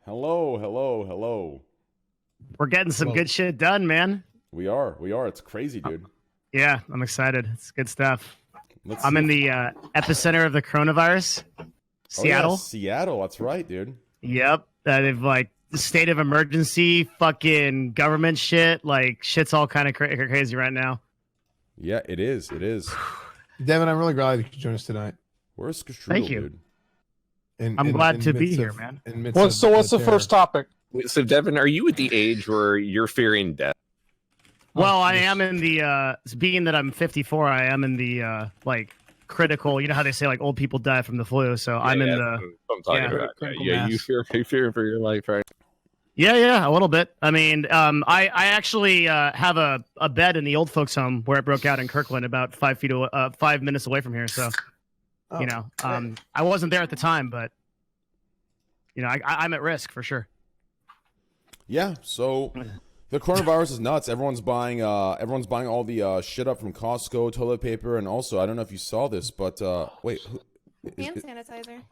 Hello, hello, hello. We're getting some good shit done, man. We are. It's crazy, dude. Yeah, I'm excited. It's good stuff. Let's I'm see in the epicenter of the coronavirus, Seattle. Oh, yeah, Seattle. That's right, dude. Yep. They've like the state of emergency, fucking government shit. Like shit's all kind of crazy right now. Yeah, it is. It is. Devin, I'm really glad you could join us tonight. Where's Strudel, Thank you. dude? I'm glad to be here, man. What's the first topic? So, Devin, are you at the age where you're fearing death? Well, I am in the being that I'm 54. I am in the like critical. You know how they say like old people die from the flu. So I'm in the. I'm talking about. Yeah, you fear for your life, right? Yeah, a little bit. I mean, I actually have a bed in the old folks' home where it broke out in Kirkland, about 5 minutes away from here. So, you know, I wasn't there at the time, but you know, I'm at risk for sure. Yeah. So the coronavirus is nuts. Everyone's buying all the shit up from Costco, toilet paper, and also I don't know if you saw this, but wait, Hand sanitizer.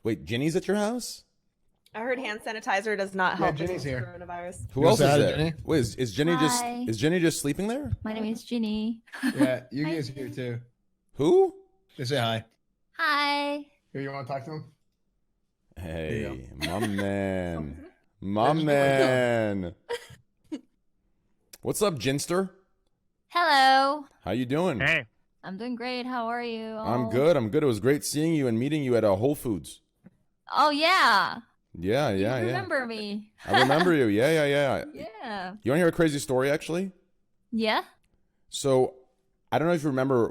wait, Ginny's at your house? I heard hand sanitizer does not help with Ginny's here. coronavirus. Who else is say hi to there? Ginny? Wait, is Ginny Hi. is Ginny just sleeping there? My name is Ginny. Yeah, Yugi is here too. Who? Just say hi. Hi. Here, you want to talk to him? Hey, my man. My man. What's up, Ginster? Hello. How you doing? Hey, I'm doing great. How are you? I'm good. It was great seeing you and meeting you at Whole Foods. Oh yeah. Yeah. You remember me? I remember you. Yeah. Yeah. You want to hear a crazy story, actually? Yeah. So, I don't know if you remember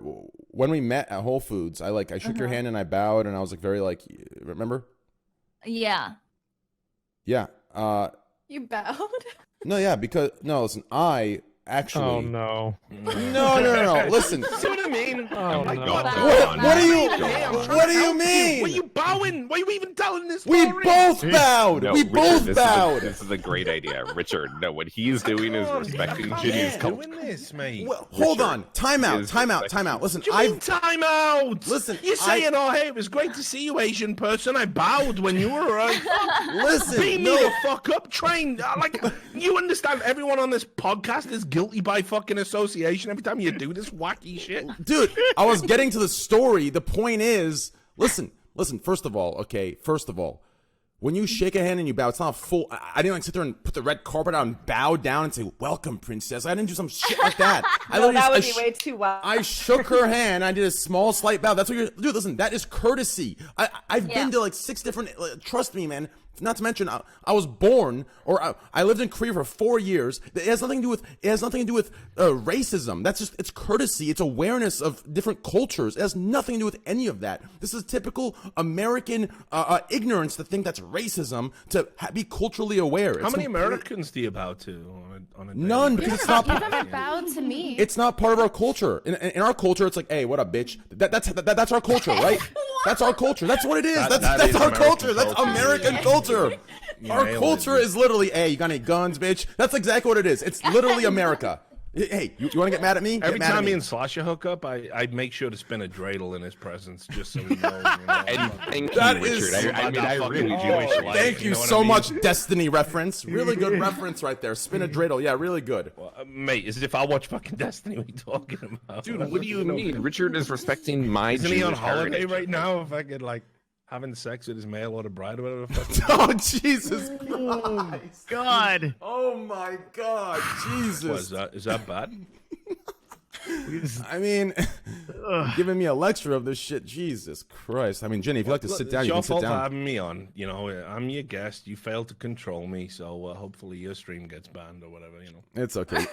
when we met at Whole Foods. I shook your hand and I bowed and I was like very like, remember? Yeah. Yeah. You bowed? No, yeah, because no, listen, I actually. Oh no! No. Listen. See what I mean? Oh my no! God. What do you? Damn, What do you mean? Why are you bowing? Why are you even telling this We story? both bowed. No, we Richard, both bowed. This is a great idea, Richard. No, what he's doing is respecting Ginny's culture. Doing this, mate. Well, hold on. Time out. Listen, What do you mean time out? Listen, You're saying, oh, hey, it was great to see you, Asian person. I bowed when you were right. listen. Beam me the fuck up, train. Like, you understand everyone on this podcast is guilty by fucking association every time you do this wacky shit. Dude, I was getting to the story. The point is, listen, first of all, when you shake a hand and you bow, it's not full. I didn't like sit there and put the red carpet out and bow down and say, welcome, princess. I didn't do some shit like that. That would be way too wild. I shook her hand. I did a small, slight bow. That's what you're, dude, listen, that is courtesy. I've been to like 6 different, trust me, man. Not to mention, I was born, or I lived in Korea for 4 years. It has nothing to do with racism. That's just, it's courtesy. It's awareness of different cultures. It has nothing to do with any of that. This is typical American ignorance to think that's racism, to be culturally aware. How many Americans do you bow to on a day? None, because it's not. You never bowed to me. It's not part of our culture. In our culture, it's like, hey, what up, bitch? That's our culture, right? That's our culture. That's what it is. That's our American culture. That's culture. American culture. Our nailed culture it. is literally, hey, you got any guns, bitch? That's exactly what it is. It's literally America. Hey, you want to get mad at me? Every Get mad at time me. me and Slasher hook up, I'd make sure to spin a dreidel in his presence just so he knows. And thank That you, is- Richard. I mean, I really do. Thank you so much, Destiny reference. Really good reference right there. Spin a dreidel. Yeah, really good. Well, mate, as if I watch fucking Destiny. What are you talking about? Dude, what do you mean? Richard is respecting my Isn't he on Jewish holiday heritage. right now? If I could, like, having sex with his mail order bride or whatever the fuck. Oh, Jesus Christ. God. Oh, my God. Jesus. What, is that bad? I mean, giving me a lecture of this shit. Jesus Christ. I mean, Jenny, if you'd like to sit down, It's you your can sit fault for down. having me on. You know, I'm your guest. You failed to control me, so hopefully your stream gets banned or whatever. You know. It's okay.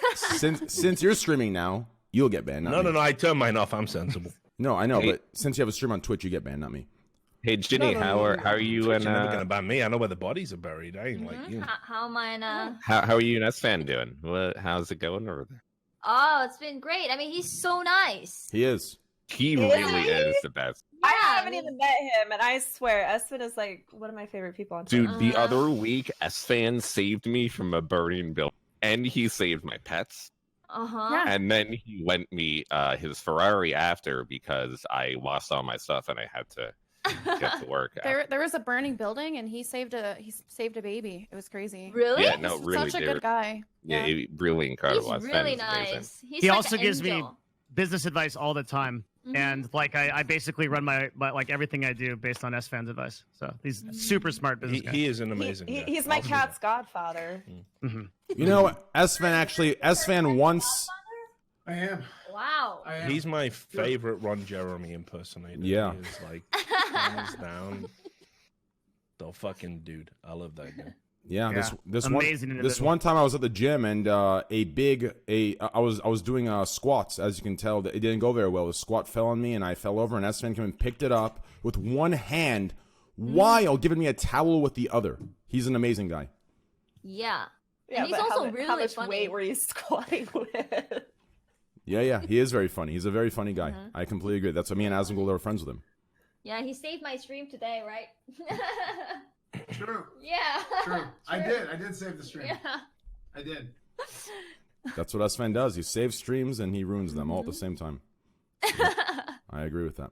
Since you're streaming now, you'll get banned. Not me. No. I turn mine off. I'm sensible. No, I know, Hey. but since you have a stream on Twitch, you get banned, not me. Hey, Ginny, how are you and You're never gonna ban me. I know where the bodies are buried. I ain't like you. How am I in how are you and S-Fan doing? How's it going over there? Oh, it's been great. I mean, he's so nice. He is. He Is really he? is the best. I Yeah, haven't even met him, and I swear, Espen is like one of my favorite people on Twitter. Dude, the other week, S-Fan saved me from a burning building, and he saved my pets. Uh-huh. And then he lent me his Ferrari after because I lost all my stuff and I had to get to work. There was a burning building, and he saved a baby. It was crazy. Really? Yeah, no, He's really, such a dude. good guy. Yeah, really incredible. He's That really is amazing. nice. He's He like also an gives me angel. business advice all the time. Mhm. And like I basically run my like everything I do based on S-Fan's advice. So he's super smart business guy. He is an amazing guy. He's my I'll say cat's godfather. Mhm. You know, S-Fan once. I am. Wow. I that. am. He's my favorite Ron Jeremy impersonator. Yeah. He is like hands down the fucking dude. I love that guy. Yeah, Yeah. this Amazing this individual. one time I was at the gym and I was doing squats. As you can tell, it didn't go very well. The squat fell on me and I fell over. And S-Fan came and picked it up with one hand while giving me a towel with the other. He's an amazing guy. Yeah. Yeah, he's but also how really much funny. weight were you squatting with? Yeah, he is very funny. He's a very funny guy. Mhm. I completely agree. That's why me and Asmongold are friends with him. Yeah, he saved my stream today, right? True. Yeah. True. I did save the stream. Yeah. I did. That's what S-Fan does. He saves streams and he ruins them all at the same time. I agree with that.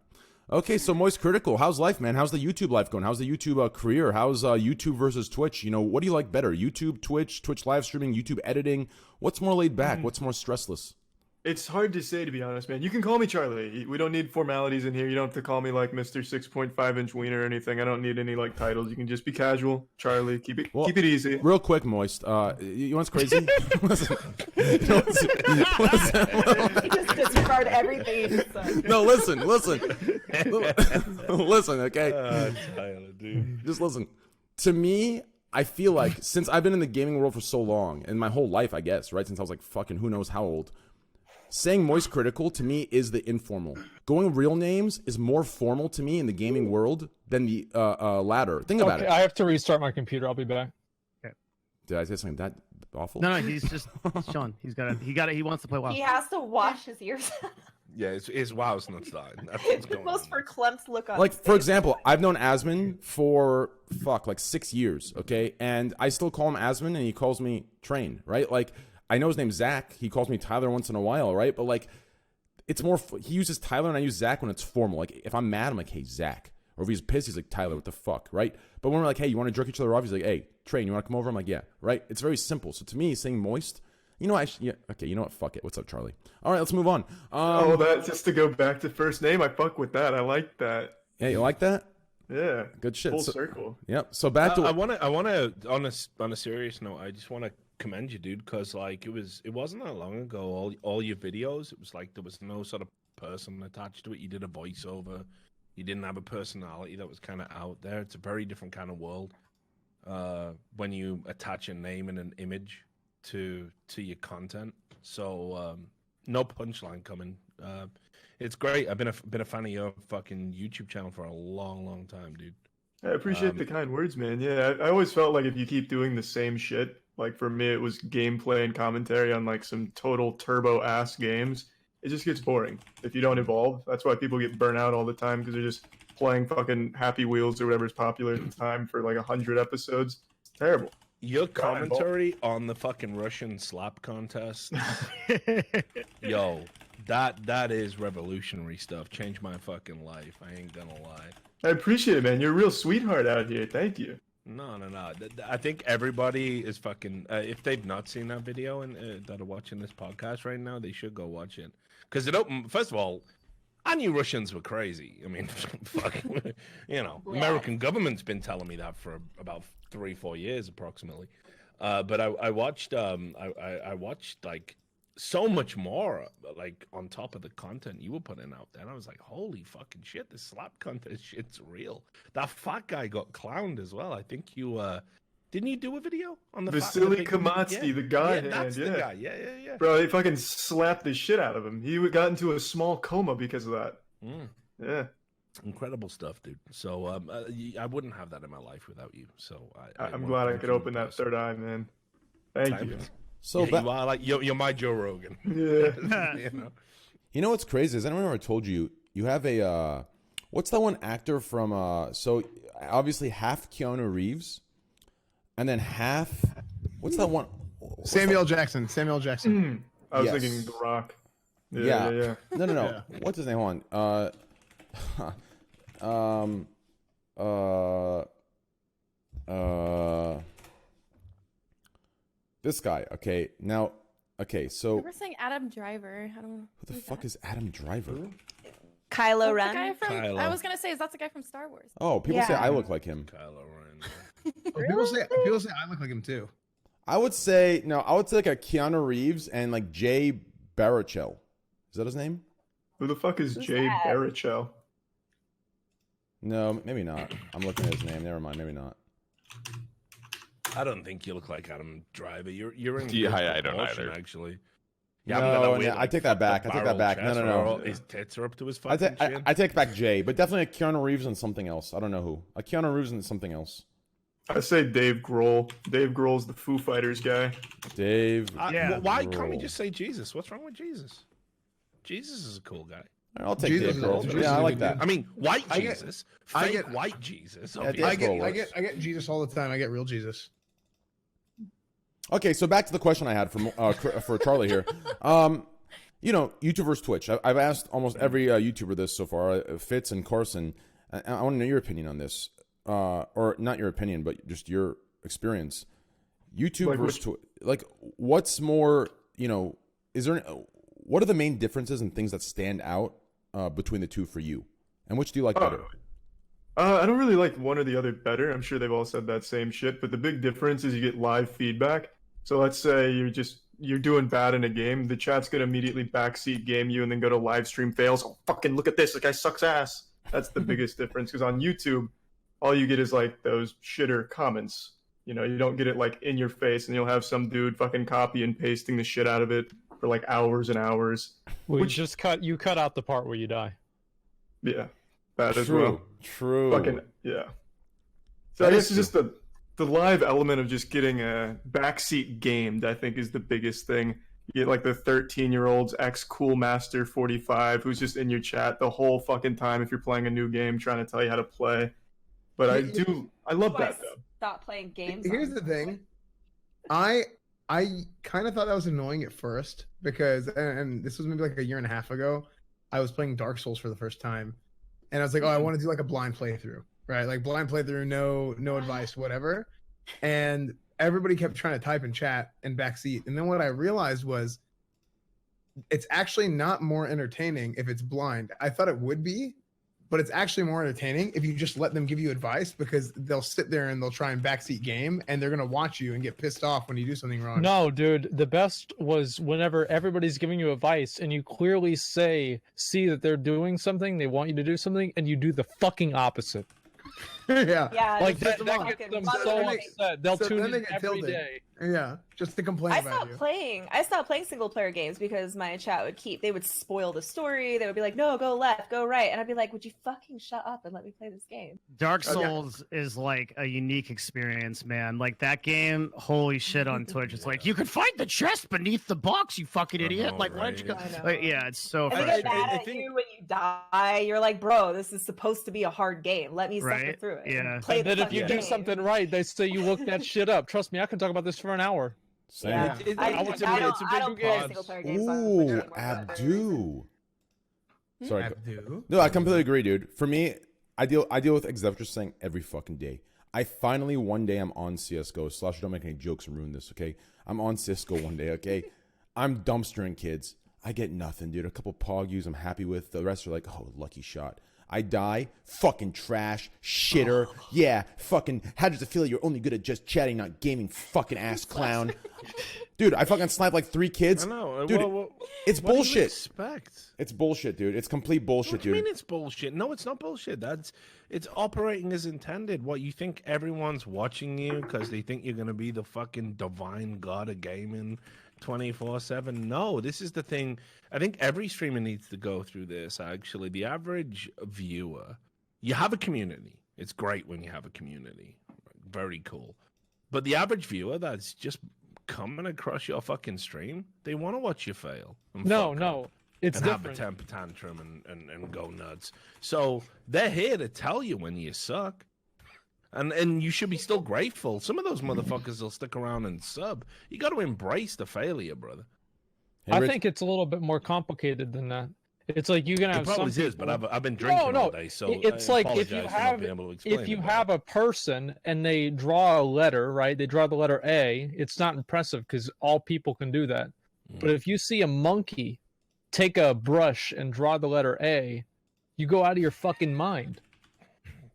Okay, so Moist Critical, how's life, man? How's the YouTube life going? How's the YouTube career? How's YouTube versus Twitch? You know, what do you like better? YouTube, Twitch live streaming, YouTube editing? What's more laid back? What's more stressless? It's hard to say, to be honest, man. You can call me Charlie. We don't need formalities in here. You don't have to call me like Mr. 6.5-inch wiener or anything. I don't need any like titles. You can just be casual, Charlie. Keep it easy. Real quick, Moist. You know what's crazy? Listen. You know what's- He just disregard everything he just said. No, listen. Listen, okay? Tyler, dude. Just listen. To me, I feel like since I've been in the gaming world for so long, and my whole life, I guess, right? Since I was like fucking who knows how old, saying Moist Critical to me is the informal. Going real names is more formal to me in the gaming world than the latter. Think about it. I have to restart my computer. I'll be back. Did I say something that awful? No, he's just Sean. He wants to play WoW. He has to wash his ears. Yeah, his wow's not starting. That's what's going Most on. verklempt look on Like, his for face. example, I've known Asmon for, like 6 years, okay? And I still call him Asmon, and he calls me Train, right? Like, I know his name's Zach. He calls me Tyler once in a while, right? But, like, it's more, he uses Tyler, and I use Zach when it's formal. Like, if I'm mad, I'm like, hey, Zach. Or if he's pissed, he's like, Tyler, what the fuck, right? But when we're like, hey, you want to jerk each other off? He's like, hey, Train, you want to come over? I'm like, yeah, right? It's very simple. So to me, saying Moist, you know, yeah, okay, you know what? Fuck it. What's up, Charlie? All right, let's move on. That just to go back to first name, I fuck with that. I like that. Yeah, you like that? Yeah. Good shit. Full So- circle. Yep. So back to I want to on a serious note. I just want to commend you, dude, because like it wasn't that long ago. All your videos, it was like there was no sort of person attached to it. You did a voiceover. You didn't have a personality that was kind of out there. It's a very different kind of world when you attach a name and an image to your content. So no punchline coming. It's great. I've been a fan of your fucking YouTube channel for a long time, dude. I appreciate the kind words, man. Yeah, I always felt like if you keep doing the same shit, like for me, it was gameplay and commentary on like some total turbo ass games. It just gets boring if you don't evolve. That's why people get burnt out all the time because they're just playing fucking Happy Wheels or whatever's popular at the time for like 100 episodes. Terrible. Your commentary on the fucking Russian slap contest, yo, that is revolutionary stuff. Changed my fucking life. I ain't gonna lie. I appreciate it, man. You're a real sweetheart out here. Thank you. No. I think everybody is fucking. If they've not seen that video and that are watching this podcast right now, they should go watch it. Because first of all, I knew Russians were crazy. I mean, fucking, you know, Yeah. American government's been telling me that for about 3-4 years approximately. But I watched I watched like so much more like on top of the content you were putting out there. And I was like, holy fucking shit, this slap contest shit's real. That fat guy got clowned as well. I think you didn't you do a video on the Vasily Kamatsky, the guy Yeah, hand, that's the yeah. guy. Yeah. Bro, they fucking slapped the shit out of him. He got into a small coma because of that. Yeah. Incredible stuff, dude. So I wouldn't have that in my life without you. So I'm wanna glad I thank could you open that third eye, man. Thank you. So Yeah, you are like you're my Joe Rogan. Yeah. You know? what's crazy? Has anyone ever told you you have a what's that one actor from so obviously half Keanu Reeves and then half what's that one Samuel Jackson. Samuel Jackson. I was Yes. thinking The Rock. Yeah. Yeah. No. Yeah. What's his name? Hold on. This guy. Okay, now, okay, so We're saying Adam Driver. I don't know. who the fuck is Adam Driver? Kylo That's the guy Ren. from. I Kylo. was gonna say, is that the guy from Star Wars? Oh, people say Yeah. I look like him. Kylo Ren. People say I look like him too. I would say no. I would say like a Keanu Reeves and like Jay Baruchel. Is that his name? Who the fuck is Who's Jay that? Baruchel? No, maybe not. I'm looking at his name. Never mind. Maybe not. I don't think you look like Adam Driver. You're in Yeah, good I don't proportion, either. actually. No, weird, I take that back. I take that back. No, no, no. His tits are up to his I fucking take chin. I take back Jay, but definitely a Keanu Reeves and something else. I don't know who. A Keanu Reeves and something else. I say Dave Grohl. Dave Grohl's the Foo Fighters guy. Dave. Yeah. Why can't we Grohl. just say Jesus? What's wrong with Jesus? Jesus is a cool guy. I'll take Jesus Dave is- Grohl. Jesus Yeah, is I a like good that. dude. I mean, white I get- Jesus, I fake get- white Jesus. Yeah, obviously. I get Jesus all the time. I get real Jesus. Okay, so back to the question I had for Charlie here. You know, YouTube versus Twitch. I've asked almost every YouTuber this so far, Fitz and Carson. I want to know your opinion on this, or not your opinion, but just your experience. YouTube Like versus Twitch. Like, what's more? You know, is there? What are the main differences and things that stand out between the two for you? And which do you like better? I don't really like one or the other better. I'm sure they've all said that same shit, but the big difference is you get live feedback. So let's say you're doing bad in a game, the chat's gonna immediately backseat game you and then go to live stream fails. Oh, fucking look at this, the guy sucks ass. That's the biggest difference, because on YouTube, all you get is like those shitter comments. You know, you don't get it like in your face, and you'll have some dude fucking copy and pasting the shit out of it for like hours and hours. You cut out the part where you die. Yeah, that as True. well. True. Fucking yeah. So That I is guess it's just the live element of just getting a backseat gamed, I think, is the biggest thing. You get like the 13-year-old's ex-Cool Master 45 who's just in your chat the whole fucking time if you're playing a new game trying to tell you how to play. But I love So I that though. Stop playing games. Here's on the thing. Twitch. I kind of thought that was annoying at first because, and this was maybe like a year and a half ago, I was playing Dark Souls for the first time, and I was like, oh, I want to do like a blind playthrough, right? Like blind playthrough, no advice, whatever. And everybody kept trying to type in chat and backseat, and then what I realized was, it's actually not more entertaining if it's blind. I thought it would be, but it's actually more entertaining if you just let them give you advice, because they'll sit there and they'll try and backseat game, and they're gonna watch you and get pissed off when you do something wrong. No, dude, the best was whenever everybody's giving you advice and you clearly see that they're doing something, they want you to do something, and you do the fucking opposite. Yeah, Yeah, Like this that, is that fucking gets them fun. so then they- upset. They'll so tune then they in get every tilted. day. yeah, just to complain I about stopped you. playing. I stopped playing single player games because my chat would they would spoil the story. They would be like, "No, go left, go right," and I'd be like, "Would you fucking shut up and let me play this game?" Dark Oh, yeah. Souls is like a unique experience, man. Like that game, holy shit on Twitch. It's like you can find the chest beneath the box, you fucking idiot. know, Like, why don't you go? right? I know. Like, yeah, it's so And they frustrating. get mad I at think- you when you die. You're like, "Bro, this is supposed to be a hard game. Let me suffer Right? through it." Yeah. Play And the then if fucking you do game. something right, they say you look that shit up. Trust me, I can talk about this for an hour. Same. Yeah. It's I a don't big play odds. single player games. on Ooh, Twitch anymore, but Abdou. Sorry. Abdou? No, I completely agree, dude. For me, I deal with exactly what you're saying every fucking day. I finally one day I'm on CS:GO. Slash, don't make any jokes and ruin this, okay? I'm on CS:GO one day, okay? I'm dumpstering kids. I get nothing, dude. A couple pog I'm happy with. The rest are like, oh, lucky shot. I die, fucking trash, shitter. Yeah, fucking, how does it feel you're only good at just chatting, not gaming, fucking ass clown? Dude, I fucking sniped like 3 kids. I know. Dude, it's what do you bullshit. expect? It's bullshit, dude. It's complete bullshit, What do you dude. mean it's bullshit? No, it's not bullshit. It's operating as intended. What, you think everyone's watching you because they think you're gonna be the fucking divine god of gaming 24/7? No, this is the thing. I think every streamer needs to go through this. Actually, the average viewer, you have a community. It's great when you have a community. Very cool. But the average viewer that's just coming across your fucking stream, they want to watch you fail. and No, fuck no, up it's and different. have a temper tantrum and go nuts. So they're here to tell you when you suck. And you should be still grateful. Some of those motherfuckers will stick around and sub. You got to embrace the failure, brother. Hey, I Rich- think it's a little bit more complicated than that. It's like you can have It probably some is, but people- I've been drinking no, all day, so it's I like if you apologize for not have being able to explain if you it, but- have a person and they draw a letter, right? They draw the letter A. It's not impressive because all people can do that. But if you see a monkey take a brush and draw the letter A, you go out of your fucking mind.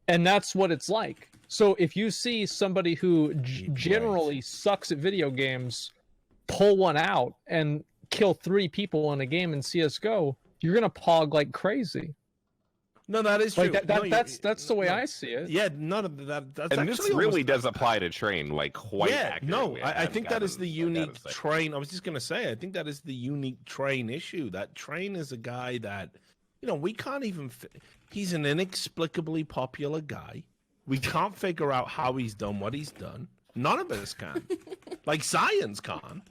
And that's what it's like. So if you see somebody who generally sucks at video games pull one out and kill 3 people in a game in CS:GO, you're gonna pog like crazy. No, that is true. Like No, that's the way I see it. Yeah, none of that. That's And this actually really almost- does apply to Train, like quite Yeah, no, accurately. I think that is the unique gotta say. Train. I was just gonna say, I think that is the unique Train issue. That Train is a guy that, we can't even. He's an inexplicably popular guy. We can't figure out how he's done what he's done. None of us can. Like science can't.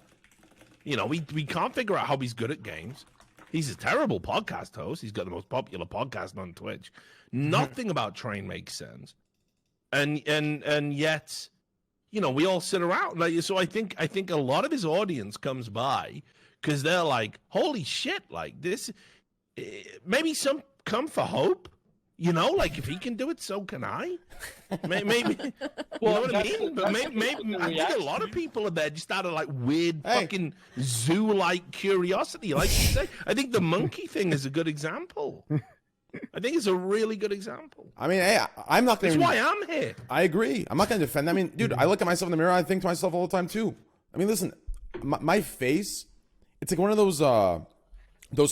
We can't figure out how he's good at games. He's a terrible podcast host. He's got the most popular podcast on Twitch. Nothing about Train makes sense. And yet, we all sit around. Like, so I think a lot of his audience comes by because they're like, holy shit, like this. Maybe some come for hope. Like if he can do it, so can I. Maybe. You know what I mean? But maybe I think a lot of people are there just out of like weird fucking zoo-like curiosity. Like you say, I think the monkey thing is a good example. I think it's a really good example. I mean, hey, I'm not going to. That's why I'm here. I agree. I'm not going to defend. I mean, dude, I look at myself in the mirror. I think to myself all the time too. I mean, listen, my face, it's like one of those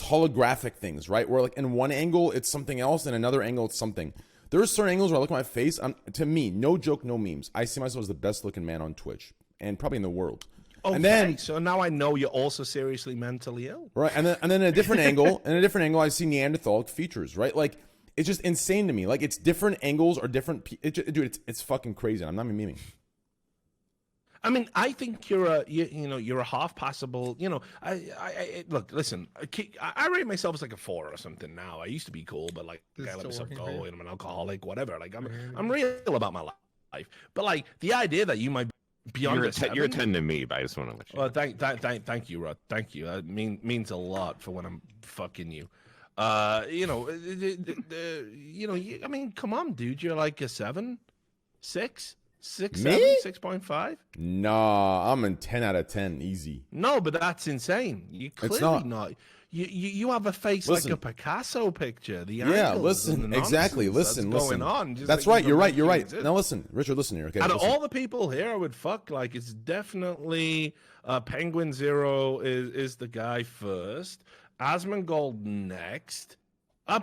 holographic things, right? Where like in one angle it's something else, and another angle it's something. There are certain angles where I look at my face. To me, no joke, no memes. I see myself as the best looking man on Twitch and probably in the world. Okay, and then, so now I know you're also seriously mentally ill. Right, and then in a different angle, I see Neanderthalic features, right? Like it's just insane to me. Like it's different angles or different. Dude, it's fucking crazy. I'm not even memeing. I mean, I think you're a half passable. I look, listen. I rate myself as like a 4 or something now. I used to be cool, but like I let myself go, and I'm an alcoholic, whatever. Like I'm real about my life. But like the idea that you might be on You're a 10 to me, but I just want to let you. Well, thank you, Rod. Thank you. That means a lot for when I'm fucking you. I mean, come on, dude. You're like a 7, 6. 6, Me? 7, 6.5? Nah, I'm in 10 out of 10, easy. No, but that's insane. You clearly not. You have a face like a Picasso picture. The listen, exactly. Listen, that's listen. going on. Just that's like right. You're right. exist. Now listen, Richard, listen here. Okay. Out of listen. all the people here, I would fuck. Like it's definitely Penguin Zero is the guy first. Asmongold next.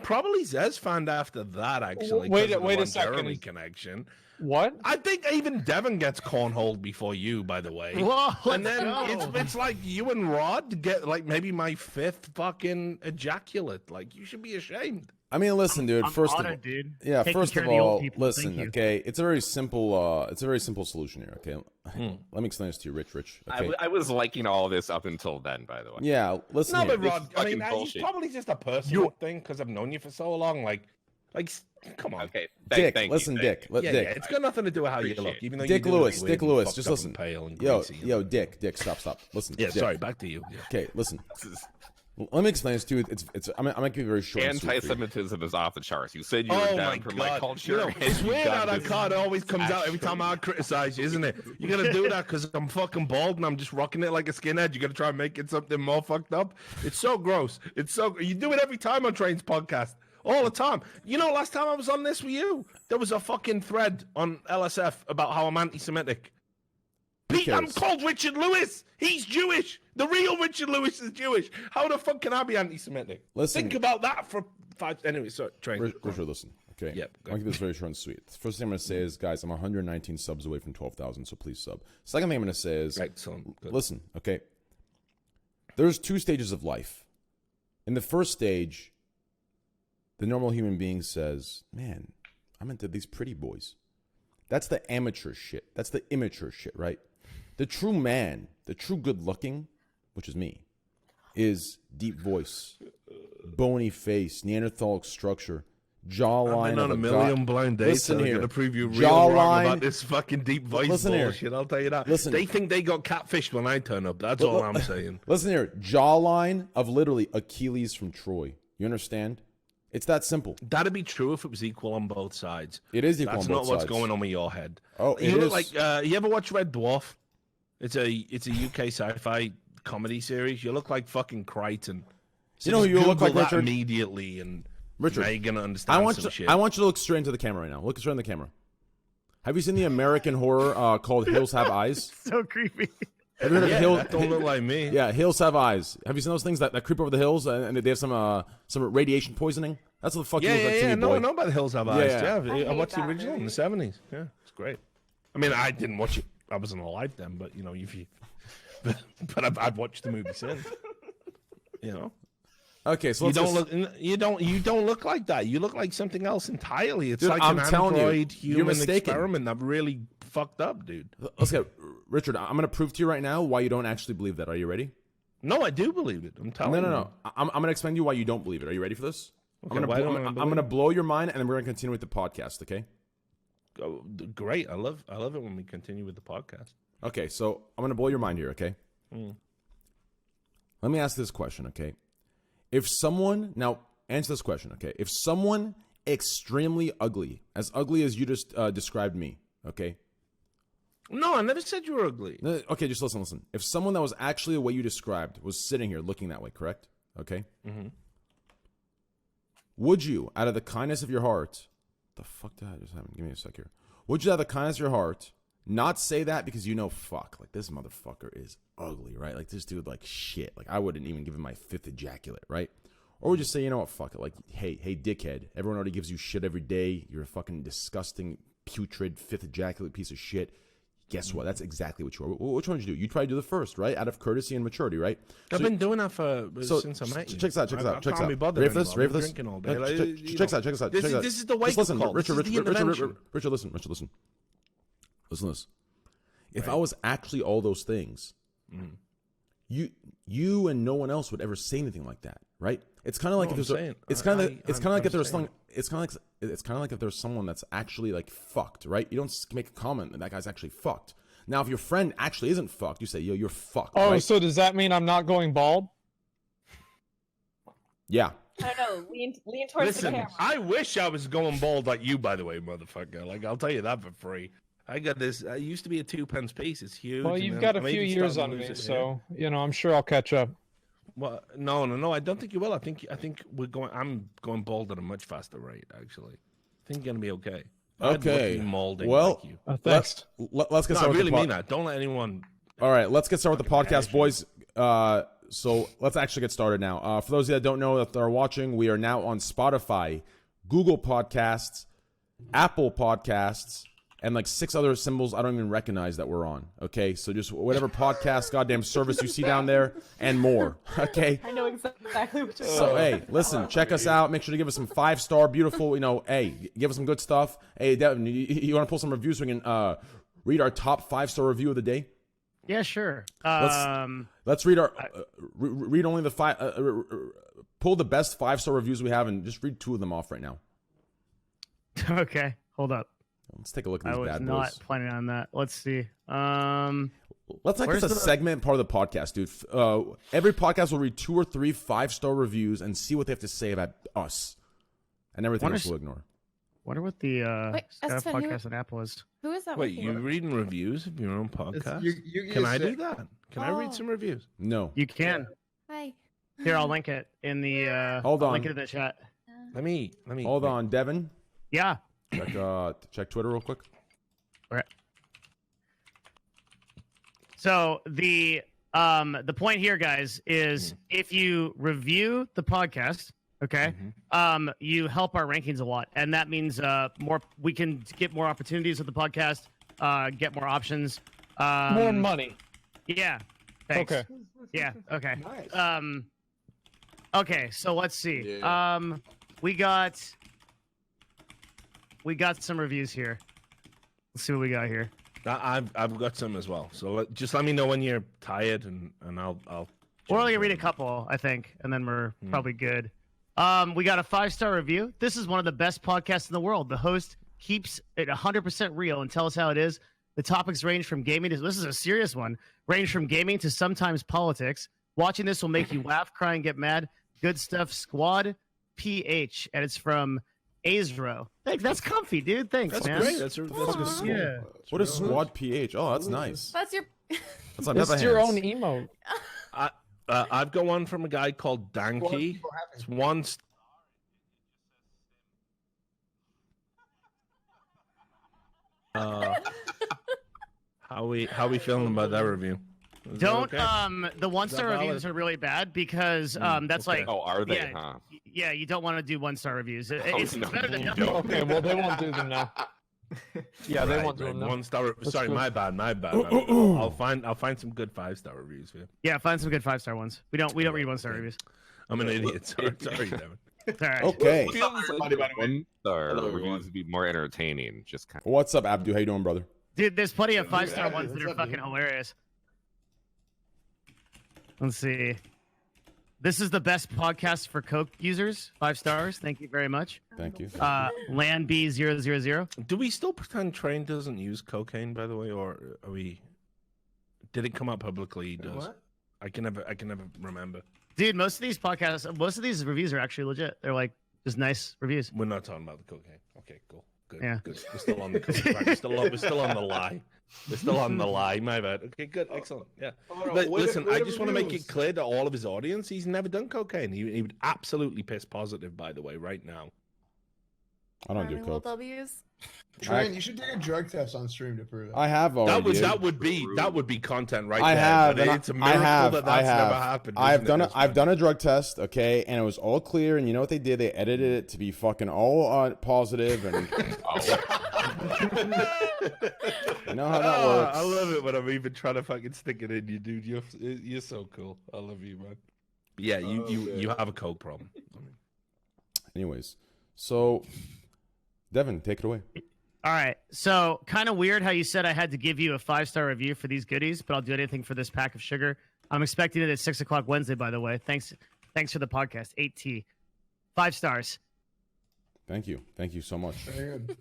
Probably Zesfand after that. Actually, Wait a Jeremy second. Connection. What? I think even Devin gets cornholed before you, by the way. Whoa, and then it's like you and Rod get like maybe my 5th fucking ejaculate. Like you should be ashamed. I mean, listen, dude. I'm First of honored, all, dude. yeah. Taking First care of of the old all, people. listen. Thank you. Okay, it's a very simple. It's a very simple solution here. Okay, let me explain this to you, Rich. Okay. I was liking all this up until then, by the way. Yeah, listen. No, here. but Rod, I mean, fucking it's bullshit. probably just a personal thing because I've known you for so long. Like, come on. Okay, Dick, thank listen, you, Dick. Yeah, Dick. it's got nothing to do with how you Appreciate look. Even though Dick you do look Lewis, weird Dick and Lewis, fucked just up listen. and pale and Yo, greasy. yo, Dick, stop. Listen. Yeah, Dick. sorry. Back to you. Yeah. Okay, listen. Let me explain this to you. I'm gonna keep it very short. and sweet for you. Anti-Semitism is off the charts. You said you were Oh down my for God! my culture. You know, and it's you weird got how that this card always comes out every time I criticize you, isn't it? You gotta do that because I'm fucking bald and I'm just rocking it like a skinhead. You gotta try and make it something more fucked up. It's so gross. You do it every time on Train's podcast. All the time. You know, last time I was on this with you, there was a fucking thread on LSF about how I'm anti-Semitic. Pete, I'm called Richard Lewis. He's Jewish. The real Richard Lewis is Jewish. How the fuck can I be anti-Semitic? Listen. Think about that for 5... Anyway, sorry, Train. Richard, listen. Okay. Yep, I'm gonna keep this very short and sweet. The first thing I'm gonna say is, guys, I'm 119 subs away from 12,000, so please sub. Second thing I'm gonna say is, Excellent. Good. listen. Okay. There's 2 stages of life. In the first stage, the normal human being says, "Man, I'm into these pretty boys." That's the amateur shit. That's the immature shit, right? The true man, the true good-looking, which is me, is deep voice, bony face, Neanderthalic structure, jawline. I've been on a of million god. blind dates. Listen I'm here. gonna prove you real Jawline. wrong about this fucking deep voice Listen here. bullshit. I'll tell you that. Listen. They think they got catfished when I turn up. That's all I'm saying. Listen here, jawline of literally Achilles from Troy. You understand? It's that simple. That'd be true if it was equal on both sides. It is equal That's on both not what's sides. going on with your head. Oh, You it look is. like you ever watch Red Dwarf? It's a UK sci-fi comedy series. You look like fucking Crichton. So You know who just you look like, Google that Richard? immediately, and Richard, now you're gonna understand I want some you. shit. I want you to look straight into the camera right now. Look straight in the camera. Have you seen the American horror called Hills Have Eyes? So creepy. Have you heard of Yeah, Hills? that don't look like me. Yeah, Hills Have Eyes. Have you seen those things that creep over the hills and they have some radiation poisoning? That's what the fuck you look like to me, No, boy. I know about the Hills Have Yeah, Eyes. yeah. Yeah, I I hate watched the that original in the movie. 70s. Yeah, it's great. I mean, I didn't watch it. I wasn't alive then, but but I've watched the movie since. You know. Okay, so You let's don't look like that. You look like something else entirely. It's Dude, like I'm an telling you, android you're human mistaken. experiment that really fucked up, dude. Let's get Richard. I'm gonna prove to you right now why you don't actually believe that. Are you ready? No, I do believe it. I'm telling you. No. I'm gonna explain to you why you don't believe it. Are you ready for this? Okay, why don't I I'm believe gonna it? blow your mind, and then we're gonna continue with the podcast. Okay? Oh, great. I love it when we continue with the podcast. Okay. So I'm gonna blow your mind here. Okay? Let me ask this question. Okay? If someone now answer this question. Okay? If someone extremely ugly as you just described me. Okay? No, I never said you were ugly. No, okay, just listen. If someone that was actually the way you described was sitting here looking that way, correct? Okay? Mm-hmm. Would you, out of the kindness of your heart, the fuck did I just happen? Give me a sec here. Would you, out of the kindness of your heart, not say that because you know, fuck, like this motherfucker is ugly, right? Like this dude, like shit. Like I wouldn't even give him my fifth ejaculate, right? Or would you say, you know what, fuck it, like, hey, dickhead, everyone already gives you shit every day. You're a fucking disgusting, putrid, fifth ejaculate piece of shit. Guess what? That's exactly what you are. Which one did you do? You try to do the first, right? Out of courtesy and maturity, right? I've been doing that since I met you. Check this out. I can't be bothered Ready for this? anymore. Ready for I'm this? drinking all day. No, Like, check this out. Check this out. This check this out. is the wake-up Just listen, call. This is the intervention. Richard, listen. Listen to this. If I was actually all those things, you and no one else would ever say anything like that, right? It's kind of like if there's it's kind of like if there's something. It's kind of like if there's someone that's actually like fucked, right? You don't make a comment that guy's actually fucked. Now, if your friend actually isn't fucked, you say, yo, you're fucked. Oh, right? so does that mean I'm not going bald? Yeah. I don't know. Lean towards the Listen, camera. I wish I was going bald like you, by the way, motherfucker. Like, I'll tell you that for free. I got this. I used to be a 2-pence piece. It's huge. Well, and you've then got a I'm few maybe years starting on to me, lose it, so I'm sure I'll catch up. Well, no. I don't think you will. I think we're going. I'm going bald at a much faster rate. Actually, I think you're gonna be okay. I'd love to Okay. be molding Well, like you. Thanks. let's get No, I started. really with the mean that. Don't let anyone. All right, let's get started with the Fucking podcast, boys. So let's actually get started now. For those of you that don't know that are watching, we are now on Spotify, Google Podcasts, Apple Podcasts, and like 6 other symbols I don't even recognize that we're on. Okay, so just whatever podcast, goddamn service you see down there, and more. Okay. I know exactly what you're So hey, listen, check us out. Make sure to give us some 5-star, beautiful. Hey, give us some good stuff. Hey, Devin, you want to pull some reviews so we can read our top 5-star review of the day? Yeah, sure. Let's read our read only the 5. Pull the best 5-star reviews we have and just read 2 of them off right now. Okay, hold up. Let's take a look at these I was bad not boys. planning on that. Let's see. Let's make this a segment part of the podcast, dude. Every podcast will read 2 or 3 5-star reviews and see what they have to say about us, and everything else we'll ignore. Wonder what the Wait, Espen, podcast on Apple is. Who is that? Wait, with you? you reading reviews of your own podcast? You Can I say- do that? Can I read some reviews? No. You can. Hi. Here, I'll link it in the. Hold I'll on. link it in the chat. Let me. Hold on, Devin. Yeah. Check Twitter real quick. All right. So the point here, guys, is if you review the podcast, okay, you help our rankings a lot, and that means we can get more opportunities with the podcast, get more options, More money. Yeah. Thanks. Okay. Yeah. Okay. Nice. Okay. So let's see. We got some reviews here. Let's see what we got here. I've got some as well. So just let me know when you're tired, and I'll. We're only gonna read a couple, I think, and then we're probably good. We got a 5-star review. This is one of the best podcasts in the world. The host keeps it 100% real and tells how it is. The topics range from gaming to this is a serious one. Range from gaming to sometimes politics. Watching this will make you laugh, cry, and get mad. Good stuff, squad. PH, and it's from Azro. Thanks. That's comfy, dude. Thanks, That's man. great. That's good. Yeah. What is Squad PH? Oh, that's nice. That's your. That's like It's your own emote. I've got one from a guy called Danky. It's one. How we feeling about that review? Is that Don't okay? the 1-star Is that valid? reviews are really bad because that's okay. like Oh, are they? yeah, Huh? yeah, you don't want to do 1-star reviews. Oh, It's no, better than you nothing. don't. Okay, well they won't do them now. Yeah, they won't do them now. 1-star. Sorry, good. my bad. I'll find some good 5-star reviews for you. Yeah, find some good 5-star ones. We don't read 1-star reviews. I'm an idiot. Sorry, Devin. It's all right. Okay. One-star reviews would be more entertaining. Just kind What's up, Abdou? How you doing, brother? Dude, there's plenty of 5-star ones that what's are up, fucking dude? hilarious. Let's see. This is the best podcast for Coke users. 5 stars. Thank you very much. Thank you. Land B000. Do we still pretend Train doesn't use cocaine, by the way, or are we? Did it come out publicly? He does. What? I can never remember. Dude, most of these podcasts, most of these reviews are actually legit. They're like just nice reviews. We're not talking about the cocaine. Okay, cool. Good. Yeah. Good. We're still on the cocaine. Right, we're still on the lie. We're still on the lie. My bad. Okay, good. Excellent. Yeah. Listen, I just want to make it clear to all of his audience, he's never done cocaine. He would absolutely piss positive, by the way, right now. I don't do Little coke. W's. Train, you should take a drug test on stream to prove it. I have already. That would be content right I there. have. But and it's a I miracle have. that I that's have. never happened. I've isn't done it, it. I've done a drug test. Okay, and it was all clear. And you know what they did? They edited it to be fucking all positive. And you know how that works. I love it when I'm even trying to fucking stick it in you, dude. You're so cool. I love you, man. But yeah, you have a coke problem. Anyways, so Devin, take it away. All right. So kind of weird how you said I had to give you a 5-star review for these goodies, but I'll do anything for this pack of sugar. I'm expecting it at 6 o'clock Wednesday, by the way. Thanks for the podcast. 8T. 5 stars. Thank you so much, Very good.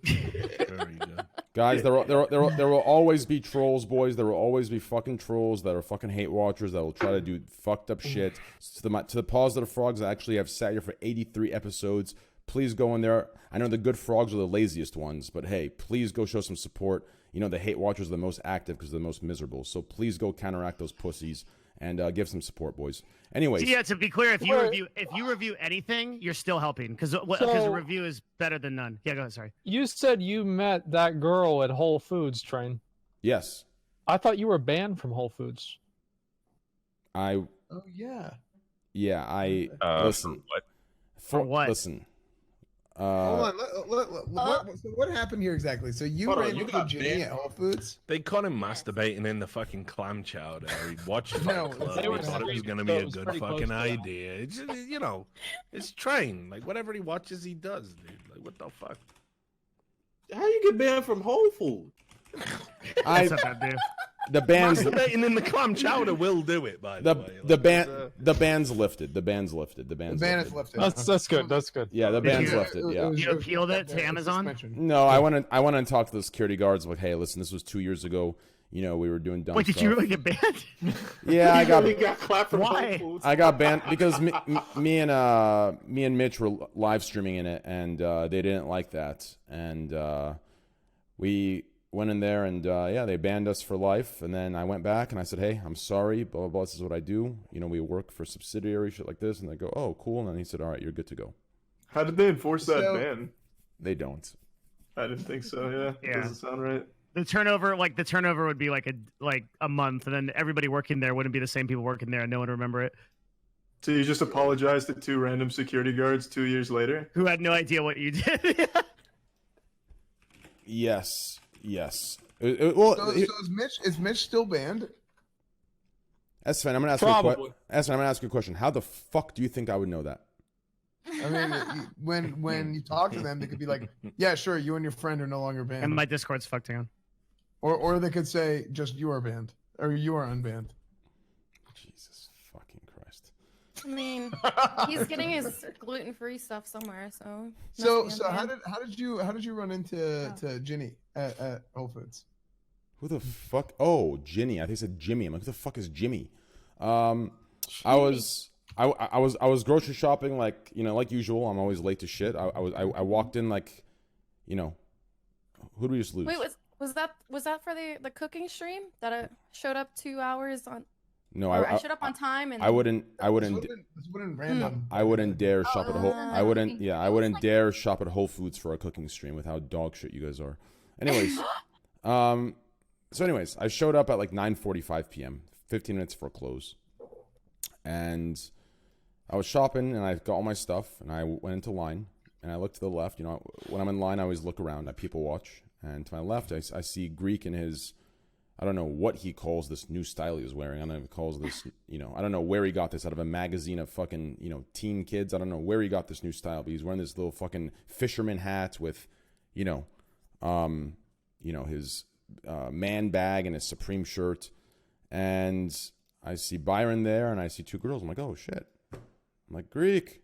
Very good. guys. There will always be trolls, boys. There will always be fucking trolls that are fucking hate watchers that will try to do fucked up shit. To the positive frogs that actually have sat here for 83 episodes. Please go in there. I know the good frogs are the laziest ones, but hey, please go show some support. You know, the hate watchers are the most active because they're the most miserable. So please go counteract those pussies and give some support, boys. Anyways. Yeah, to be clear, if you review anything, you're still helping because a review is better than none. Yeah, go ahead. Sorry. You said you met that girl at Whole Foods, Train. Yes. I thought you were banned from Whole Foods. Oh yeah. Yeah, I listen. For what? Listen. Hold on. What happened here exactly? So you ran into Ginny at Whole Foods? They caught him masturbating in the fucking clam chowder. He watched No, Fight Club. they He were thought it was going to be a good fucking idea. It's, you know, it's Train. Like, whatever he watches, he does, dude. Like, what the fuck? How you get banned from Whole Foods? The band's masturbating in the clam chowder will do it. By the way, the band's lifted. The band's lifted. The band's The ban lifted. is lifted. That's good. That's good. Yeah, the band's lifted. Yeah. You appealed it to Amazon? No, I went and talked to the security guards. Like, hey, listen, this was 2 years ago. You know, we were doing dumb Wait, stuff. did you really get banned? Yeah, I got. He got clapped from Why? Whole Foods. I got banned because me and Mitch were live streaming in it, and they didn't like that, and we went in there, and yeah, they banned us for life. And then I went back and I said, hey, I'm sorry, blah blah blah. This is what I do. You know, we work for subsidiary shit like this, and they go, oh, cool. And then he said, all right, you're good to go. How did they enforce that ban? They don't. I didn't think so. Yeah, Yeah. Doesn't sound right. The turnover would be like a month, and then everybody working there wouldn't be the same people working there, and no one would remember it. So you just apologized to 2 random security guards 2 years later? Who had no idea what you did. Yes. So is Mitch still banned? That's fine. I'm gonna ask you I'm gonna ask you a question. How the fuck do you think I would know that? I mean, when you talk to them, they could be like, "Yeah, sure, you and your friend are no longer banned," And my Discord's fucked on. or they could say, "Just you are banned," or "You are unbanned." Jesus fucking Christ. I mean, he's getting his gluten-free stuff somewhere, so. So must be how unbanned. did you run into to Ginny at Whole Foods? Who the fuck? Oh, Ginny. I think it said Jimmy. I'm like, who the fuck is Jimmy? I was I was grocery shopping like like usual. I'm always late to shit. I walked in like, who do we just lose? Wait, was that for the cooking stream that I showed up 2 hours on? No, I showed up on time and I wouldn't random. I wouldn't dare shop at Whole. I wouldn't. Yeah, I wouldn't like- dare shop at Whole Foods for a cooking stream with how dog shit you guys are. Anyways, so anyways, I showed up at like 9:45 p.m. 15 minutes for close, and I was shopping and I got all my stuff and I went into line and I looked to the left. When I'm in line, I always look around. I people watch, and to my left, I see Greek in his. I don't know what he calls this new style he was wearing. I don't know if he calls this, I don't know where he got this out of a magazine of fucking, teen kids. I don't know where he got this new style, but he's wearing this little fucking fisherman hat with, his man bag and his Supreme shirt. And I see Byron there and I see two girls. I'm like, oh shit. I'm like, Greek.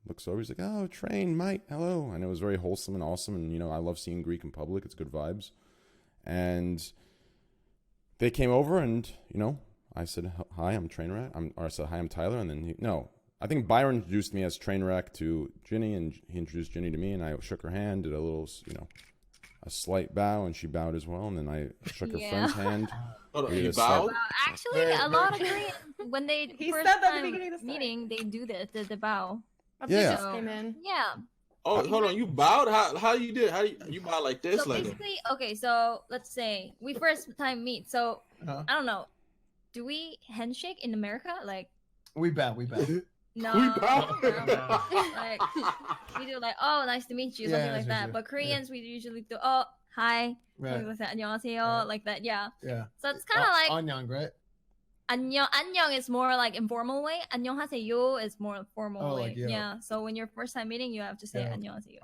Looks over, he's like, oh, Train, mate, hello. And it was very wholesome and awesome. And, I love seeing Greek in public. It's good vibes. And they came over and, I said, hi, I'm Trainwreck. I said, hi, I'm Tyler. And then I think Byron introduced me as Trainwreck to Ginny, and he introduced Ginny to me, and I shook her hand, did a little, a slight bow, and she bowed as well. And then I shook her friend's hand. Hold on, We you did a slight- Well, actually, a lot of Koreans, when they He first said that at the time beginning of the meeting, they do the bow. Yeah. Just came in. Yeah. Oh, hold on, you bowed? How you did? How you bow like this? So Like basically, okay, so let's say we first time meet. So Uh-huh. I don't know. Do we handshake in America? Like We bow. no, We bow? no. Like we do like oh nice to meet you, Yeah, something nice like to meet that. you. But Koreans we usually do oh hi, Right. something like that. 안녕하세요, Right. like that. Yeah. Yeah. So it's kind of like Anyang, right? 안녕 is more like informal way. 안녕하세요 is more formal Oh, way. like, yeah. Yeah. So when you're first time meeting, you have to say Yeah. 안녕하세요.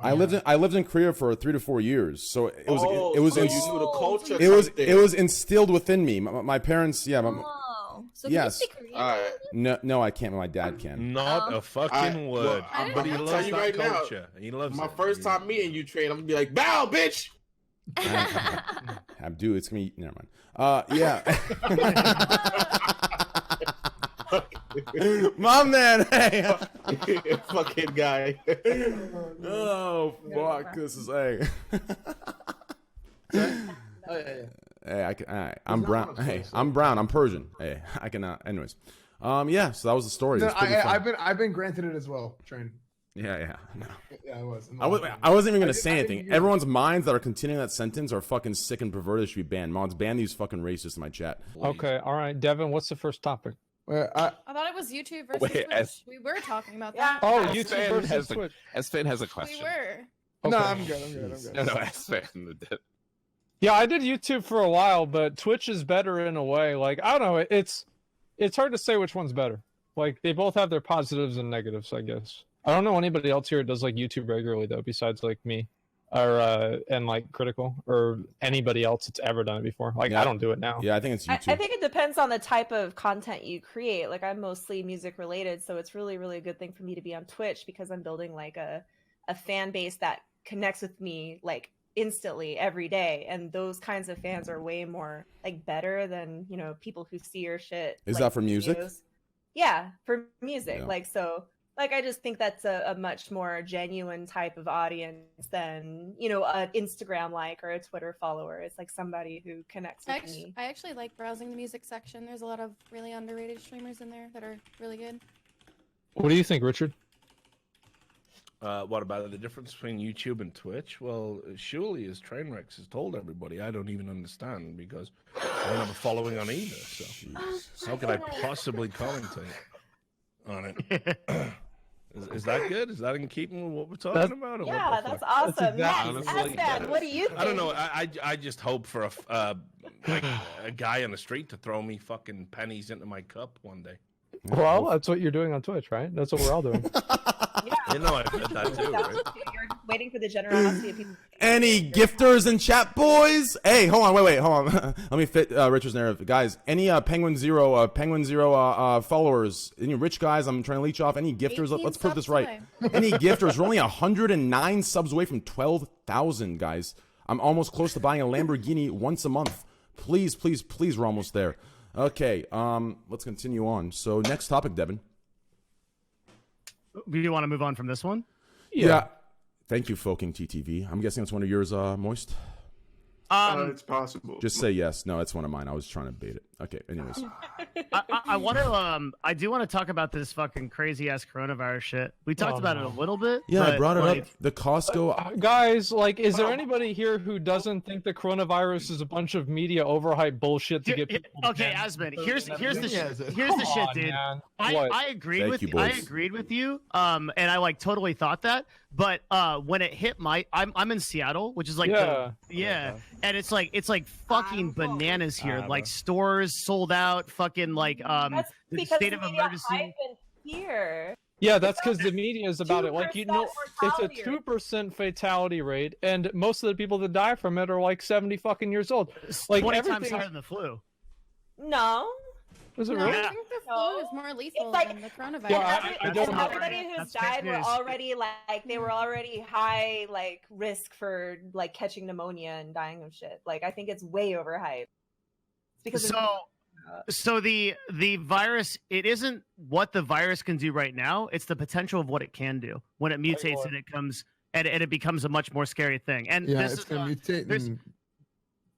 I lived in Korea for 3 to 4 years, so it was so you knew the culture. it was instilled within me. My parents, Oh, so can yes. you speak Korean? All right. no, I can't. But my dad can. Not Oh. a fucking word. I'm But he gonna loves tell you that right now, culture. He loves My it. first time meeting you, Train, I'm gonna be like, bow, bitch. Abdou, it's gonna be never mind. Yeah. My man, hey. Fucking guy. Oh fuck, this is hey. Oh yeah. Hey, I can. I'm brown. Hey, I'm brown. I'm Persian. Hey, I can. Anyways, yeah. So that was the story. It No, was pretty fun. I've been granted it as well, Train. Yeah. No. Yeah, I was. I wasn't even gonna say I didn't anything. hear Everyone's minds that are continuing that sentence are fucking sick and perverted. Should be banned. Mods, ban these fucking racists in my chat. Okay, all right, Devin, what's the first topic? Well, I thought it was YouTube versus Wait, Twitch. We were talking about Yeah. that. Oh, S-Fan YouTube versus has a- Twitch. S-Fan has a We question. were. No, Okay. I'm good. No, S-Fan. Yeah, I did YouTube for a while, but Twitch is better in a way. Like I don't know, it's hard to say which one's better. Like they both have their positives and negatives, I guess. I don't know anybody else here who does like YouTube regularly though, besides like me, or and like Critical, or anybody else that's ever done it before. Like Yeah. I don't do it now. Yeah, I think it's I YouTube. think it depends on the type of content you create. Like I'm mostly music related, so it's really, really a good thing for me to be on Twitch because I'm building like a fan base that connects with me like instantly every day. And those kinds of fans are way more like better than, people who see your shit. Is like, that for music? videos. Yeah, for music. Yeah. Like so like I just think that's a much more genuine type of audience than, an Instagram like or a Twitter follower. It's like somebody who connects with me. I actually like browsing the music section. There's a lot of really underrated streamers in there that are really good. What do you think, Richard? What about the difference between YouTube and Twitch? Well, surely, as Trainwrecks has told everybody, I don't even understand because I don't have a following on either. So how could I possibly commentate on it? Is that good? Is that in keeping with what we're talking about? Or Yeah, what the that's fuck? awesome. exactly- Next, honestly, S-Fan, what do you think? I don't know. I just hope for a guy on the street to throw me fucking pennies into my cup one day. Well, that's what you're doing on Twitch, right? That's what we're all doing. You know, I've heard that too, That's right? what you're waiting for the generosity of people. Any gifters in chat, boys? Hey, hold on, wait, hold on. Let me fit Richard's narrative, guys. Any Penguin Zero followers? Any rich guys? I'm trying to leech off. Any gifters? 18 Let's prove this subs right. away. Any gifters? We're only 109 subs away from 12,000, guys. I'm almost close to buying a Lamborghini once a month. Please, we're almost there. Okay, let's continue on. So next topic, Devin. Do you want to move on from this one? Yeah. Thank you, Foking TTV. I'm guessing it's one of yours, Moist. It's possible. Just say yes. No, it's one of mine. I was trying to bait it. Okay. Anyways. I want to. I do want to talk about this fucking crazy ass coronavirus shit. We talked about it a little bit. Yeah, I but, brought it like, up. The Costco. Guys, like, is there anybody here who doesn't think the coronavirus is a bunch of media overhyped bullshit to get people? Okay, Asmund, here's the shit, dude. Man. I agreed with you. I agreed with you. And I like totally thought that. But when it hit I'm in Seattle, which is like and it's like fucking bananas here. Like stores sold out, fucking like That's the because state of media emergency. hype and fear. Yeah, that's because the media is about it. Like, you know, it's a mortality rate. 2% fatality rate, and most of the people that die from it are like 70 fucking years old. Like 20 times everything. higher than the flu. No. Was it No, really? I think the flu is more lethal like- than the coronavirus. Yeah, I don't know. Everybody who's That's fake died were news. already they were already high like risk for like catching pneumonia and dying of shit. Like I think it's way overhyped. It's because So the virus, it isn't what the virus can do right now. It's the potential of what it can do when it mutates and it comes and it becomes a much more scary thing. And Yeah, this it's is gonna mutate.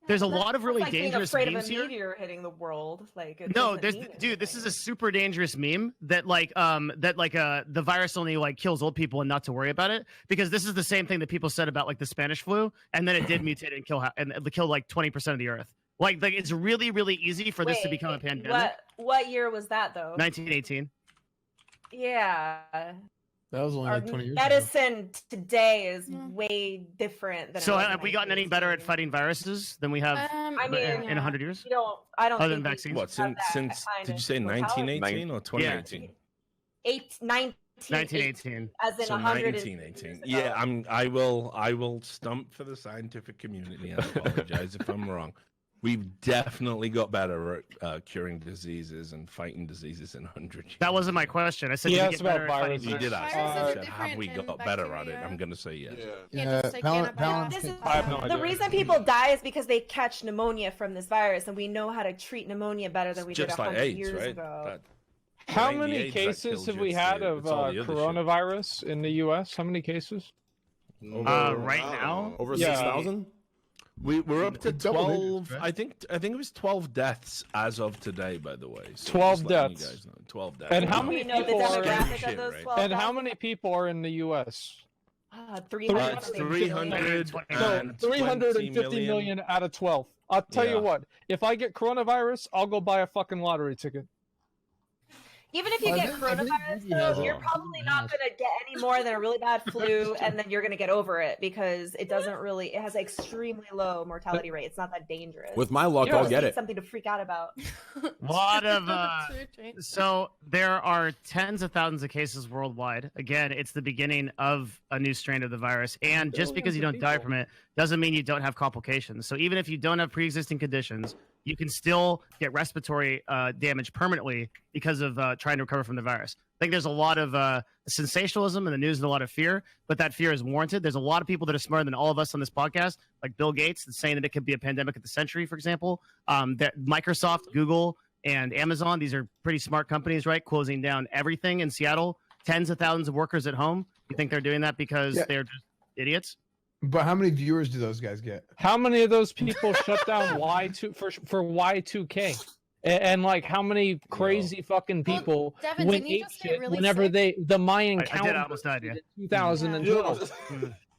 there's a lot of really like being dangerous afraid memes of a here. meteor hitting the world. Like No, this is a super dangerous meme that the virus only like kills old people and not to worry about it, because this is the same thing that people said about like the Spanish flu, and then it did mutate and kill like 20% of the earth. Like it's really easy for this to become a pandemic. What year was that though? 1918. Yeah. That was only Our like 20 years ago. medicine today is way different than. So it was in have we gotten any better at 1918. fighting viruses than we have I mean, in 100 years? I don't Other think than vaccines? What, since did you say 1918 or 2018? 1918. As in So 118. Yeah, I will stump for the scientific community and apologize if I'm wrong. We've definitely got better at curing diseases and fighting diseases in 100 years. That wasn't my question. I said, Yeah, did we it's get better about at fighting viruses. You did ask. Viruses I are said, have different we than got better at it? bacteria. I'm going to say yes. Can't just take antibiotics. This is, I have no the idea. reason people die is because they catch pneumonia from this virus, and we know how to treat pneumonia better than we did Just 100 like AIDS, years right? ago. How Mainly many AIDS that cases kills have you, we it's had the- of it's all the other shit. coronavirus in the U.S.? How many cases? Right now? Over Yeah. 6,000? We're up to Double 12. digits, right? I think it was 12 deaths as of today. By the way, so 12 just letting deaths. You guys know. 12 deaths. And how Do many we know the people are? demographic Shit, of those right? 12? And how many people are in the U.S.? 300. It's 300 So and 350 million out of 12. I'll tell Yeah. you what. If I get coronavirus, I'll go buy a fucking lottery ticket. Even if you I get think- I think coronavirus, Ruby has though, it. you're probably not going to get any more than a really bad flu, and then you're going to get over it because it doesn't really. It has an extremely low mortality rate. It's not that dangerous. With my luck, Yeah. I'll Just get need it. Something to freak out about. A lot of so there are tens of thousands of cases worldwide. Again, it's the beginning of a new strain of the virus, and just because you don't die from it doesn't mean you don't have complications. So even if you don't have pre-existing conditions, you can still get respiratory damage permanently because of trying to recover from the virus. I think there's a lot of sensationalism in the news and a lot of fear, but that fear is warranted. There's a lot of people that are smarter than all of us on this podcast, like Bill Gates, that's saying that it could be a pandemic of the century, for example. That Microsoft, Google, and Amazon, these are pretty smart companies, right? Closing down everything in Seattle, tens of thousands of workers at home. You think they're doing that because they're just idiots? But how many viewers do those guys get? How many of those people shut down Y2 for Y2K? And like how many crazy fucking people Devin, went didn't you ape just get shit really whenever sick? the Mayan I did. I calendar almost died, yeah. in 2012?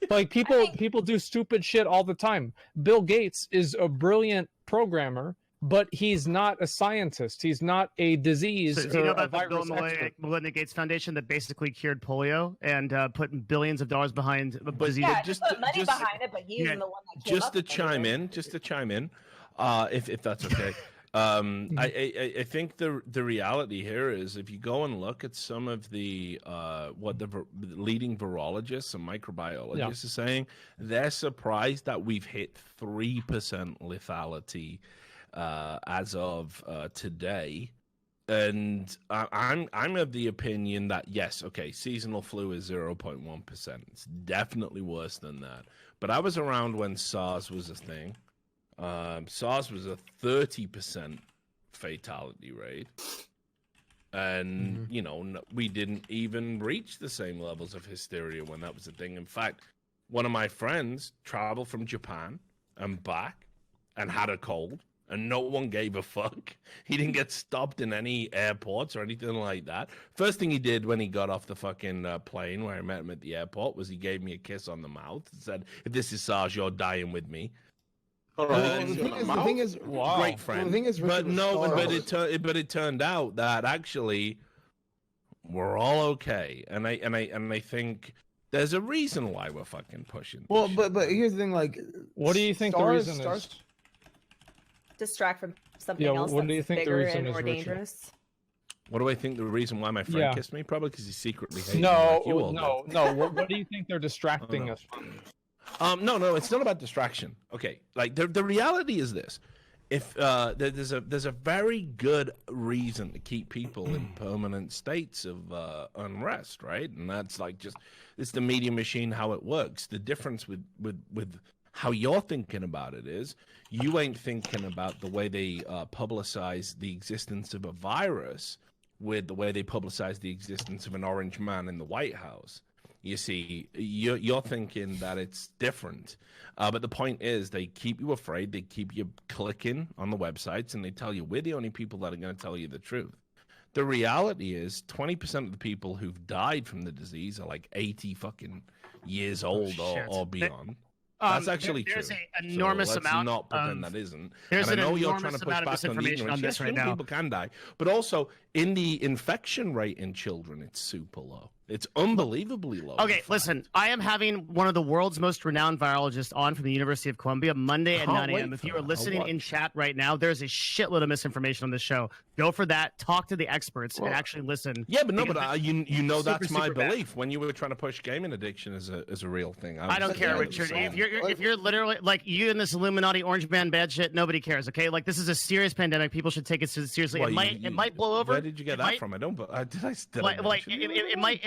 Like people do stupid shit all the time. Bill Gates is a brilliant programmer, but he's not a scientist. He's not a disease So, do you or know a about the Bill virus expert. and Melinda Gates Foundation that basically cured polio and put billions of dollars behind disease? Yeah, just put money behind it, but he isn't the one that came just up to with it, chime right? in, if that's okay. I think the reality here is if you go and look at some of the what the leading virologists and microbiologists are saying, they're surprised that we've hit 3% lethality as of today. And I'm of the opinion that yes, okay, seasonal flu is 0.1%. It's definitely worse than that. But I was around when SARS was a thing. SARS was a 30% fatality rate. And we didn't even reach the same levels of hysteria when that was a thing. In fact, one of my friends traveled from Japan and back and had a cold, and no one gave a fuck. He didn't get stopped in any airports or anything like that. First thing he did when he got off the fucking plane where I met him at the airport was he gave me a kiss on the mouth and said, "If this is SARS, you're dying with me." The thing is, wow. Great friend. Well, the thing is, but it turned out that actually we're all okay, and I think there's a reason why we're fucking pushing. Well, but here's the thing, like, what do you think the reason is? Distract from something else what do you that's think the bigger reason and is, more Richard? dangerous. What do I think the reason why my friend Yeah. kissed me? Probably because he secretly hates me. No, Like you all do. no. What do you think they're distracting us from? No, it's not about distraction. Okay, like the reality is this: if there's a very good reason to keep people in permanent states of unrest, right? And that's like it's the media machine, how it works. The difference with how you're thinking about it is you ain't thinking about the way they publicize the existence of a virus with the way they publicize the existence of an orange man in the White House. You see, you're thinking that it's different. But the point is they keep you afraid. They keep you clicking on the websites, and they tell you we're the only people that are going to tell you the truth. The reality is 20% of the people who've died from the disease are like 80 fucking years old or beyond. That's actually there's true. An enormous so let's amount not pretend of, that isn't. There's and I an know you're trying enormous to push amount of back on the misinformation on ignorance. this right Yes, now. people can die, but also in the infection rate in children, it's super low. It's unbelievably low. Okay, listen, I am having one of the world's most renowned virologists on from the University of Columbia Monday at 9 a.m. If you are listening in chat right now, there's a shitload of misinformation on this show. Go for that. Talk to the experts and actually listen. Yeah, but you know super, that's my super bad. belief. When you were trying to push gaming addiction as a real thing, I don't care, Richard. If you're literally like you in this Illuminati orange man bad shit, nobody cares. Okay, like this is a serious pandemic. People should take it seriously. Well, it might blow over. Where did you get that from? I don't.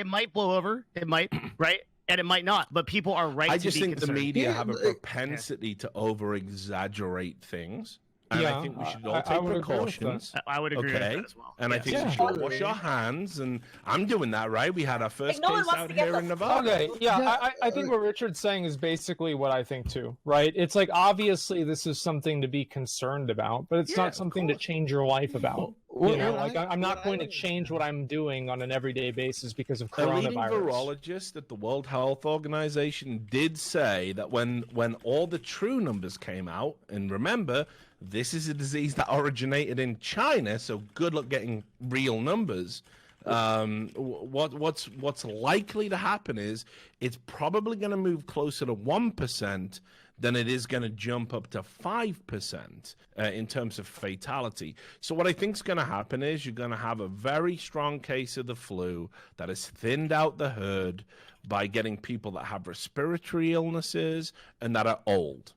It might blow over. It might, right? And it might not, but people are right. I just think concerned. the media have a propensity to over exaggerate things. And I think we should all take precautions. I would agree with that as well. And I think we should wash our hands. And I'm doing that, right? We had our first case out here in Nevada. Okay, yeah, I think what Richard's saying is basically what I think too, right? It's like obviously this is something to be concerned about, but it's not something to change your life about. I'm not going to change what I'm doing on an everyday basis because of coronavirus. A leading virologist at the World Health Organization did say that when all the true numbers came out, and remember, this is a disease that originated in China, so good luck getting real numbers. What's likely to happen is it's probably going to move closer to 1% than it is going to jump up to 5% in terms of fatality. So what I think is going to happen is you're going to have a very strong case of the flu that has thinned out the herd by getting people that have respiratory illnesses and that are old.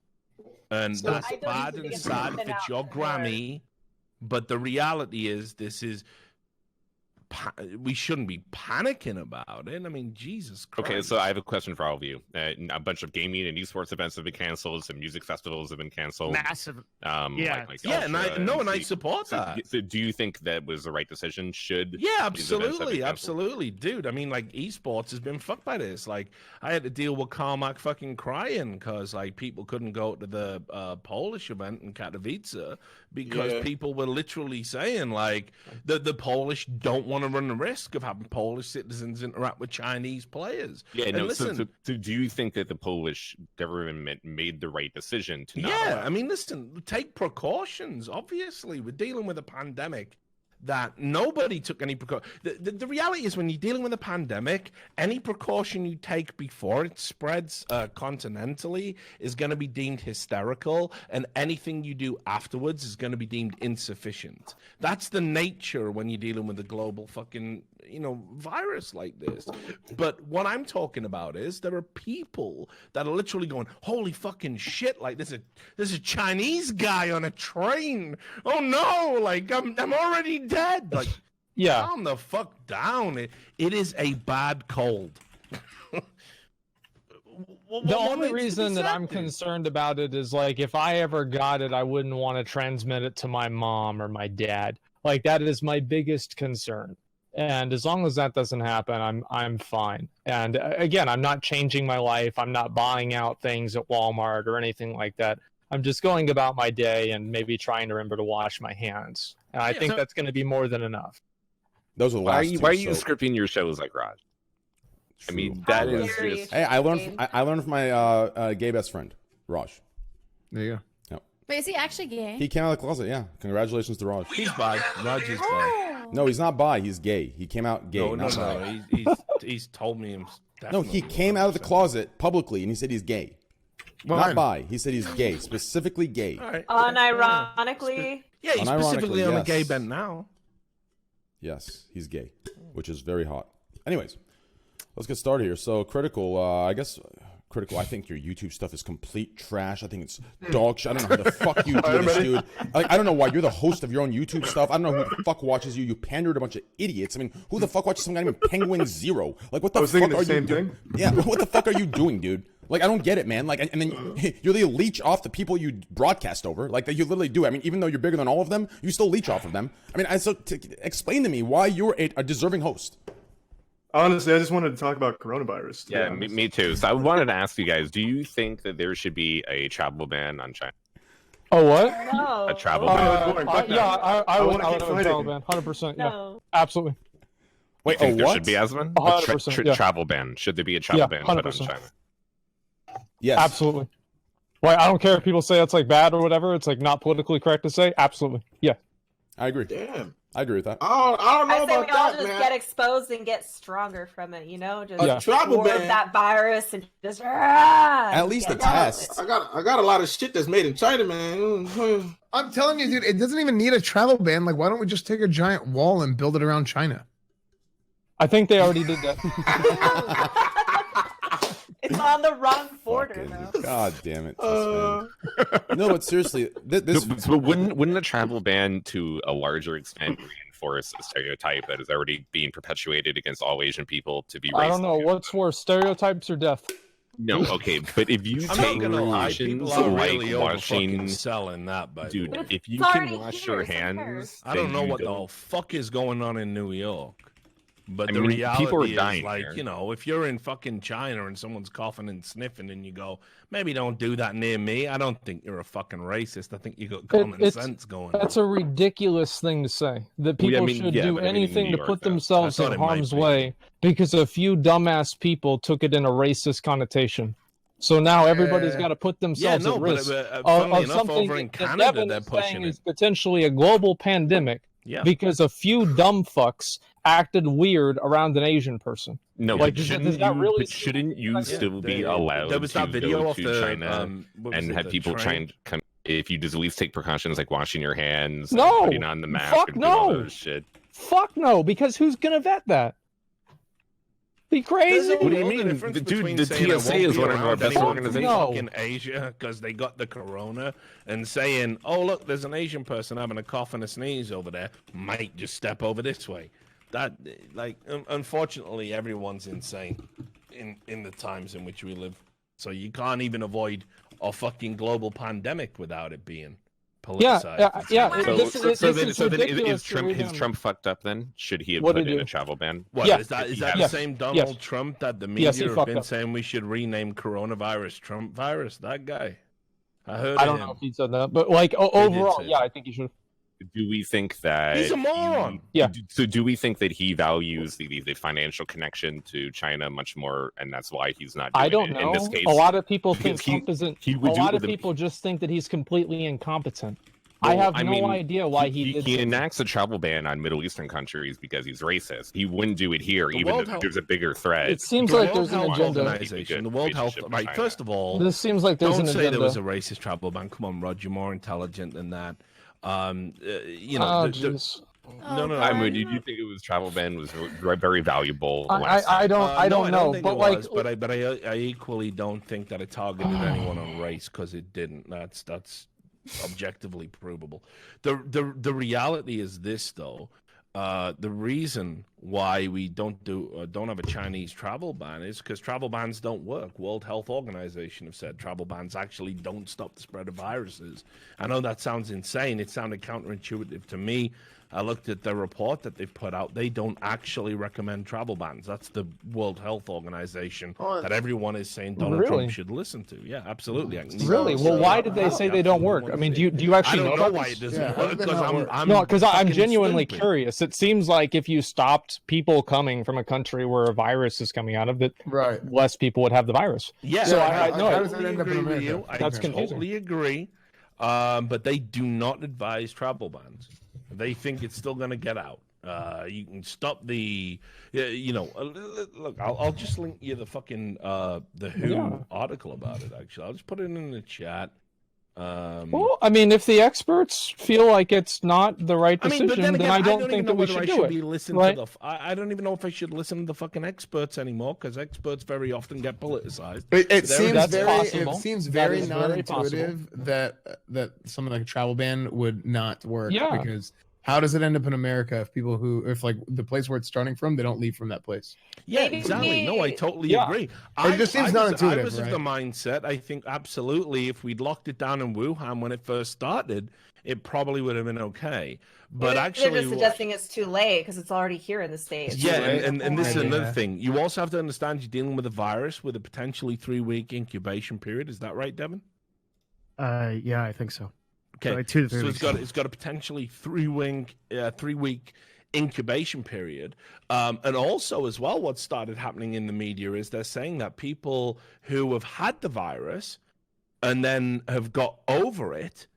And So that's I don't bad think and it's sad thin if it's out your the Grammy, but the reality is we shouldn't be panicking about it. I mean, Jesus Christ. Okay, so I have a question for all of you. A bunch of gaming and esports events have been canceled. Some music festivals have been canceled. Massive. I support that. So do you think that was the right decision? Should Yeah, these events have been canceled? absolutely, dude. I mean, like, esports has been fucked by this. Like, I had to deal with Carmack fucking crying because, like, people couldn't go to the Polish event in Katowice because people were literally saying, like, the Polish don't want to run the risk of having Polish citizens interact with Chinese players. Yeah, and no. listen, So do you think that the Polish government made the right decision to not? Yeah, allow? I mean, listen, take precautions. Obviously, we're dealing with a pandemic that nobody took any precaution. The reality is when you're dealing with a pandemic, any precaution you take before it spreads continentally is going to be deemed hysterical, and anything you do afterwards is going to be deemed insufficient. That's the nature when you're dealing with a global fucking, virus like this. But what I'm talking about is there are people that are literally going, holy fucking shit, like there's a Chinese guy on a train. Oh no, like I'm already dead. Like, calm the fuck down. It is a bad cold. The only reason that I'm concerned about it is like if I ever got it, I wouldn't want to transmit it to my mom or my dad. Like that is my biggest concern. And as long as that doesn't happen, I'm fine. And again, I'm not changing my life. I'm not buying out things at Walmart or anything like that. I'm just going about my day and maybe trying to remember to wash my hands. And I think that's going to be more than enough. Those are the Why last are two, you so- scripting your shows like Raj? I True. mean, that How is dare you. just. Hey, I learned from my gay best friend, Raj. There you go. But is he actually gay? He came out of the closet. Yeah, congratulations to Raj. He's bi. Raj is bi. Oh. No, he's not bi. He's gay. He came out gay. No, not bi. he's told me him. No, he came out of the closet publicly and he said he's gay. Not bi. He said he's gay, specifically gay. All right. Unironically. Yeah, he's Unironically, specifically on the gay yes. bent now. Yes, he's gay, which is very hot. Anyways, let's get started here. So, Critical, Critical, I think your YouTube stuff is complete trash. I think it's dog shit. I don't know how the fuck you do this, dude. Like, I don't know why you're the host of your own YouTube stuff. I don't know who the fuck watches you. You pander to a bunch of idiots. I mean, who the fuck watches some guy named Penguin Zero? Like, what the fuck are you doing? Yeah, what the fuck are you doing, dude? Like, I don't get it, man. Like, and then you're the leech off the people you broadcast over. Like, that you literally do. I mean, even though you're bigger than all of them, you still leech off of them. I mean, explain to me why you're a deserving host. Honestly, I just wanted to talk about coronavirus. Yeah, me too. So I wanted to ask you guys: do you think that there should be a travel ban on China? Oh, what? No. A travel ban? I would keep have a travel ban. 100%. Yeah, No. absolutely. Wait, a there what? should be Asman? 100%, yeah. Travel ban. Should there be a travel ban put on 100%. China? Yes. Absolutely. Well, I don't care if people say it's like bad or whatever. It's like not politically correct to say. Absolutely. Yeah. I agree. Damn. I agree with that. I don't know I say about we all that, just man. get exposed and get stronger from it, you know? Just Yeah. Travel absorb ban. that virus and just At least a get out of it. test. I got a lot of shit that's made in China, man. I'm telling you, dude, it doesn't even need a travel ban. Like, why don't we just take a giant wall and build it around China? I think they already did that. It's on the wrong border, Fucking- though. God damn it. No, but seriously, this But wouldn't a travel ban to a larger extent reinforce a stereotype that is already being perpetuated against all Asian people to be racist? I don't know what's worse, stereotypes or death. No, okay, but if you I'm take not gonna lie, Asians people are like really over washing, fucking selling that, by the dude, way. if you It's can already wash here, your so who hands, cares? I don't then know you what the don't- fuck is going on in New York. But I the mean, reality people are is, dying like, here. you know, if you're in fucking China and someone's coughing and sniffing and you go, maybe don't do that near me, I don't think you're a fucking racist. I think you got common sense going That's on. a ridiculous thing to say. That Well, yeah, people I mean, should yeah, do but I mean, in anything New to York, put though. themselves I thought in it might harm's be. way because a few dumbass people took it in a racist connotation. So now everybody's got to put themselves no, at but, risk funnily of enough, something over in that Canada, Devin they're is saying pushing is it. potentially a global pandemic Yeah. because a few dumb fucks acted weird around an Asian person. No, Like, but does shouldn't that you, really but shouldn't you Yeah, still be there- allowed there was that to video go of to the, China what was and it, have the people train? try and if you just at least take precautions like washing your hands, No! and putting on the mask, Fuck and doing all no! those shit? Fuck no, because who's gonna vet that? Be crazy? What do you mean? Dude, the TSA is one of our best organizations. No. In Asia, because they got the corona, and saying, "Oh look, there's an Asian person having a cough and a sneeze over there. Might just step over this way." That, like, unfortunately, everyone's insane in the times in which we live. So you can't even avoid a fucking global pandemic without it being politicized. So then is ridiculous Trump that we is don't- Trump fucked up then? Should he have What put did in he a do? travel ban? What Yeah. is that? Is He that the has- same Donald Yes. Trump that the Yes, he media have fucked been up. saying we should rename coronavirus Trump virus? That guy. I heard I of don't him. know if he said that, but like did overall, say yeah, that. I think he should. Do we think that He's a moron. Yeah. So do we think that he values the financial connection to China much more, and that's why he's not doing I don't it know. in this case? A lot of people because think Trump isn't. he A would do it lot of with people just think that he's completely incompetent. I Well, have I no mean, idea why he did. He this. enacts a travel ban on Middle Eastern countries because he's racist. He wouldn't do it here, The even World if Health- there's a bigger threat. It seems The like World there's an Health agenda. Organization, the World Health. relationship with Right. China. First of all, This seems like there's don't an say agenda. there was a racist travel ban. Come on, Rod, you're more intelligent than that. You know, Oh, the- jeez. no. I mean, do you think it was travel ban was very valuable? I don't. I don't no, know. think But it like, was, but I equally don't think that it targeted anyone on race because it didn't. That's objectively provable. The reality is this though. The reason why we don't have a Chinese travel ban is because travel bans don't work. World Health Organization have said travel bans actually don't stop the spread of viruses. I know that sounds insane. It sounded counterintuitive to me. I looked at the report that they've put out. They don't actually recommend travel bans. That's the World Health Organization that everyone is saying Donald Trump should listen to. Yeah, absolutely. Really? Well, why did they say they don't work? I mean, do you actually know why it doesn't work? Because I'm genuinely curious. It seems like if you stopped people coming from a country where a virus is coming out of it, less people would have the virus. Yeah, so I totally agree with you. That's I confusing. totally agree. But they do not advise travel bans. They think it's still going to get out. You can stop the, look, I'll just link you the fucking, the WHO article about it, actually. I'll just put it in the chat. Well, I mean, if the experts feel like it's not the right decision, then I don't think that we should do it. Right? I don't even know if I should listen to the fucking experts anymore, because experts very often get politicized. It seems very non-intuitive that something like a travel ban would not work. Yeah. Because how does it end up in America if like the place where it's starting from, they don't leave from that place? Yeah, exactly. No, I totally agree. It just seems non-intuitive. I was of the mindset, I think absolutely, if we'd locked it down in Wuhan when it first started, it probably would have been okay. But actually, they're just suggesting it's too late because it's already here in the States. Yeah, and this is another thing. You also have to understand you're dealing with a virus with a potentially 3-week incubation period. Is that right, Devin? Yeah, I think so. Okay, so, like 2 to 3 weeks. It's got a potentially 3-week incubation period, and also as well, what started happening in the media is they're saying that people who have had the virus and then have got over it,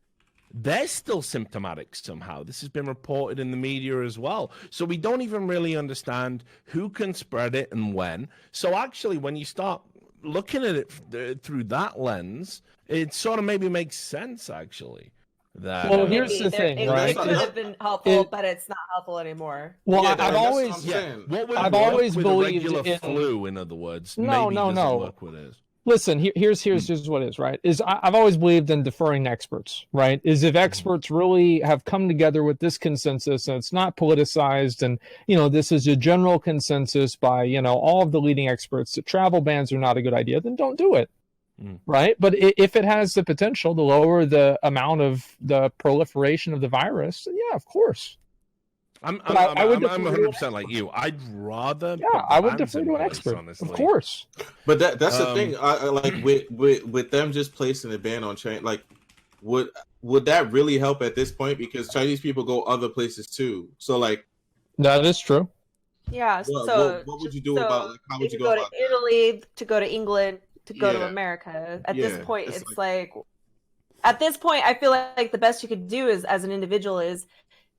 they're still symptomatic somehow. This has been reported in the media as well. So we don't even really understand who can spread it and when. So actually, when you start looking at it through that lens, it sort of maybe makes sense, actually. Well, here's the thing, right? It could have been helpful, but it's not helpful anymore. Well, I've always believed in flu. In other words, no. Work with it. Listen, here's just what it is, right? I've always believed in deferring to experts, right? Is if experts really have come together with this consensus and it's not politicized, and this is a general consensus by all of the leading experts that travel bans are not a good idea, then don't do it. Right, but if it has the potential to lower the amount of the proliferation of the virus, then yeah, of course. I'm 100% like you. I'd rather. Yeah, I would defer to an expert, honestly. Of course. But that's the thing. I like with them just placing a ban on China. Like, would that really help at this point? Because Chinese people go other places too. So like, that is true. Yeah. So what would you do about? Like, how would you go to Italy? To go to England? To go to America. At this point, it's like at this point, I feel like the best you could do is, as an individual, is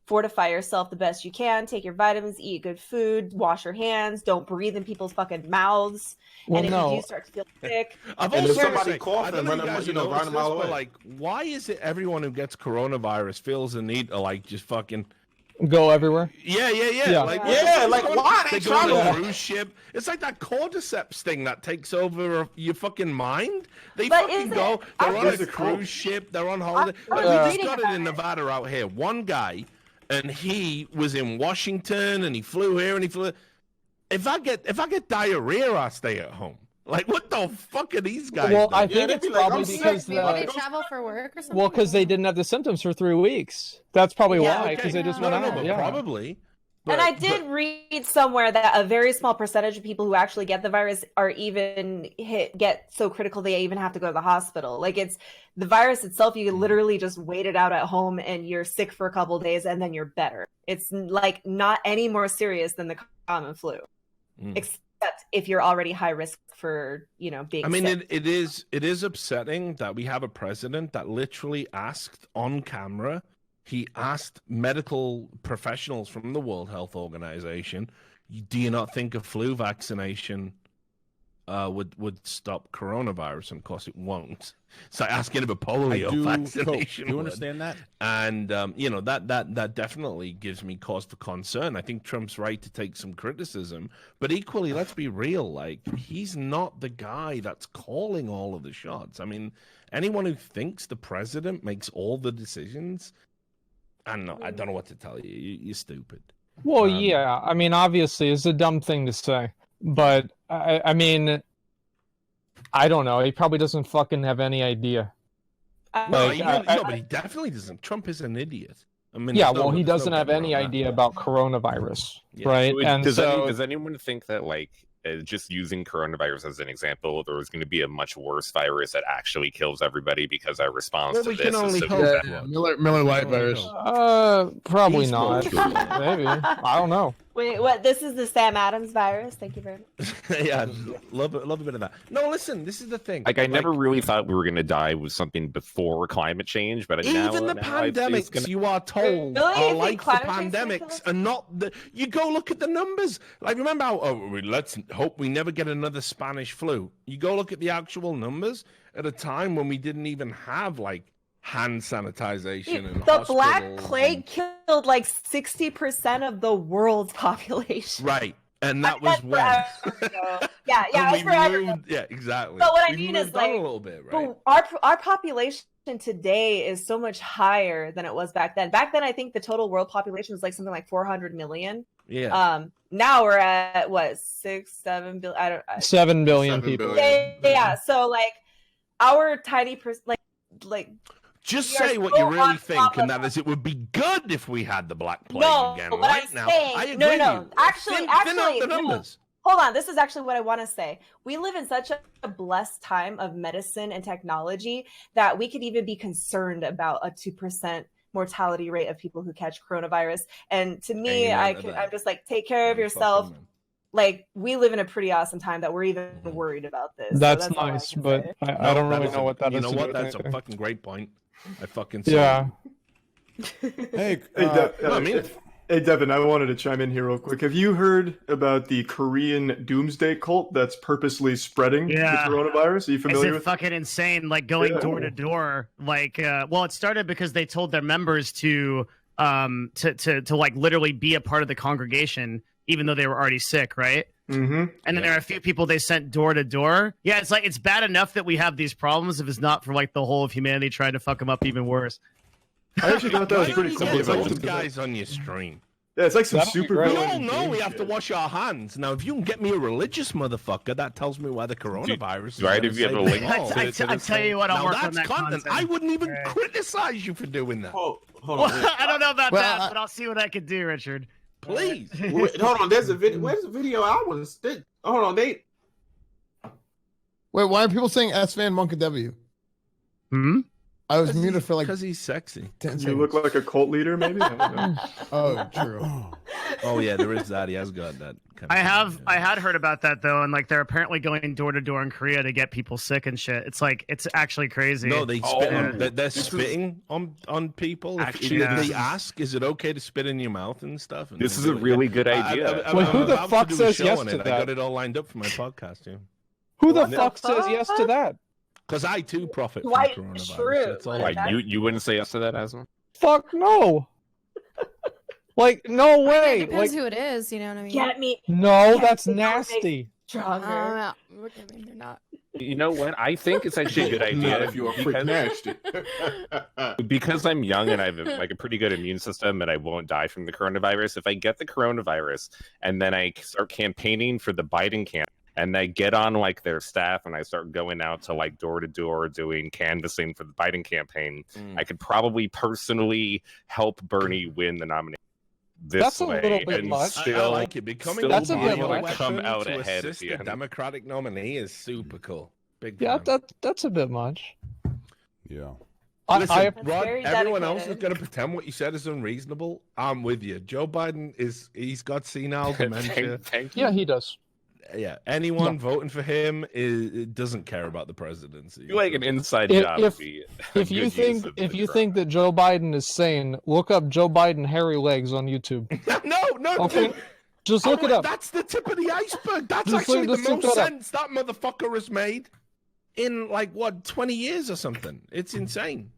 fortify yourself the best you can. Take your vitamins, eat good food, wash your hands, don't breathe in people's fucking mouths. Well, and if you do start to feel sick, and if somebody coughing, run a mile away. Like, why is it everyone who gets coronavirus feels the need to like just fucking go everywhere? Yeah. Like why they go on a cruise ship? It's like that cordyceps thing that takes over your fucking mind. They fucking go. They're on a cruise ship. They're on holiday. We just got it in Nevada out here. One guy, and he was in Washington, and he flew here, and he flew. If I get diarrhea, I stay at home. Like, what the fuck are these guys doing? I think it's probably because maybe they travel for work or something. Well, because they didn't have the symptoms for 3 weeks. That's probably why. Because they just went out. Probably. And I did read somewhere that a very small percentage of people who actually get the virus are even get so critical they even have to go to the hospital. Like, it's the virus itself, you can literally just wait it out at home and you're sick for a couple of days and then you're better. It's like not any more serious than the common flu, except if you're already high risk for being sick. it is upsetting that we have a president that literally asked on camera. He asked medical professionals from the World Health Organization, do you not think a flu vaccination would stop coronavirus? And of course it won't. So asking if a polio vaccination do you understand that? And that definitely gives me cause for concern. I think Trump's right to take some criticism, but equally, let's be real, like, he's not the guy that's calling all of the shots. I mean, anyone who thinks the president makes all the decisions, I don't know what to tell you. You're stupid. Well, yeah. I mean, obviously, it's a dumb thing to say, but I mean, I don't know. He probably doesn't fucking have any idea. No, but he definitely doesn't. Trump is an idiot. I mean, Yeah, well, he doesn't have any idea about coronavirus, right? And does anyone think that, like, just using coronavirus as an example, there was going to be a much worse virus that actually kills everybody because our response to this is so bad? Miller Lite virus. Probably not. Maybe. I don't know. Wait, what? This is the Sam Adams virus. Thank you very much. Yeah, love a bit of that. No, listen, this is the thing. Like, I never really thought we were going to die with something before climate change, but even the pandemics, you are told, are like the pandemics, and not the. You go look at the numbers. Like, remember how? Let's hope we never get another Spanish flu. You go look at the actual numbers at a time when we didn't even have like hand sanitization and the Black Plague killed like 60% of the world's population. Right. And that was when. Yeah, yeah, exactly. But what I mean is, like, a little bit, right? Our population today is so much higher than it was back then. Back then, I think the total world population was like something like 400 million. Yeah. Now we're at what, 7 billion? I don't. 7 billion people. Yeah. So like, our tiny like. Just say what you really think, and that is, it would be good if we had the Black Plague again. But right I'm now, saying, I agree. No. Actually, thin out the numbers. Hold on. This is actually what I want to say. We live in such a blessed time of medicine and technology that we could even be concerned about a 2% mortality rate of people who catch coronavirus. And to me, I'm just like, take care of yourself. Like, we live in a pretty awesome time that we're even worried about this. That's, so that's nice, but I don't really know what that is. You know what? That's a fucking great point. I fucking yeah. Hey, hey, Devin, I wanted to chime in here real quick. Have you heard about the Korean doomsday cult that's purposely spreading the coronavirus? Are you familiar with it? Fucking insane, like going door to door. Like, well, it started because they told their members to like literally be a part of the congregation, even though they were already sick, right? Mm-hmm. And then there are a few people they sent door to door. Yeah, it's like, it's bad enough that we have these problems if it's not for like the whole of humanity trying to fuck them up even worse. I actually thought that was pretty cool. It's like some guys on your stream. Yeah, it's like some super. We all know we have to wash our hands. Now, if you can get me a religious motherfucker, that tells me why the coronavirus is. Right, if you have a link. I tell you what, I'll work on that content. I wouldn't even criticize you for doing that. Hold on. I don't know about that, but I'll see what I can do, Richard. Please. Wait, hold on. There's a video. Where's the video? I want to stick. Hold on. Wait, why are people saying S Van Monk W? I was muted for like because he's sexy. You look like a cult leader, maybe. I don't know. Oh, true. Oh yeah, there is that. He has got that. Kind of I had heard about that though, and like they're apparently going door to door in Korea to get people sick and shit. It's like, it's actually crazy. No, they spit they're spitting on people. Actually, they ask, is it okay to spit in your mouth and stuff? And this is a really good idea. Who the fuck says yes to that? I got it all lined up for my podcast. Yeah. Who the fuck says yes to that? Because I too profit from coronavirus. True. That's all. Like, you wouldn't say yes to that, Asma? Fuck no. Like, no way. It depends who it is, you know what I mean? Get me. No, that's nasty. Stronger. Look at me, they're not. You know what? I think it's actually a good idea. Not if you're a freak nasty. Because I'm young and I have like a pretty good immune system and I won't die from the coronavirus. If I get the coronavirus and then I start campaigning for the Biden camp, and I get on like their staff and I start going out to like door to door doing canvassing for the Biden campaign, I could probably personally help Bernie win the nomination this way. A little bit and much. still, I like it. Becoming that's a bit much. Come out to ahead at assist the the end. Democratic nominee is super cool. Big Yeah, fan. that's a bit much. Yeah. Listen, Rod, everyone else is going to pretend what you said is unreasonable. I'm with you. Joe Biden he's got senile dementia. Thank you. Yeah, he does. Yeah, anyone voting for him doesn't care about the presidency. Like an inside job. If you think that Joe Biden is sane, look up Joe Biden hairy legs on YouTube. no, okay. Dude. Just look it up. That's the tip of the iceberg. That's Just actually the look most that up. sense that motherfucker has made in like what 20 years or something. It's insane.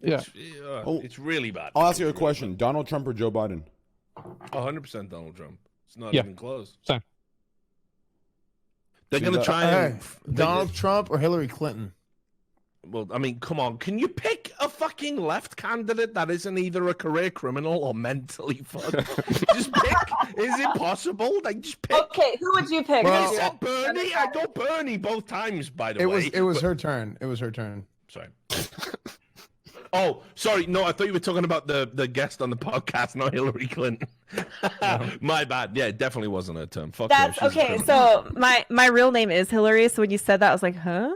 It's really bad. I'll ask you a question: Donald Trump or Joe Biden? 100% Donald Trump. It's not even close. Same. They're going to try and... Donald Trump or Hillary Clinton? Well, I mean, come on. Can you pick a fucking left candidate that isn't either a career criminal or mentally fucked? Just pick. Is it possible? Like, just pick. Okay, who would you pick? Well, I said Bernie. I got Bernie both times, by the It way. was her turn. It was her turn. Sorry. Oh, sorry. No, I thought you were talking about the guest on the podcast, not Hillary Clinton. My bad. Yeah, it definitely wasn't her turn. Fuck her. That's She's a okay. criminal. So my real name is Hillary. So when you said that, I was like, huh?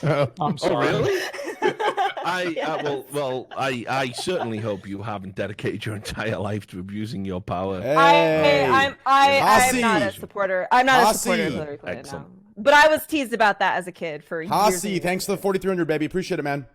I'm Oh, sorry. really? I Yes. well, I certainly hope you haven't dedicated your entire life to abusing your power. Hey, I'm Hasi. not a supporter. I'm not a supporter of Hasi. Hillary Clinton. Excellent. No. But I was teased about that as a kid for years. and Hasi, years. thanks for the 4,300, baby. Appreciate it, man.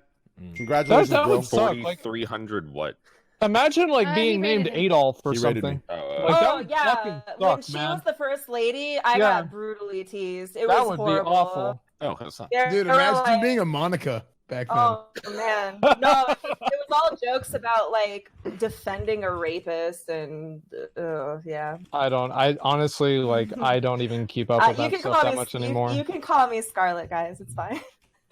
Congratulations, That bro. would suck. Like, 4,300 what? imagine like being He named rated him. Adolf or He rated something. me. Like, that Oh would yeah, fucking when suck, she man. was the first lady, I Yeah. got brutally teased. It That was would horrible. be awful. Oh, that's not. They Dude, were imagine like, you being a Monica back then. Oh man, no, it was all jokes about like defending a rapist and yeah. I honestly like I don't even keep up with You that can stuff call that me much anymore. You can call me Scarlet, guys. It's fine.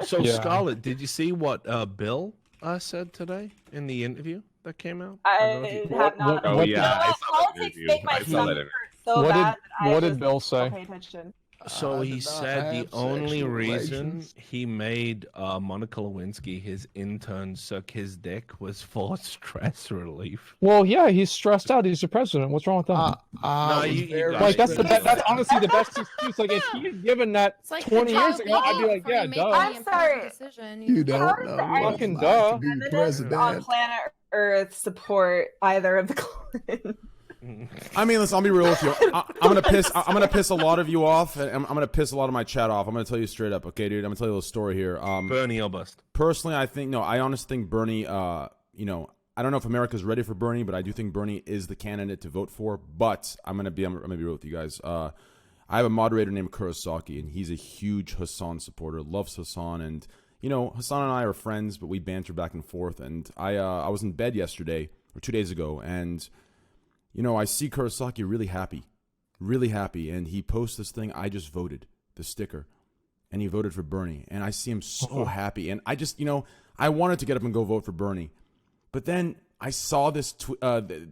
So, Yeah. Scarlett, did you see what Bill said today in the interview that came out? don't know if I you- have not. Oh, What- yeah. You know I what? saw that Politics interview. make my I saw that stomach interview. hurt so What did- bad that I what did just Bill say? don't pay attention. So he did not said the have only sexual reason relations. he made Monica Lewinsky, his intern, suck his dick was for stress relief. Well, yeah, he's stressed out. He's the president. What's wrong with that? No, you got Like it. that's honestly the best excuse. Like if he had given that It's like 20 you're years ago, I'd be like, before yeah, you make duh. any I'm sorry. important Decision, You know? don't How know. does the what fucking it's duh. like to be Feminists on president. planet Earth support either of the Clintons. I mean, listen, I'll be real with you. I'm gonna piss a lot of you off, and I'm gonna piss a lot of my chat off. I'm gonna tell you straight up, okay, dude. I'm gonna tell you a little story here. Bernie or bust. Personally, I honestly think Bernie. I don't know if America's ready for Bernie, but I do think Bernie is the candidate to vote for. But I'm gonna be real with you guys. I have a moderator named Kurosaki, and he's a huge Hassan supporter. Loves Hassan, and Hassan and I are friends, but we banter back and forth. And I was in bed yesterday or 2 days ago, and I see Kurosaki really happy, and he posts this thing, I just voted, the sticker, and he voted for Bernie, and I see him so happy, and I just, I wanted to get up and go vote for Bernie, but then I saw this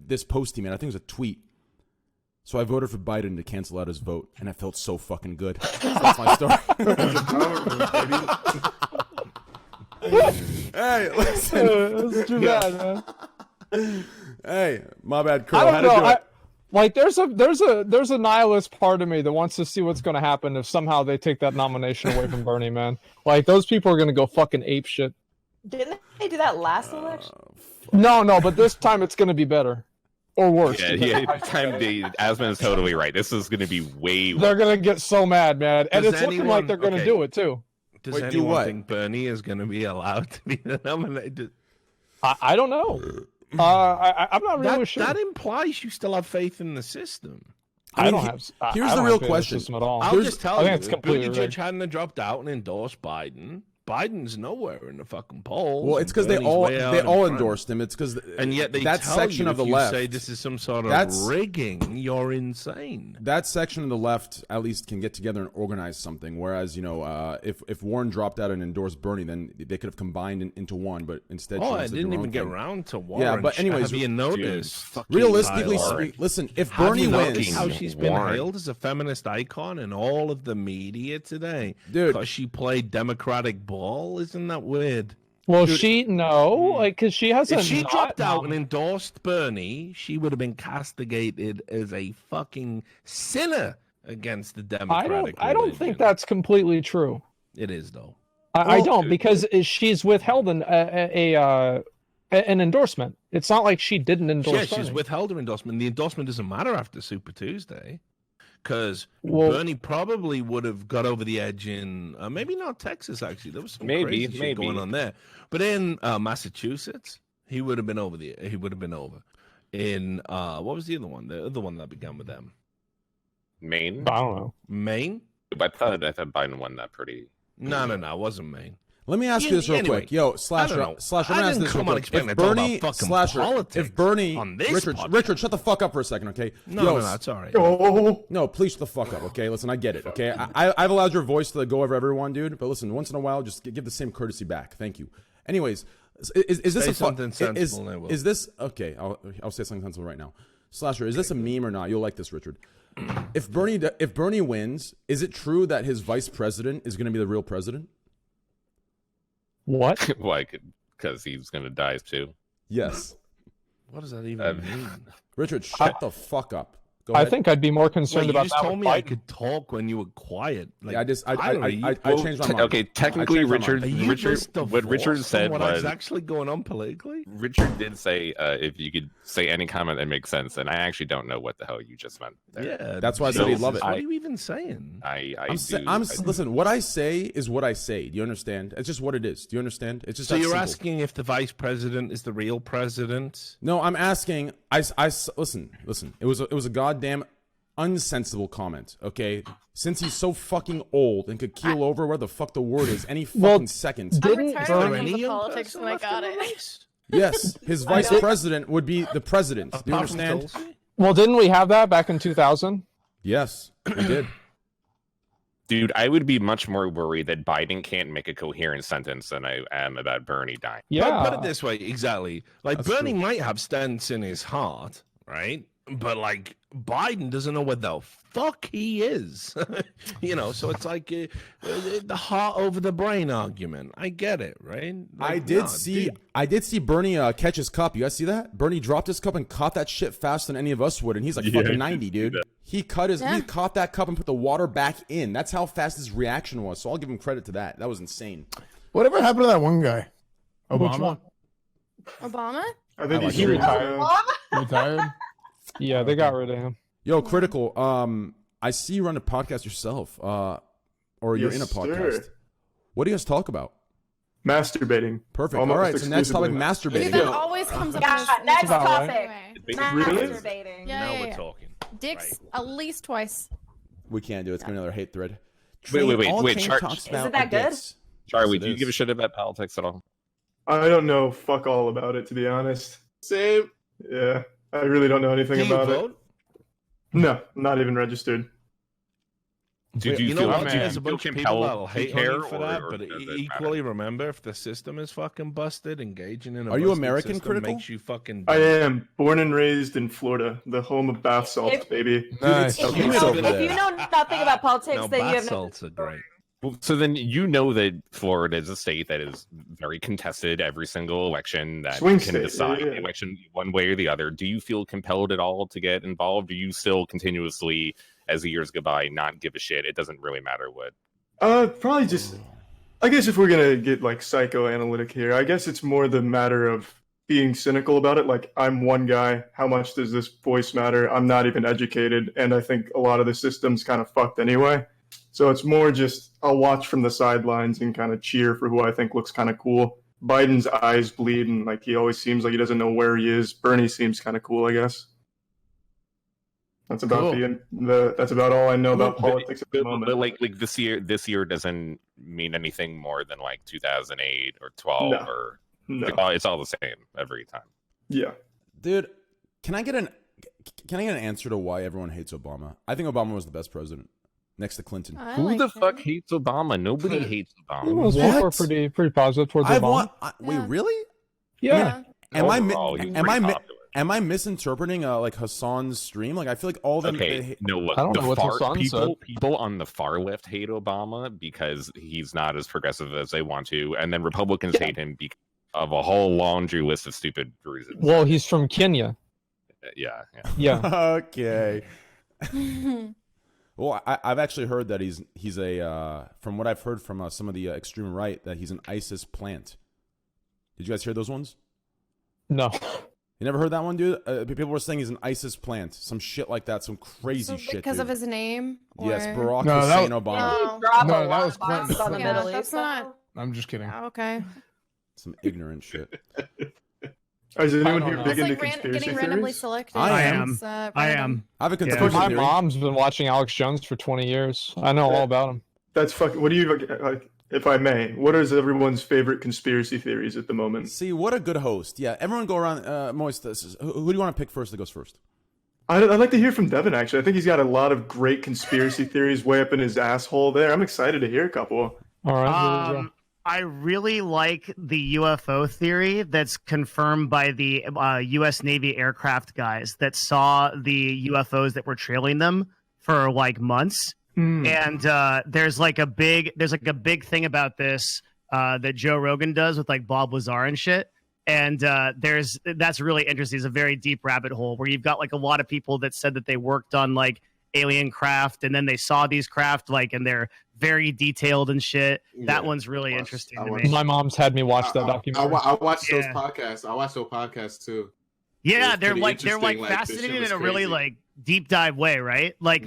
this post he made, I think it was a tweet, so I voted for Biden to cancel out his vote, and I felt so fucking good. So that's my story. Hey, listen. That's too bad, man. Hey, my bad, Kuro. I How'd don't it know. go? Like there's a nihilist part of me that wants to see what's going to happen if somehow they take that nomination away from Bernie, man. Like those people are going to go fucking ape shit. Didn't they do that last election? No, but this time it's going to be better or worse. Asman is totally right. This is going to be way worse. They're going to get so mad, man, and Does it's looking anyone- like they're going to okay. do it too. Does Wait, do anyone what? think Bernie is going to be allowed to be the nominated? I don't know. I'm not really sure. That implies you still have faith in the system. I don't mean, have. here's I the don't real have faith in the question. system at all. I'll Here's- just tell I you, think it's completely Buttigieg rigged. hadn't dropped out and endorsed Biden. Biden's nowhere in the fucking polls. Well, it's because they Bernie's all way out in front. endorsed him. It's because And yet they that tell section you of the if you left. say this is some sort of That's- rigging, you're insane. That section of the left at least can get together and organize something. Whereas, if Warren dropped out and endorsed Bernie, then they could have combined into one. But instead, she Oh, wants I to do didn't her even own get thing. around to Yeah, Warren. but anyways, have you noticed? fucking Realistically, Tyler. listen, if Have Bernie you wins, noticed how she's been Warren. hailed as a feminist icon in all of the media today? Dude. Because she played Democratic ball? Isn't that weird? Well, because she hasn't. If she not dropped out and nominated- endorsed Bernie, she would have been castigated as a fucking sinner against the Democratic. I don't think that's completely true. It is, though. I don't, because she's withheld an endorsement. It's not like she didn't endorse. Yeah, she's Bernie. withheld her endorsement. The endorsement doesn't matter after Super Tuesday. Because Well- Bernie probably would have got over the edge in maybe not Texas. Actually, there was some crazy shit going on there. But in Massachusetts, he would have been over. He would have been over. In what was the other one? The other one that began with them. Maine? I don't know. Maine? I thought Biden won that pretty. No, it wasn't Maine. let me ask you this real Anyway, quick. Yo, I don't Slasher, know. Slasher, I let me ask didn't this real come on quick. expecting If to talk about Bernie, fucking Slasher, politics if Bernie, on this podcast. Richard, shut the fuck up for a second, okay? No, Yo, it's all right. Oh, No, please shut the fuck up, okay? Listen, I get it, okay? I've allowed your voice to go over everyone, dude. But listen, once in a while, just give the same courtesy back. Thank you. Anyways, is this Say a something sensible, and I will. is this okay? I'll say something sensible right now. Slasher, is this a meme or not? You'll like this, Richard. If Bernie wins, is it true that his vice president is going to be the real president? What? Why? Because he's gonna die too. Yes. What does that even mean? Richard, shut the fuck up. Go I ahead. think I'd be more concerned Wait, about you just that told with me I Biden. could talk when you were quiet. Like, Yeah, I don't know, you- changed my mind. Okay, technically, I changed my mind. Richard. Are you Richard. just What Richard divorced said from was what's actually going on politically. Richard did say if you could say any comment that makes sense, and I actually don't know what the hell you just meant there. Yeah, That's why I said he'd love it. What are you even saying? Listen, what I say is what I say. Do you understand? It's just what it is. Do you understand? It's just So that you're simple. asking if the vice president is the real president? No, I'm asking. Listen. It was a goddamn unsensible comment. Okay, since he's so fucking old and could keel over where the fuck the word is any fucking second. Didn't I'm Bernie- retired from politics when I got it. Yes, his vice president would be the president. Do you understand? Well, didn't we have that back in 2000? Yes, we did. Dude, I would be much more worried that Biden can't make a coherent sentence than I am about Bernie dying. Yeah. Put it this way, exactly. Like That's Bernie true. might have stents in his heart, right? But like Biden doesn't know where the fuck he is. You know, so it's like the heart over the brain argument. I get it, right? Like, I did see Bernie catch his cup. You guys see that? Bernie dropped his cup and caught that shit faster than any of us would, and he's like fucking 90, dude. He caught that cup and put the water back in. That's how fast his reaction was. So I'll give him credit to that. That was insane. Whatever happened to that one guy? Which Obama? one? Obama? I think I he like retired. Retired? Yeah, they got rid of him. Yo, Critical. I see you run a podcast yourself. Or you're Yes, in a podcast. sir. What do you guys talk about? Masturbating. Perfect. Almost All right. So next topic, exclusively. masturbating. That always comes up. Yeah, in this- next about right. topic. Really? Masturbating. Yeah, now yeah, we're yeah. talking. Dicks at least twice. We can't do it. It's gonna be another hate thread. Wait, All wait, Train Char- talks Is about it that are good? dicks. Charlie, Yes, it do you is. give a shit about politics at all? I don't know fuck all about it, to be honest. Same. Yeah, I really don't know anything Do you about vote? it. No, not even registered. Do You you know feel, what? do you There's a feel bunch of people compelled that'll to hate on care, you for that, or but does it equally matter? remember if the system is fucking busted, engaging in a Are you busted American, system Critical? makes you fucking. I am born and raised in Florida, the home of bath salts, If- baby. Nice. It's If you humid know, over if there. you know nothing about politics, No, then you bath have no. salts are great. Well, so then you know that Florida is a state that is very contested every single election that Swing can state, decide yeah. the election one way or the other. Do you feel compelled at all to get involved? Do you still continuously, as the years go by, not give a shit? It doesn't really matter what. Probably just. I guess if we're gonna get like psychoanalytic here, I guess it's more the matter of being cynical about it. Like, I'm one guy. How much does this voice matter? I'm not even educated, and I think a lot of the system's kind of fucked anyway. So it's more just I'll watch from the sidelines and kind of cheer for who I think looks kind of cool. Biden's eyes bleed, and like he always seems like he doesn't know where he is. Bernie seems kind of cool, I guess. That's about that's about all I know about politics at the moment. But like this year doesn't mean anything more than like 2008 or 12 No. or No. it's all the same every time. Yeah. Dude, can I get an answer to why everyone hates Obama? I think Obama was the best president, next to Clinton. I Who like the him. fuck hates Obama? Nobody hates Obama. Most people are What? pretty positive towards Obama. Wait, Yeah. really? Yeah. Am I Overall, he was am I pretty mi- popular. am I misinterpreting like Hassan's stream? Like I feel like all of them. Okay, no, look, I don't the know what far, Hassan people on the far left hate Obama because he's not as progressive as they want to, and then Republicans hate him because of a whole laundry list of stupid reasons. Well, he's from Kenya. Yeah. Yeah. Okay. Well, I've actually heard that he's a from what I've heard from some of the extreme right that he's an ISIS plant. Did you guys hear those ones? No. You never heard that one, dude? People were saying he's an ISIS plant, some shit like that, some crazy So shit. because dude. of his name? Yes, or- Barack No, that Hussein was- Obama. Oh. Drop No, a that lot was of bombs Clinton. on the Yeah, Middle that's East. not- I'm just kidding. Oh, okay. Some ignorant shit. Is anyone I here don't big know. It's into like conspiracy getting randomly theories? selected. I am. It's, I random. am. I have a Yeah. conspiracy My theory. mom's been watching Alex Jones for 20 years. I know all about him. That's fucking. What do you like? If I may, what is everyone's favorite conspiracy theories at the moment? See, what a good host. Yeah, everyone go around. Moist, who do you want to pick first that goes first? I'd like to hear from Devin. Actually, I think he's got a lot of great conspiracy theories way up in his asshole. There, I'm excited to hear a couple. All right. here we go. I really like the UFO theory that's confirmed by the U.S. Navy aircraft guys that saw the UFOs that were trailing them for like months. And there's like a big thing about this that Joe Rogan does with like Bob Lazar and shit. And that's really interesting. It's a very deep rabbit hole where you've got like a lot of people that said that they worked on like alien craft and then they saw these craft like and they're very detailed and shit. That one's really interesting to me. My mom's had me watch that documentary. I watch those podcasts. I watch those podcasts too. Yeah, they're like fascinating in a really like deep dive way, right? Like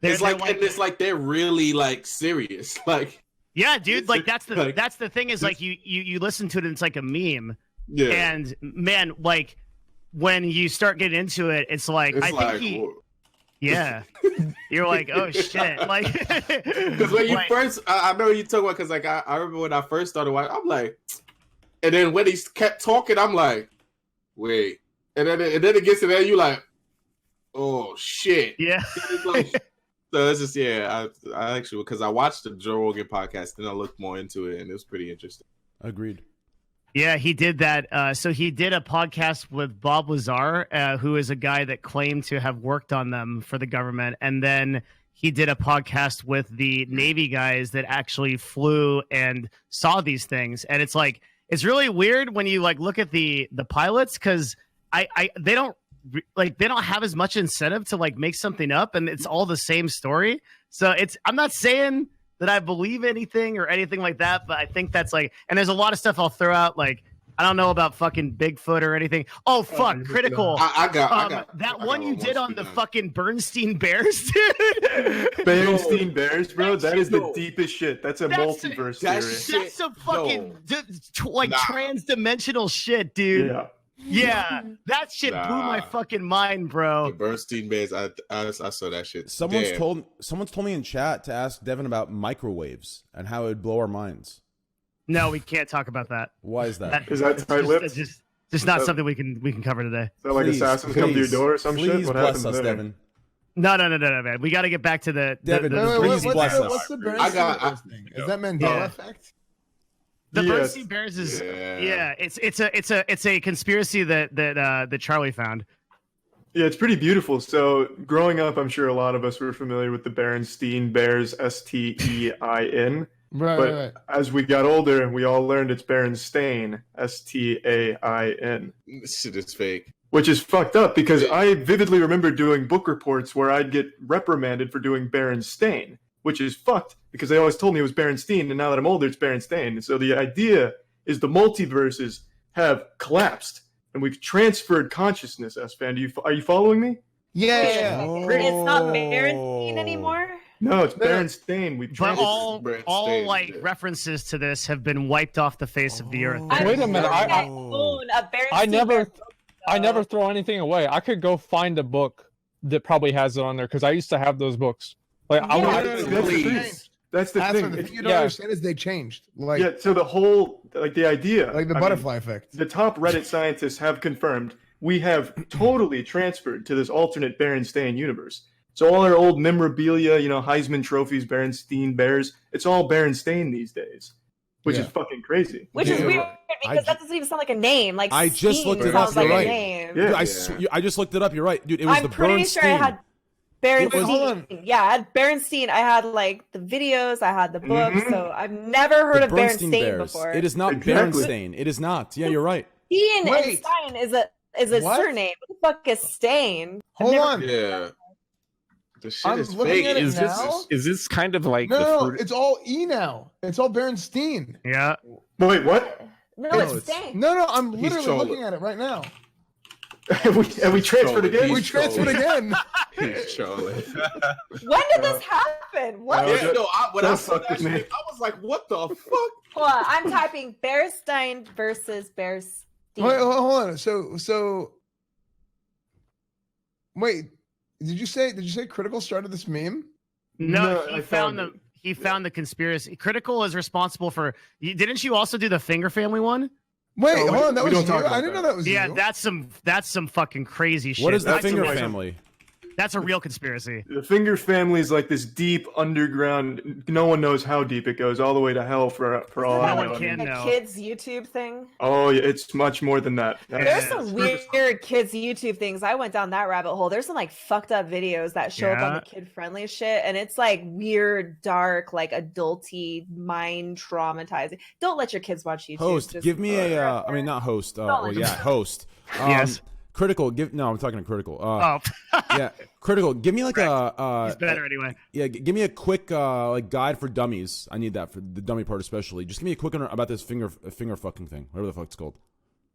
it's like they're really like serious. Like yeah, dude. Like that's the thing is like you listen to it and it's like a meme. Yeah. And man, like when you start getting into it, it's like yeah. You're like, oh shit. Like because when you first I know you talk about because like I remember when I first started watching, I'm like, and then when he kept talking, I'm like, wait. And then it gets to there, you like, oh shit. Yeah. So it's just I actually because I watched the Joe Rogan podcast and I looked more into it and it was pretty interesting. Agreed. Yeah, he did that. So he did a podcast with Bob Lazar, who is a guy that claimed to have worked on them for the government, and then he did a podcast with the Navy guys that actually flew and saw these things. And it's like it's really weird when you like look at the pilots because they don't have as much incentive to like make something up, and it's all the same story. So I'm not saying that I believe anything or anything like that, but I think that's like, and there's a lot of stuff I'll throw out. Like, I don't know about fucking Bigfoot or anything. Oh, fuck, Critical. I got that one you did on the fucking Bernstein Bears, dude. Bernstein Bears, bro. That is the deepest shit. That's a multiverse theory. That's some fucking trans-dimensional shit, dude. Yeah, that shit blew my fucking mind, bro. The Bernstein Bears, I saw that shit. Someone's told me in chat to ask Devin about microwaves and how it would blow our minds. No, we can't talk about that. Why is that? Is that tight-lipped? Just not something we can cover today. Is that like assassins come to your door or some shit? What bless happened us, there? Devin. No, man. We got to get back to the Devin. What's the Bernstein thing? Is that Mandela effect? The Bernstein Bears is it's a conspiracy that Charlie found. Yeah, it's pretty beautiful. So growing up, I'm sure a lot of us were familiar with the Berenstain Bears, Stein. But as we got older, we all learned it's Berenstain, Stain. This shit is fake. Which is fucked up because I vividly remember doing book reports where I'd get reprimanded for doing Berenstain, which is fucked because they always told me it was Berenstain, and now that I'm older, it's Berenstain. So the idea is the multiverses have collapsed, and we've transferred consciousness, S-Fan. Are you following me? Yeah. It's not Berenstain anymore? No, it's Berenstain. We've But transferred. all like references to this have been wiped off the face of the earth. Wait a minute. I never throw anything away. I could go find a book that probably has it on there because I used to have those books. Like That's the thing. The thing you don't understand is they changed. Like so the whole the idea, like the butterfly effect. The top Reddit scientists have confirmed we have totally transferred to this alternate Berenstain universe. So all our old memorabilia, Heisman trophies, Berenstain Bears, it's all Berenstain these days, which is fucking crazy. Which is weird because that doesn't even sound like a name. Like I just looked it up. You're right. Yeah, I just looked it up. You're right, dude. It was I'm the pretty Bernstein. sure I had Berenstain. Yeah, I had Berenstain. I had like the videos. I had the books. So I've never heard of Berenstain before. It is not Berenstain. It is not. Yeah, you're right. Stein and Stein is a surname. What the fuck is Stain? Hold on. Yeah. The shit is looking fake. at it now. Is this kind of like No, it's all E now. It's all Berenstain. Yeah. Wait, what? No, it's Stain. No, I'm literally looking at it right now. and we transferred again? We transferred again. He's trolling. When did this happen? What? When I saw that shit, I was like, what the fuck? Hold on, I'm typing Berenstain versus Berenstain. Wait, hold on. So wait, did you say Critical started this meme? No, he found the conspiracy. Critical is responsible for. Didn't you also do the Finger Family one? Wait, hold on. That was you. I didn't know that was you. Yeah, that's some fucking crazy shit. What is the Finger Family? That's a real conspiracy. The Finger family is like this deep underground. No one knows how deep it goes, all the way to hell for all I No know. one can A know. kids YouTube thing. Oh, yeah, it's much more than that. There's some weird kids YouTube things. I went down that rabbit hole. There's some like fucked up videos that show up on the kid friendly shit, and it's like weird, dark, like adulty, mind traumatizing. Don't let your kids watch YouTube. Host, Just- give me a. I mean, not host. Well, yeah, host. Yes. Critical. No, I'm talking to Critical. Oh. Yeah, Critical. Give me like a. He's better anyway. Yeah, give me a quick like guide for dummies. I need that for the dummy part especially. Just give me a quick one about this finger fucking thing, whatever the fuck it's called.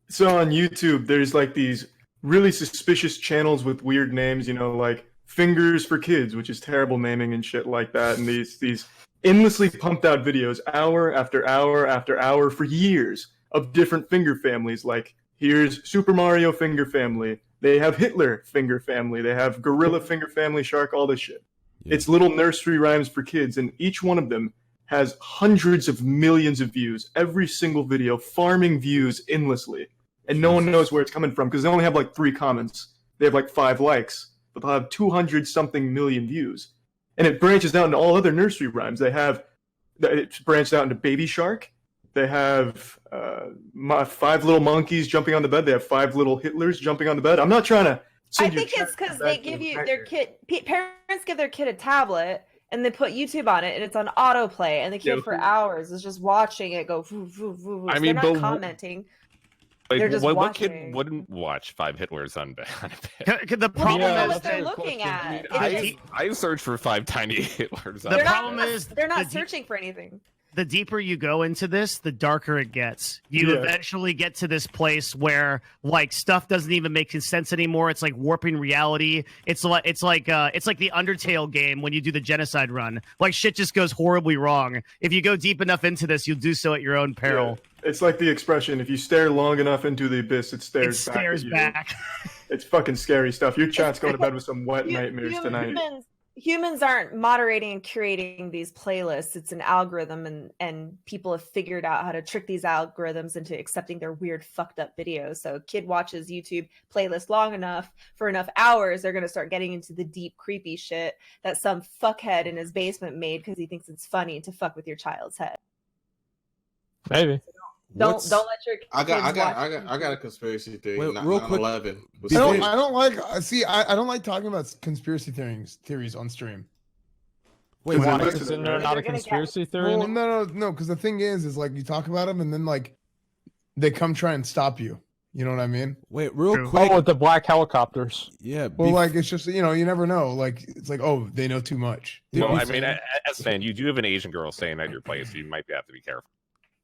So on YouTube, there's like these really suspicious channels with weird names, you know, like Fingers for Kids, which is terrible naming and shit like that, and these endlessly pumped out videos, hour after hour after hour for years of different finger families. Like here's Super Mario Finger Family. They have Hitler Finger Family. They have Gorilla Finger Family, Shark, all this shit. Yeah. It's little nursery rhymes for kids, and each one of them has hundreds of millions of views. Every single video, farming views endlessly. And no one knows where it's coming from because they only have like 3 comments. They have like 5 likes, but they'll have 200-something million views. And it branches out into all other nursery rhymes. It's branched out into Baby Shark. They have 5 little monkeys jumping on the bed. They have 5 little Hitlers jumping on the bed. I'm not trying to. I think it's because they give you their kid. Parents give their kid a tablet and they put YouTube on it, and it's on autoplay, and the kid for hours is just watching it go. Voo, voo, voo, voo. I So mean, they're not commenting. Like, They're just what watching. kid wouldn't watch 5 Hitlers on bed? The Well, problem they know is what they're looking at. I searched for 5 tiny Hitlers on The They're bed. problem not, is they're not the searching for anything. the deeper you go into this, the darker it gets. You eventually get to this place where like stuff doesn't even make sense anymore. It's like warping reality. It's like the Undertale game when you do the genocide run. Like shit just goes horribly wrong. If you go deep enough into this, you'll do so at your own peril. Yeah. It's like the expression: if you stare long enough into the abyss, it stares back. At you. It's fucking scary stuff. Your chat's going to bed with some wet nightmares tonight. Humans aren't moderating and curating these playlists. It's an algorithm, and people have figured out how to trick these algorithms into accepting their weird, fucked up videos. So a kid watches YouTube playlist long enough for enough hours, they're going to start getting into the deep, creepy shit that some fuckhead in his basement made because he thinks it's funny to fuck with your child's head. Maybe. Don't let your kids I watch got a conspiracy theory. Wait, real quick. 9/11 was I fake. don't like. See, I don't like talking about conspiracy theories on stream. Wait, Why? why? Isn't there not a conspiracy theory? Well, no. Because the thing is like you talk about them and then like they come try and stop you. You know what I mean? Wait, real True. quick. Oh, with the black helicopters. Yeah. Well, like it's just you never know. Like it's like they know too much. No, I mean, as a fan, you do have an Asian girl staying at your place, so you might have to be careful.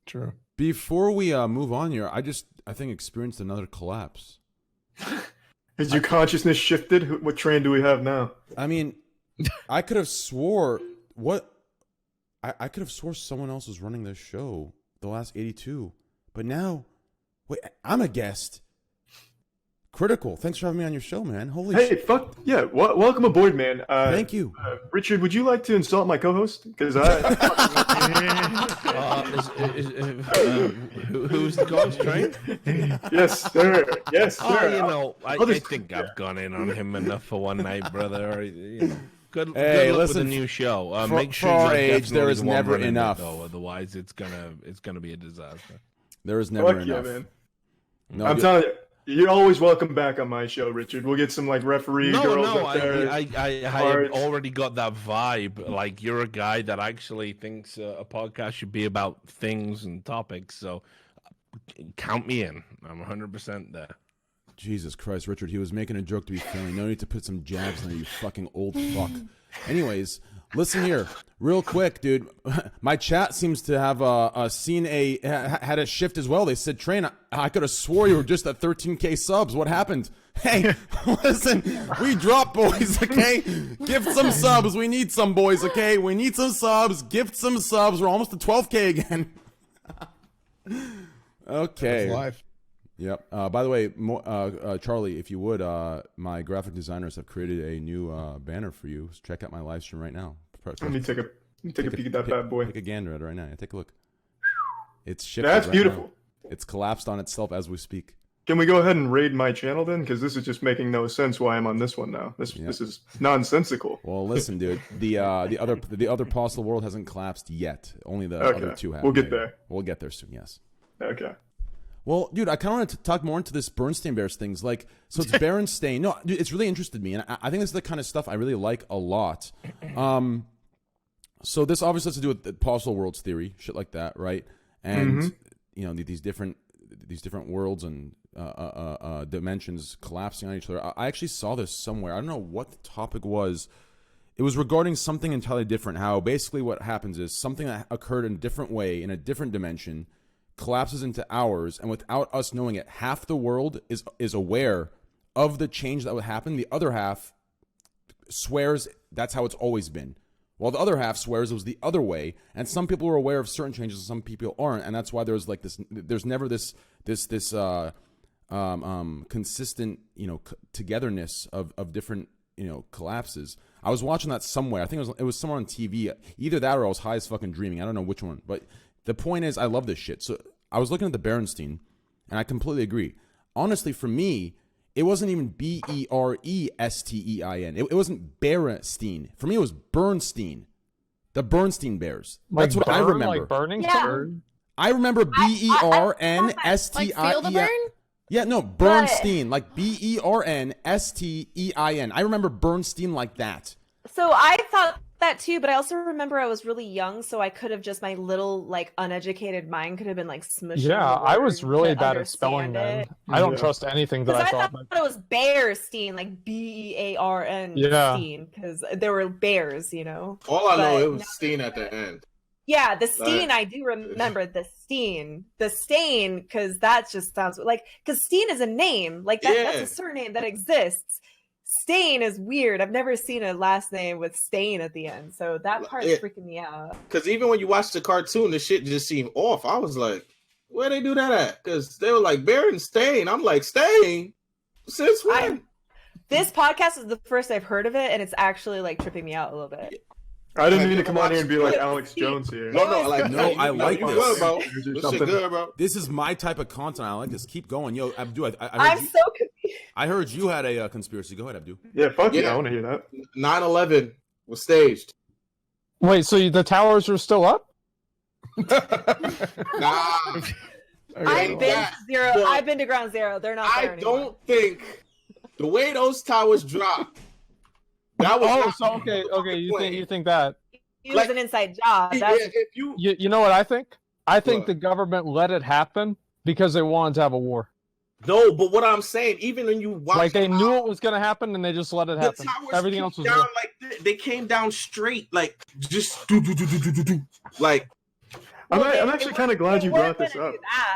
True. Before we move on here, I think experienced another collapse. Has your consciousness shifted? What train do we have now? I mean, I could have swore I could have swore someone else was running this show the last 82, but now, wait, I'm a guest. Critical. Thanks for having me on your show, man. Holy Hey, shit. fuck yeah! Welcome aboard, man. Thank you. Richard. Would you like to insult my co-host? Because Who's the ghost, right? Yes, sir. Yes, sir. Oh, you know, I I'll just- think I've gone in on him enough for one night, brother. Good Hey, luck listen, with the new show. for- Make sure for our you're age, there definitely is the one never running it, enough. though. Otherwise, it's gonna be a disaster. There is never Fuck yeah, enough. man. No, I'm telling you, you're always welcome back on my show, Richard. We'll get some like referee girls up there. I have Cards. already got that vibe. Like you're a guy that actually thinks a podcast should be about things and topics. So count me in. I'm 100% there. Jesus Christ, Richard, he was making a joke to be funny. No need to put some jabs in there, you fucking old fuck. Anyways, listen here, real quick, dude. My chat seems to have had a shift as well. They said, Train, I could have swore you were just at 13K subs. What happened? Hey, listen, we dropped, boys, okay? Gift some subs. We need some, boys, okay? We need some subs. Gift some subs. We're almost to 12K again. Okay. That's live. Yep. By the way, Charlie, if you would, my graphic designers have created a new banner for you. So check out my live stream right now. Let me take a peek at that bad boy. Take a gander at it right now. Yeah, take a look. It's shifted. That's right beautiful. now. It's collapsed on itself as we speak. Can we go ahead and raid my channel then? Because this is just making no sense why I'm on this one now. This is nonsensical. Well, listen, dude. The other possible world hasn't collapsed yet. Only the other two have. We'll get there. We'll get there soon. Yes. Okay. Well, dude, I kind of want to talk more into this Bernstein Bears things. Like, so it's Berenstain. No, dude, it's really interested me, and I think this is the kind of stuff I really like a lot. So this obviously has to do with the possible worlds theory, shit like that, right? And you know, these different worlds and dimensions collapsing on each other. I actually saw this somewhere. I don't know what the topic was. It was regarding something entirely different. How basically what happens is something that occurred in a different way in a different dimension collapses into ours, and without us knowing it, half the world is aware of the change that would happen. The other half swears that's how it's always been, while the other half swears it was the other way. And some people are aware of certain changes, and some people aren't, and that's why there's like this. There's never this consistent, you know, togetherness of different, you know, collapses. I was watching that somewhere. I think it was somewhere on TV. Either that or I was high as fucking dreaming. I don't know which one, but. The point is, I love this shit. So I was looking at the Berenstain, and I completely agree. Honestly, for me, it wasn't even Berestein. It wasn't Berenstain. For me, it was Bernstein. The Bernstein Bears. That's what I remember. Like burning? Yeah. I remember Bernstein. Like feel the burn? Yeah, no, Bernstein. Like Bernstein. I remember Bernstein like that. So I thought that too, but I also remember I was really young, so I could have just my little like uneducated mind could have been like smushed. Yeah, I was really bad at spelling then. I don't trust anything that I thought. It was Bearstein, like Bearn. Yeah, because there were bears, you know. All I know, it was Steen at the end. Yeah, the Steen, I do remember the Steen, because that just sounds like because Steen is a name, like that's a surname that exists. Stain is weird. I've never seen a last name with Stain at the end, so that part's freaking me out. Because even when you watch the cartoon, the shit just seemed off. I was like, where they do that at? Because they were like, Berenstain. I'm like, Stain? Since when? This podcast is the first I've heard of it, and it's actually like tripping me out a little bit. I didn't mean to come on here and be like Alex Jones here. No, I like this. Good, bro. This shit good, bro. This is my type of content. I like this. Keep going. Yo, Abdou, I'm so confused. I heard you had a conspiracy. Go ahead, Abdou. Yeah, fuck yeah. I want to hear that. 9/11 was staged. Wait, so the towers are still up? Nah. I've been to zero. I've been to ground zero. They're not there anymore. I don't think the way those towers dropped. That was okay. You think that it was an inside job? You know what I think? I think the government let it happen because they wanted to have a war. No, but what I'm saying, even when you watch, like they knew it was going to happen and they just let it happen. Everything else was down like they came down straight, like just do. Like. I'm actually kind of glad you brought this up.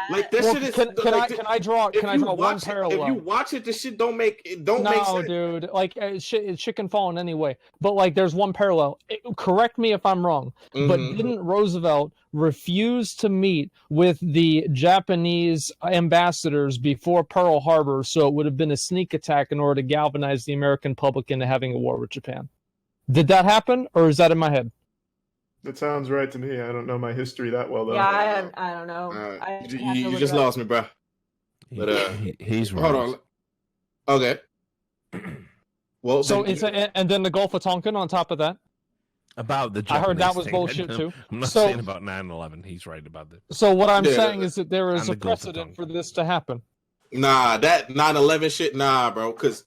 Like this shit is. Can I draw one parallel? If you watch it, this shit don't make sense. No, dude. Like shit can fall in any way. But like, there's one parallel. Correct me if I'm wrong. But didn't Roosevelt refuse to meet with the Japanese ambassadors before Pearl Harbor? So it would have been a sneak attack in order to galvanize the American public into having a war with Japan. Did that happen, or is that in my head? That sounds right to me. I don't know my history that well, though. Yeah, I don't know. You just lost me, bro. But he's right. Hold on. Okay. Well, so and then the Gulf of Tonkin on top of that. About the Japanese I heard that was bullshit too. I'm not saying about 9/11. He's right about that. So what I'm saying is that there is a precedent for this to happen. Nah, that 9/11 shit, nah, bro. Because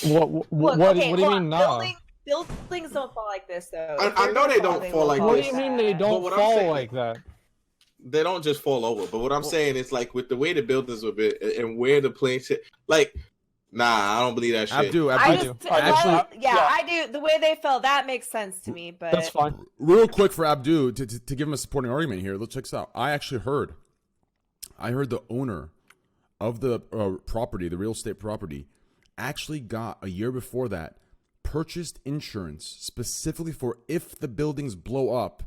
what do you mean, nah? Buildings don't fall like this, though. I know they don't fall like this. What do you mean they don't fall like that? They don't just fall over. But what I'm saying is, like, with the way the buildings were built and where the plane shit, like, nah, I don't believe that shit. I do. I do. The way they fell, that makes sense to me. But that's fine. Real quick for Abdou to give him a supporting argument here. Let's check this out. I heard the owner of the property, the real estate property, actually got a year before that. Purchased insurance specifically for if the buildings blow up,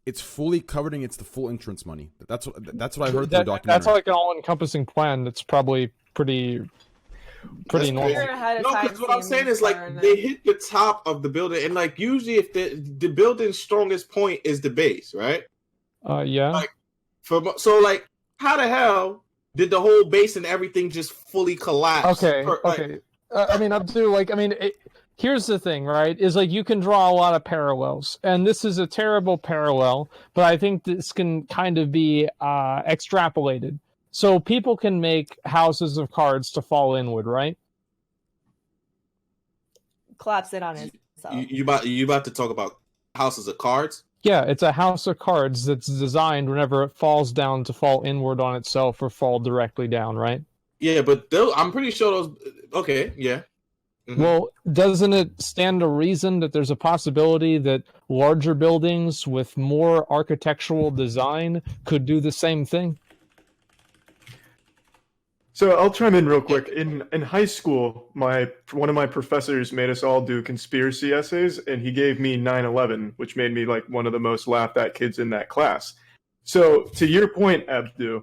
it's fully covered and it's the full insurance money. That's what I heard through the documentary. That's like an all-encompassing plan. That's probably pretty normal. No, because what I'm saying is like they hit the top of the building, and like usually if the building's strongest point is the base, right? Yeah. Like so like how the hell did the whole base and everything just fully collapse? Okay. I mean, Abdou, here's the thing, right? Is like you can draw a lot of parallels, and this is a terrible parallel, but I think this can kind of be extrapolated. So people can make houses of cards to fall inward, right? Collapse it on itself. You about to talk about houses of cards? Yeah, it's a house of cards that's designed whenever it falls down to fall inward on itself or fall directly down, right? Yeah, but I'm pretty sure those. Okay, yeah. Mm-hmm. Well, doesn't it stand to reason that there's a possibility that larger buildings with more architectural design could do the same thing? So I'll chime in real quick. In high school, one of my professors made us all do conspiracy essays, and he gave me 9/11, which made me like one of the most laughed at kids in that class. So to your point, Abdou,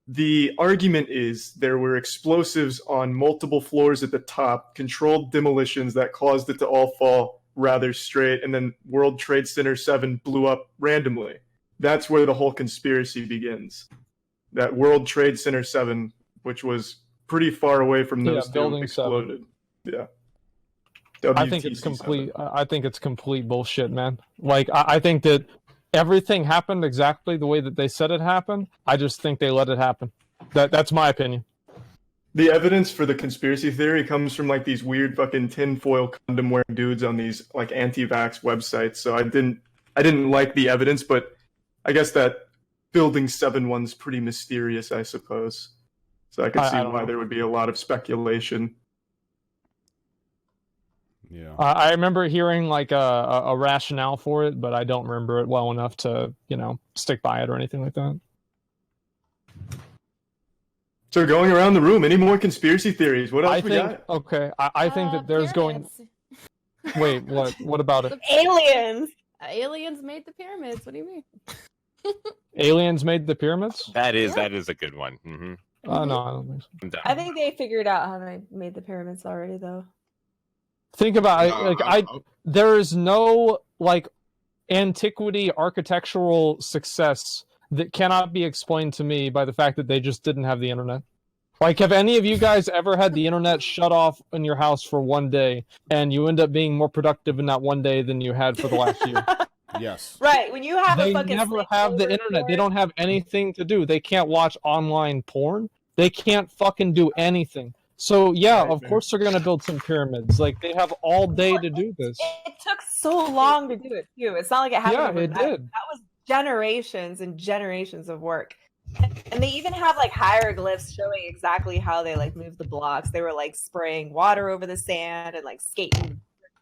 the argument is there were explosives on multiple floors at the top, controlled demolitions that caused it to all fall rather straight, and then World Trade Center 7 blew up randomly. That's where the whole conspiracy begins. That World Trade Center 7, which was pretty far away from those two, exploded. 7. Yeah. I think it's complete. I think it's complete bullshit, man. Like I think that everything happened exactly the way that they said it happened. I just think they let it happen. That's my opinion. The evidence for the conspiracy theory comes from like these weird fucking tinfoil condom wearing dudes on these like anti-vax websites. So I didn't like the evidence, but I guess that Building 7 one's pretty mysterious, I suppose. So I could see why there would be a lot of speculation. Yeah. I remember hearing like a rationale for it, but I don't remember it well enough to, stick by it or anything like that. So going around the room, any more conspiracy theories? What else got? Okay, I think that there's pyramids. Wait, what? What about it? Aliens. Aliens made the pyramids. What do you mean? Aliens made the pyramids? That is a good one. Mm-hmm. No, I don't think so. I think they figured out how they made the pyramids already, though. Think about it. There is no antiquity architectural success that cannot be explained to me by the fact that they just didn't have the internet. Like, have any of you guys ever had the internet shut off in your house for one day, and you end up being more productive in that one day than you had for the last year? Yes. Right. When you have They a fucking never have the internet. They don't have anything to do. They can't watch online porn. They can't fucking do anything. So yeah, of course they're gonna build some pyramids. Like they have all day to do this. It took so long to do it too. It's not like it happened. Yeah, it did. That was generations and generations of work. And they even have like hieroglyphs showing exactly how they moved the blocks. They were spraying water over the sand and skating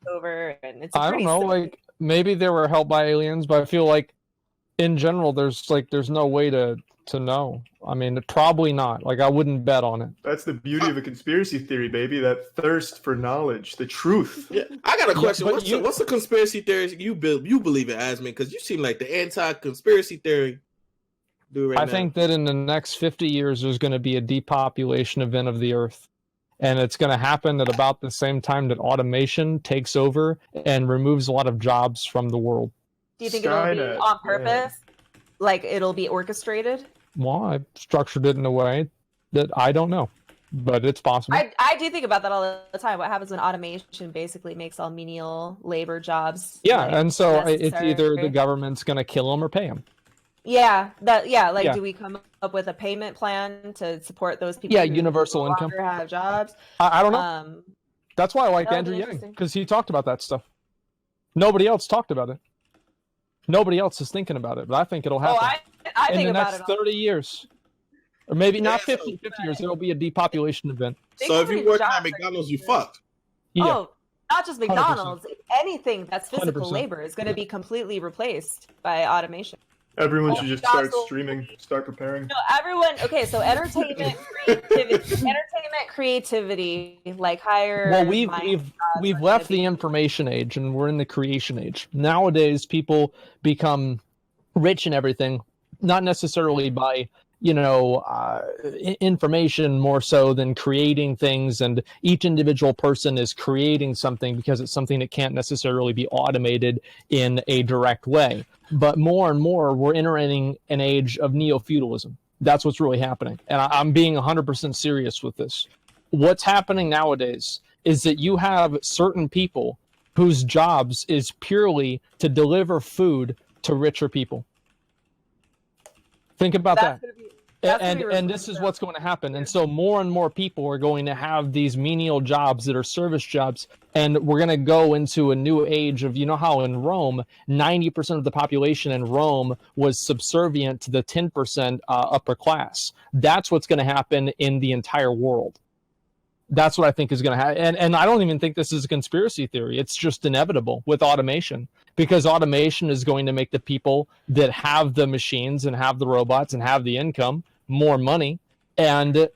over. And it's I don't know. Maybe they were helped by aliens, but I feel like in general, there's no way to know. I mean, probably not. I wouldn't bet on it. That's the beauty of a conspiracy theory, baby. That thirst for knowledge, the truth. Yeah, I got a question. What's the conspiracy theory you believe in, Asmin? Because you seem like the anti-conspiracy theory dude right now. I think that in the next 50 years, there's going to be a depopulation event of the Earth. And it's going to happen at about the same time that automation takes over and removes a lot of jobs from the world. Do you think it'll be on purpose? It'll be orchestrated? Well, I've structured it in a way that I don't know, but it's possible. I do think about that all the time. What happens when automation basically makes all menial labor jobs? Yeah, and so necessary? it's either the government's going to kill them or pay them. Yeah, do we come up with a payment plan to support those people? Yeah, universal income. Have jobs. I don't know. That's why I liked Andrew Yang, because he talked about that stuff. Nobody else talked about it. Nobody else is thinking about it, but I think it'll happen. I think in the about next 30 years. Or maybe not 50 years, it'll be a depopulation event. So if you work at McDonald's, you fucked. Yeah. Oh, not just McDonald's. 100%. Anything that's physical 100%. labor is going to be completely replaced by automation. Everyone should just start streaming, start preparing. No, everyone. Okay, so entertainment creativity, higher. Well, we've left the information age and we're in the creation age. Nowadays, people become rich in everything, not necessarily by information more so than creating things, and each individual person is creating something because it's something that can't necessarily be automated in a direct way. But more and more, we're entering an age of neo-feudalism, That's what's really happening. And I'm being 100% serious with this. What's happening nowadays is that you have certain people whose jobs is purely to deliver food to richer people. Think about that. And this is what's going to happen. And so more and more people are going to have these menial jobs that are service jobs. And we're going to go into a new age of, you know how in Rome, 90% of the population in Rome was subservient to the 10% upper class. That's what's going to happen in the entire world. That's what I think is going to happen. And I don't even think this is a conspiracy theory. It's just inevitable with automation, because automation is going to make the people that have the machines and have the robots and have the income more money. And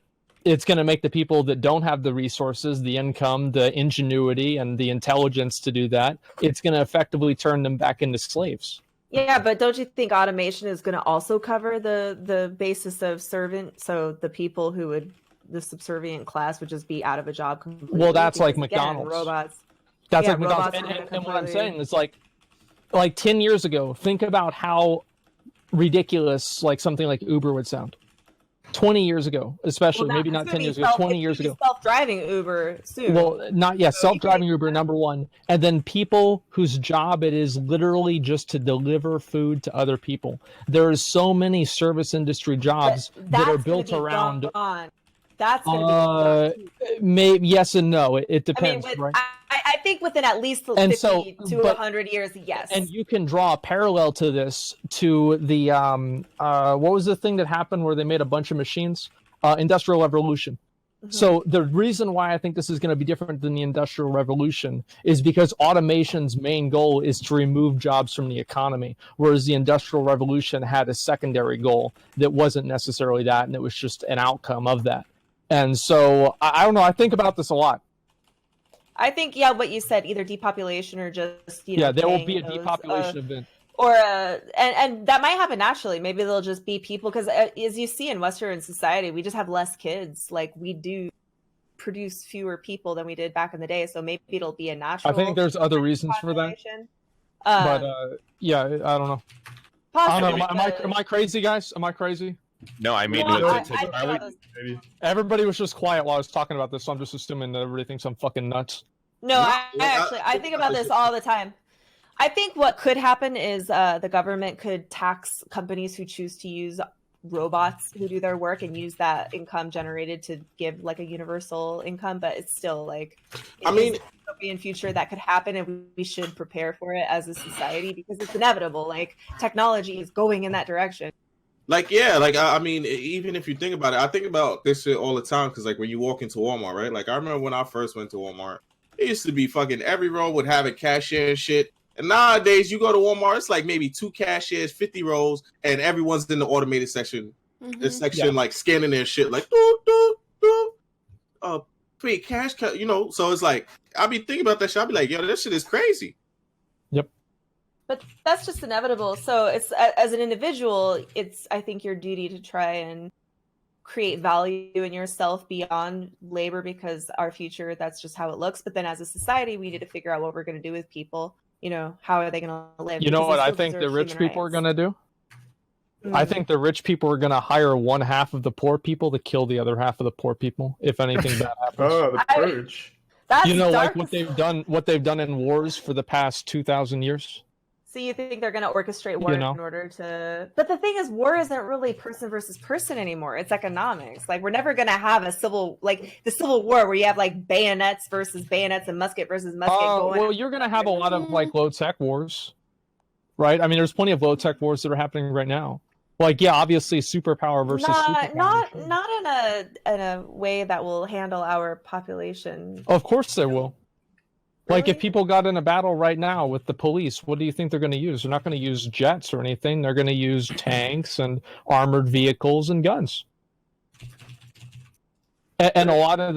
it's going to make the people that don't have the resources, the income, the ingenuity, and the intelligence to do that, it's going to effectively turn them back into slaves. Yeah, but don't you think automation is going to also cover the basis of servant? So the people who would, the subservient class would just be out of a job completely. Well, that's like Again, McDonald's. Robots. That's Yeah, like McDonald's. robots And what I'm saying is like 10 years ago, think about how ridiculous like something like Uber would sound. 20 years ago, especially, maybe not 10 years ago, 20 years ago. Self-driving Uber soon. Well, not yet. Self-driving Uber, number one. And then people whose job it is literally just to deliver food to other people. There are so many service industry jobs that are built around. That's going to be maybe yes and no. It depends, right? I think within at least 50 to 100 years, yes. And you can draw a parallel to this to the what was the thing that happened where they made a bunch of machines? Industrial Revolution. Mm-hmm. So the reason why I think this is going to be different than the Industrial Revolution is because automation's main goal is to remove jobs from the economy, whereas the Industrial Revolution had a secondary goal that wasn't necessarily that, and it was just an outcome of that. And so I don't know. I think about this a lot. I think, yeah, what you said, either depopulation or just, you know, there will be a depopulation event. Or, and that might happen naturally. Maybe they'll just be people, because as you see in Western society, we just have less kids. Like, we do produce fewer people than we did back in the day. So maybe it'll be a natural. I think there's other reasons for that. But, yeah, I don't know. Possibly, I don't know. Am I crazy, guys? Am I crazy? No, I mean, everybody was just quiet while I was talking about this, so I'm just assuming that everybody thinks I'm fucking nuts. No, I think about this all the time. I think what could happen is the government could tax companies who choose to use robots who do their work and use that income generated to give like a universal income, but it's still like, I mean, in future that could happen, and we should prepare for it as a society because it's inevitable. Like, technology is going in that direction. Like, yeah, like, I mean, even if you think about it, I think about this shit all the time, because, like, when you walk into Walmart, right? Like, I remember when I first went to Walmart, it used to be fucking every row would have a cashier and shit. And nowadays, you go to Walmart, it's like maybe 2 cashiers, 50 rows, and everyone's in the automated section. Mm-hmm. The section, like, scanning their shit, like, pay cash, you know? So it's like, I be thinking about that shit. I be like, yo, this shit is crazy. Yep. But that's just inevitable. So it's, as an individual, it's, I think, your duty to try and create value in yourself beyond labor, because our future, that's just how it looks. But then as a society, we need to figure out what we're going to do with people. You know, how are they going to live? You know what I think the rich people are going to do? Mm-hmm. I think the rich people are going to hire one half of the poor people to kill the other half of the poor people if anything bad happens. Oh, the purge. That's you know, like what they've done in wars for the past 2,000 years. So you think they're going to orchestrate war in order to... But the thing is, war isn't really person versus person anymore. It's economics. Like, we're never going to have a civil... Like, the Civil War where you have, like, bayonets versus bayonets and musket versus musket going... Well, you're going to have a lot of, like, low-tech wars, right? I mean, there's plenty of low-tech wars that are happening right now. Like, yeah, obviously, superpower versus superpower. Not in a way that will handle our population. Of course they will. Like, if people got in a battle right now with the police, what do you think they're going to use? They're not going to use jets or anything. They're going to use tanks and armored vehicles and guns. And a lot of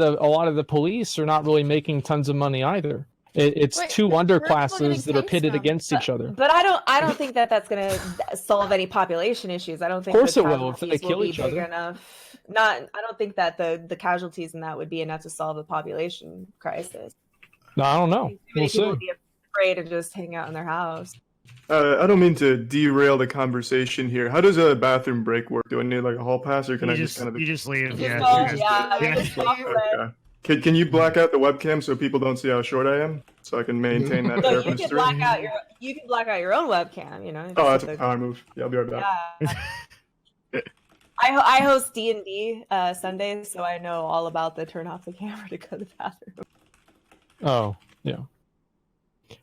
the police are not really making tons of money either. It's two underclasses that are pitted against each other. But I don't think that's going to solve any population issues. I don't think. Of course it will if they kill each other. I don't think that the casualties in that would be enough to solve a population crisis. No, I don't know. We'll see. People would be afraid to just hang out in their house. I don't mean to derail the conversation here. How does a bathroom break work? Do I need like a hall pass, or can I just kind of? You just leave. Just Yeah. go, You just- yeah, you just walk away. Okay. Can you black out the webcam so people don't see how short I am, so I can maintain that No, fair you can mystery? black out your own webcam. You know. Oh, that's just a power move. Yeah, I'll be right back. Yeah. I host D&D Sundays, so I know all about the turn off the camera to go to the bathroom. Oh, yeah.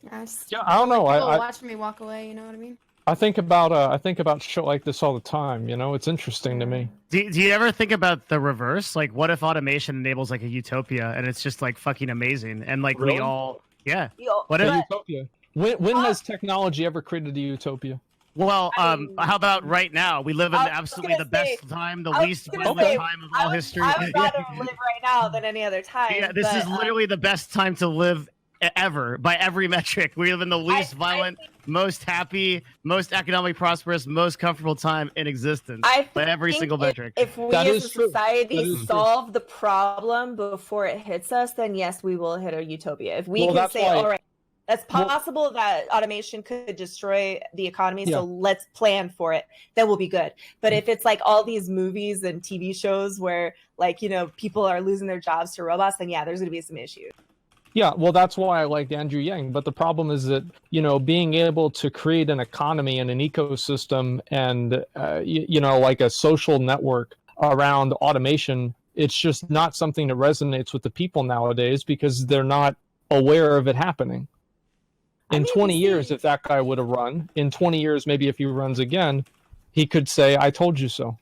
Yeah, I don't know. People I watch me walk away. You know what I mean? I think about shit like this all the time. You know, it's interesting to me. Do you ever think about the reverse? Like, what if automation enables like a utopia and it's just like fucking amazing and like Really? we all, yeah. Yo, What if? Utopia. When has technology ever created a utopia? Well, I mean, how about right now? We live in I was absolutely the gonna say- best time, the I was least gonna violent say, time of all history. I would rather live right now than any other time. Yeah, this but, is literally the best time to live ever by every metric. We live in the least violent, most happy, most economically prosperous, most comfortable time in existence by every think single metric. If we That as is a true. society That is true. solve the problem before it hits us, then yes, we will hit a utopia. If we Well, can that's say, why- all right, that's Well- possible that automation could destroy the economy, Yeah. so let's plan for it, then we'll be good. But if it's like all these movies and TV shows where like, you know, people are losing their jobs to robots, then yeah, there's gonna be some issues. Yeah, well, that's why I liked Andrew Yang. But the problem is that, you know, being able to create an economy and an ecosystem and, you know, like a social network around automation, it's just not something that resonates with the people nowadays because they're not aware of it happening. In 20 years, if that guy would have run, in 20 years, maybe if he runs again, he could say, I told you so.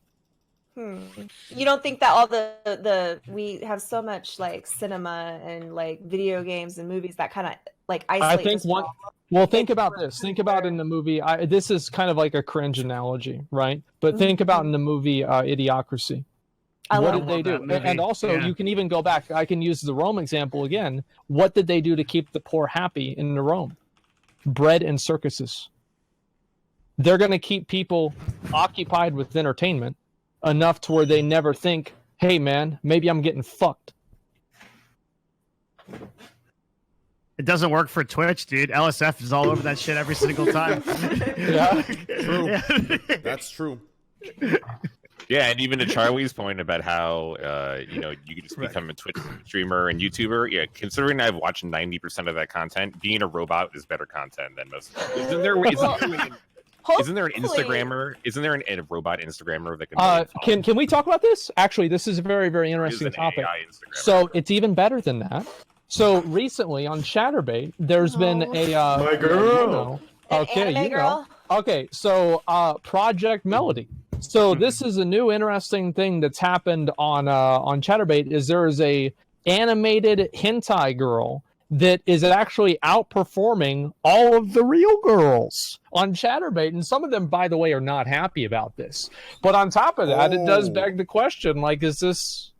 You don't think that all the we have so much like cinema and like video games and movies that kind of like isolate I think this one. problem? Well, think about this. Think about in the movie. This is kind of like a cringe analogy, right? But Mm-hmm. think about in the movie Idiocracy. I What love did they do? that movie. And also, Yeah. you can even go back. I can use the Rome example again. What did they do to keep the poor happy in the Rome? Bread and circuses. They're going to keep people occupied with entertainment enough to where they never think, hey, man, maybe I'm getting fucked. It doesn't work for Twitch, dude. LSF is all over that shit every single time. Yeah. True. That's true. Yeah, and even to Charlie's point about how you know, you could just become a Twitch streamer and YouTuber. Yeah, considering I've watched 90% of that content, being a robot is better content than most. Isn't there an Instagrammer? Isn't there a robot Instagrammer that can? Can we talk about this? Actually, this is a very, very There is interesting an topic. AI Instagrammer. So it's even better than that. So recently on Chatterbait, there's been a My girl. you know, okay, anime you girl? know. Okay, so Project Melody. So this is a new interesting thing that's happened on Chatterbait. Is there is a animated hentai girl that is actually outperforming all of the real girls on Chatterbait, and some of them, by the way, are not happy about this. But on top of that, it does beg the question: like, is this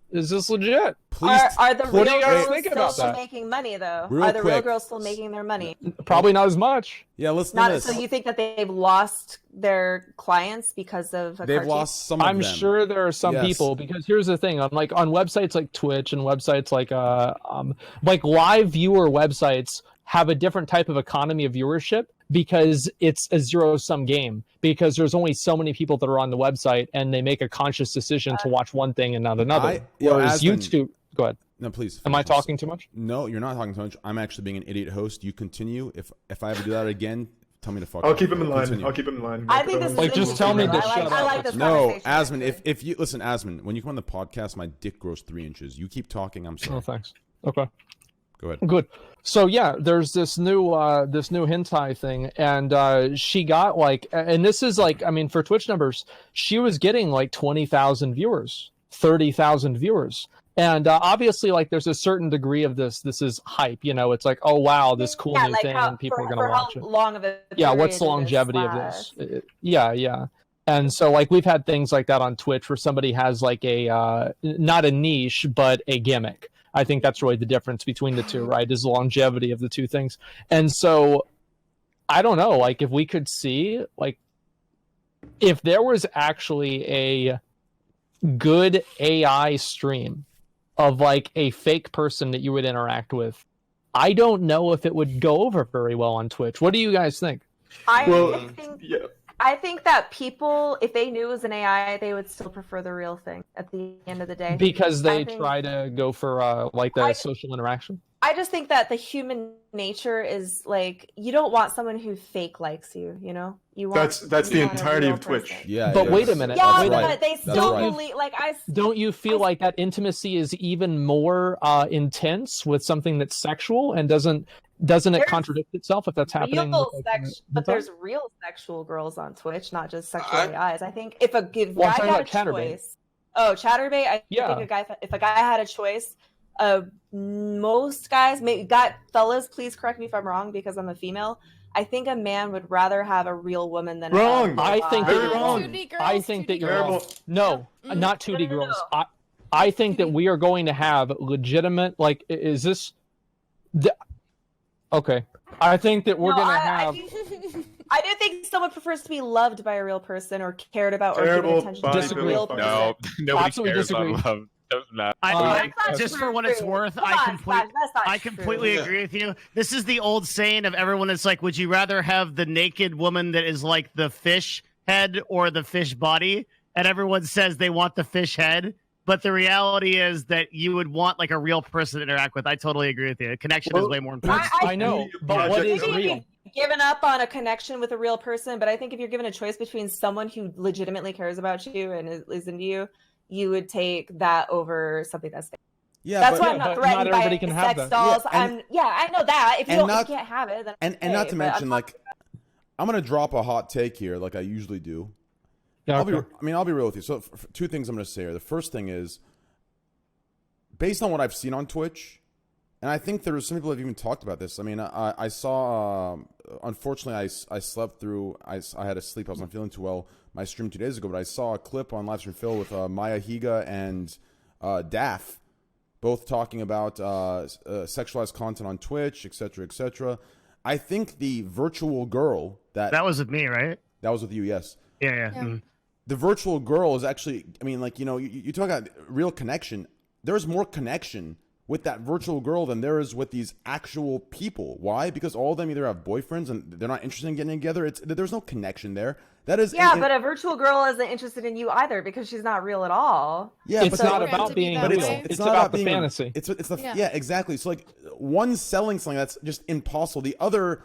legit? Please, Are the What do real you guys girls think still, about still that? making money though? Real Are the real quick. girls still making their money? Probably not as much. yeah, listen to Not this. so you think that they've lost their clients because of a They've cartoon? lost some of I'm them. sure there are some Yes. people, because here's the thing: on websites like Twitch and websites like live viewer websites have a different type of economy of viewership because it's a zero-sum game, because there's only so many people that are on the website and they make a conscious decision to watch one thing and not another. Whereas Asmon, YouTube, go ahead. No, please. Am I finish this. talking too much? No, you're not talking too much. I'm actually being an idiot host. You continue. If I ever do that again, tell me to fuck I'll up. keep him in line. Continue. I'll keep him in line. I think this is Like, just tell me interesting. to shut I up. like this No, conversation, Asmon, actually. if you listen, Asmon, when you come on the podcast, my dick grows 3 inches. You keep talking. I'm sorry. Oh, thanks. Okay. Go ahead. Good. So yeah, there's this new hentai thing, and she got and this is I mean, for Twitch numbers, she was getting 20,000 viewers, 30,000 viewers, and obviously there's a certain degree of this is hype, you know, it's like, oh wow, this cool new thing, and people are gonna watch it. How long of a Yeah, period what's the did longevity of last? this? Yeah. And so we've had things like that on Twitch where somebody has a not a niche but a gimmick. I think that's really the difference between the two, right? Is the longevity of the two things. And so I don't know, if we could see if there was actually a good AI stream of a fake person that you would interact with, I don't know if it would go over very well on Twitch. What do you guys think? I think that people, if they knew it was an AI, they would still prefer the real thing at the end of the day. Because they try to go for like the social interaction. I just think that the human nature is like, you don't want someone who fake likes you, you know? You want that's the entirety of Twitch. Yeah, but wait a minute. Yeah, wait a but minute. they still believe, like, Don't you feel like that intimacy is even more intense with something that's sexual, and doesn't it contradict itself if that's happening? But there's real sexual girls on Twitch, not just sexual AIs. I think if a guy got a choice, Chatterbait. I think if a guy had a choice, most guys, fellas, please correct me if I'm wrong because I'm a female. I think a man would rather have a real woman than wrong. I think that you're wrong. 2D girls, I think that you're wrong. No, not 2D girls. No. I think that we are going to have legitimate, like, is this okay. I think that we're going to have I do think someone prefers to be loved by a real person or cared about or given attention to a real person. No, nobody Absolutely cares disagree. about love. Doesn't matter. Just for what it's worth, I completely agree with you. This is the old saying of everyone that's like, would you rather have the naked woman that is like the fish head or the fish body? And everyone says they want the fish head. But the reality is that you would want like a real person to interact with. I totally agree with you. Connection is way more important. I know, but what is real? Given up on a connection with a real person, but I think if you're given a choice between someone who legitimately cares about you and is into you, you would take that over something that's fake. Yeah, that's why I'm not threatened by sex dolls. Yeah, I know that. If you can't have it, then and not to mention, like, I'm gonna drop a hot take here, like I usually do. Yeah, I'll be real with you. So, two things I'm gonna say here. The first thing is, based on what I've seen on Twitch, and I think some people have even talked about this. I mean, I saw, unfortunately, I slept through. I had to sleep. I wasn't feeling too well. My stream 2 days ago, but I saw a clip on Livestream Phil with Maya Higa and Daff, both talking about sexualized content on Twitch, etc., etc. I think the virtual girl that was with me, right? That was with you, yes. Yeah. Mm-hmm. The virtual girl is actually, I mean, like, you know, you talk about real connection. There's more connection with that virtual girl than there is with these actual people. Why? Because all of them either have boyfriends and they're not interested in getting together. There's no connection there. That is but a virtual girl isn't interested in you either because she's not real at all. Yeah, it's not about being real. It's not about the fantasy. It's exactly. So like one's selling something that's just impossible. The other,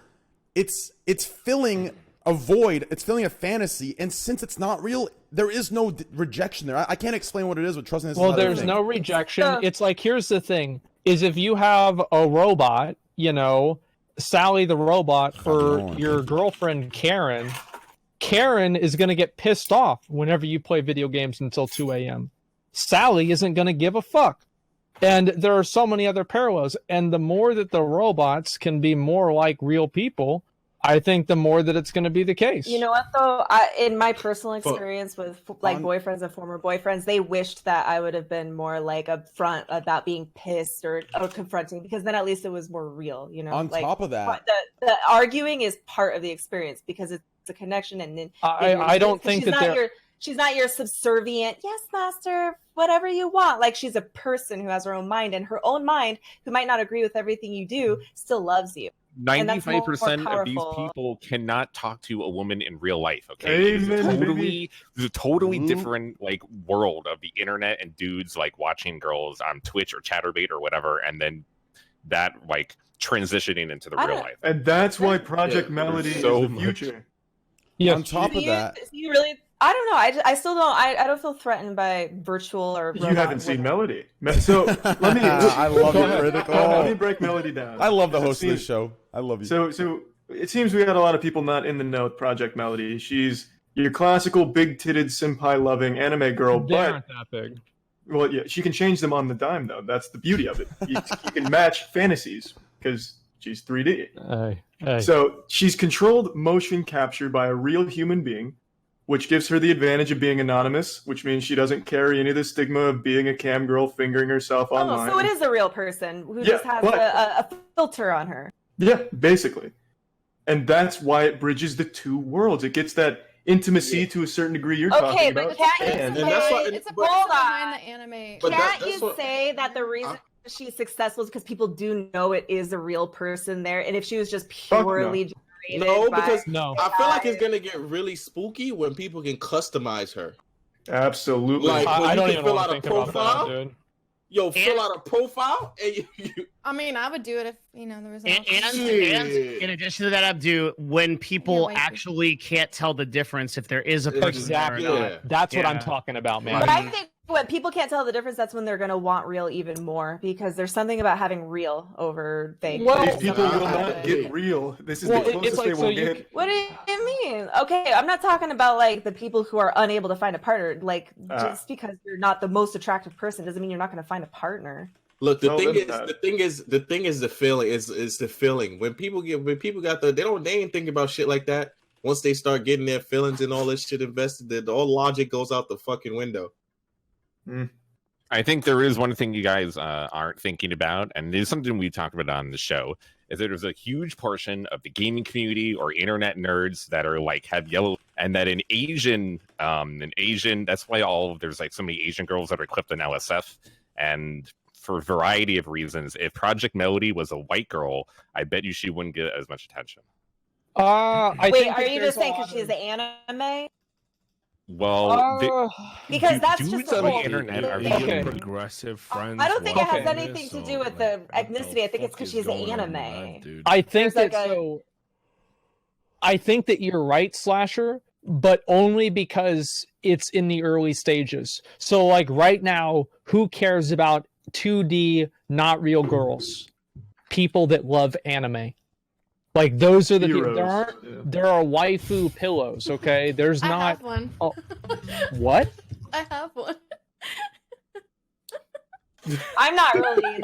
it's filling a void. It's filling a fantasy, and since it's not real, there is no rejection there. I can't explain what it is, but trust me, this is well, there's no rejection. It's like, here's the thing: is if you have a robot, you know, Sally the robot for your girlfriend Karen. Karen is going to get pissed off whenever you play video games until 2 a.m. Sally isn't going to give a fuck. And there are so many other parallels. And the more that the robots can be more like real people, I think the more that it's going to be the case. You know what, though? In my personal experience with like boyfriends and former boyfriends, they wished that I would have been more like upfront about being pissed or confronting, because then at least it was more real, you know? On top of that, the arguing is part of the experience because it's a connection, and I don't think that she's not your subservient, yes master, whatever you want. Like, she's a person who has her own mind, and her own mind, who might not agree with everything you do, still loves you. 95% of these people cannot talk to a woman in real life. Okay, it's a totally different like world of the internet and dudes like watching girls on Twitch or Chatterbait or whatever, and then that like transitioning into the real life. And that's why Project Melody is the future. Yes. On top of that, you really, I don't know. I still don't. I don't feel threatened by virtual or. You haven't seen Melody, so let me. I love it, critical. Let me break Melody down. I love the host of this show. I love you. So it seems we got a lot of people not in the know with Project Melody. She's your classical big-titted, senpai-loving anime girl, They but aren't that big. Well, yeah, she can change them on the dime, though. That's the beauty of it. You can match fantasies because she's 3D. So she's controlled motion capture by a real human being, which gives her the advantage of being anonymous, which means she doesn't carry any of the stigma of being a cam girl fingering herself online. So it is a real person who just has a filter on her. Yeah, basically. And that's why it bridges the two worlds. It gets that intimacy to a certain degree you're talking about. Okay, but it's a person behind the anime. Can't you say that the reason she's successful is because people do know it is a real person there, and if she was just purely No, because No. I feel like it's gonna get really spooky when people can customize her. Absolutely. Like when I you don't can even fill want out to a think about profile. that, dude. Yo, fill out a profile, and you I mean, I would do it if there was. An And option. in addition to that, Abdou, when people actually can't tell the difference if there is a person Exactly. there or not. That's what I'm Yeah. talking about, man. But I think when people can't tell the difference, that's when they're gonna want real even more because there's something about having real over fake. Well, These people will not get real. This is Well, the it's closest like, they so will you get. What do you mean? Okay, I'm not talking about like the people who are unable to find a partner. Like just because you're not the most attractive person doesn't mean you're not gonna find a partner. look. The thing is the feeling is the feeling when people got they ain't thinking about shit like that. Once they start getting their feelings and all this shit invested, the all logic goes out the fucking window. I think there is one thing you guys aren't thinking about, and it is something we talked about on the show, is that there's a huge portion of the gaming community or internet nerds that are like have yellow, and that an Asian, that's why there's like so many Asian girls that are clipped in LSF, and for a variety of reasons, if Project Melody was a white girl, I bet you she wouldn't get as much attention. Wait, think are that you there's just saying a lot because she's anime? Well, Because that's just dudes the on the whole internet are thing. really progressive friends. I don't think it has watching anything this, to so, do with like, the ethnicity. I think it's because she's going on anime. with that, dude? I think There's that like a- so. I think that you're right, Slasher, but only because it's in the early stages. So, like right now, who cares about 2D, not real girls? People that love anime. Like those are the people. Heroes, There are waifu pillows. Okay, there's I not. have one. Oh, what? I have one. I'm not really.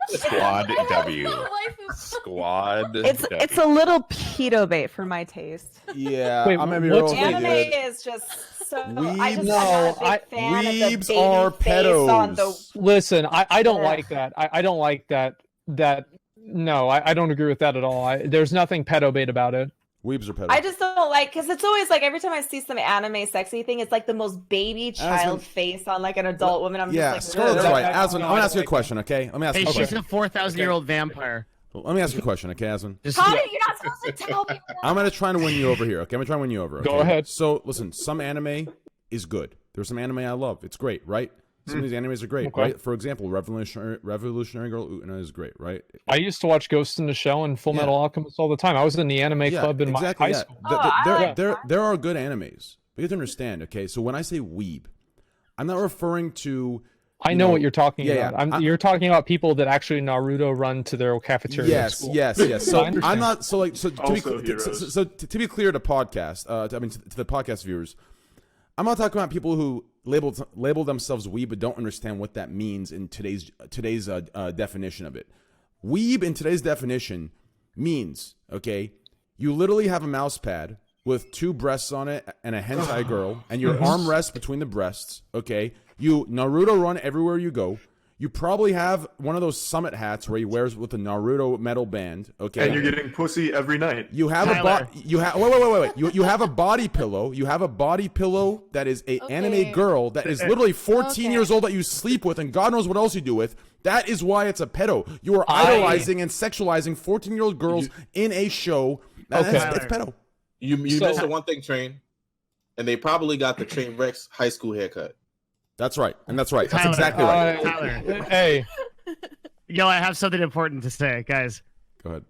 Squad W. Waifu. Squad. It's a little pedo bait for my taste. Yeah, Wait, I'm gonna be what's real Anime with you. is just so. I'm Weebs- not a big fan of the weebs baby are face on the. pedos. Listen, I don't Ugh. like that. I don't like that. No, I don't agree with that at all. There's nothing pedo bait about it. Weebs are pedos. I just don't like because it's always like every time I see some anime sexy thing, it's like the most baby child face on like an adult woman. I'm yeah, just like, Scarlett's ugh. right. Aswin, I'm gonna ask you a question, okay? Let me ask Hey, you a she's question. a 4,000-year-old vampire. Let me ask you a question, okay, Aswin? How did you not supposed to tell me? I'm gonna try and win you over here, okay? I'm gonna try and win you over. Okay? Go ahead. So, listen, some anime is good. There's some anime I love. It's great, right? Some of these animes are great, Okay. right? For example, Revolutionary Girl Utena is great, right? I used to watch Ghost in the Shell and Full Metal Alchemist all the time. I was in the anime club in my high school. There are good animes. But you have to understand, okay? So when I say weeb, I'm not referring to. I know what you're talking yeah, about. yeah. You're talking about people that actually Naruto run to their cafeteria. at Yes, school. yes. So I understand. I'm not to Also be heroes. to be clear to podcast. To the podcast viewers, I'm not talking about people who label themselves weeb but don't understand what that means in today's definition of it. Weeb in today's definition means, okay, you literally have a mouse pad with two breasts on it and a hentai girl, and your arm rests between the breasts, okay? You Naruto run everywhere you go. You probably have one of those summit hats where he wears with the Naruto metal band, okay? And you're getting pussy every night. You have wait. You have a body pillow. You have a body pillow that is a anime girl that is literally 14 years old that you sleep with, and God knows what else you do with. That is why it's a pedo. You are idolizing and sexualizing 14-year-old girls in a show. It's pedo. You missed the one thing, Train, and they probably got the Trainwreckstv high school haircut. That's right, and that's right. That's Tyler, exactly right. Tyler. Hey. Yo, I have something important to say, guys. Go ahead.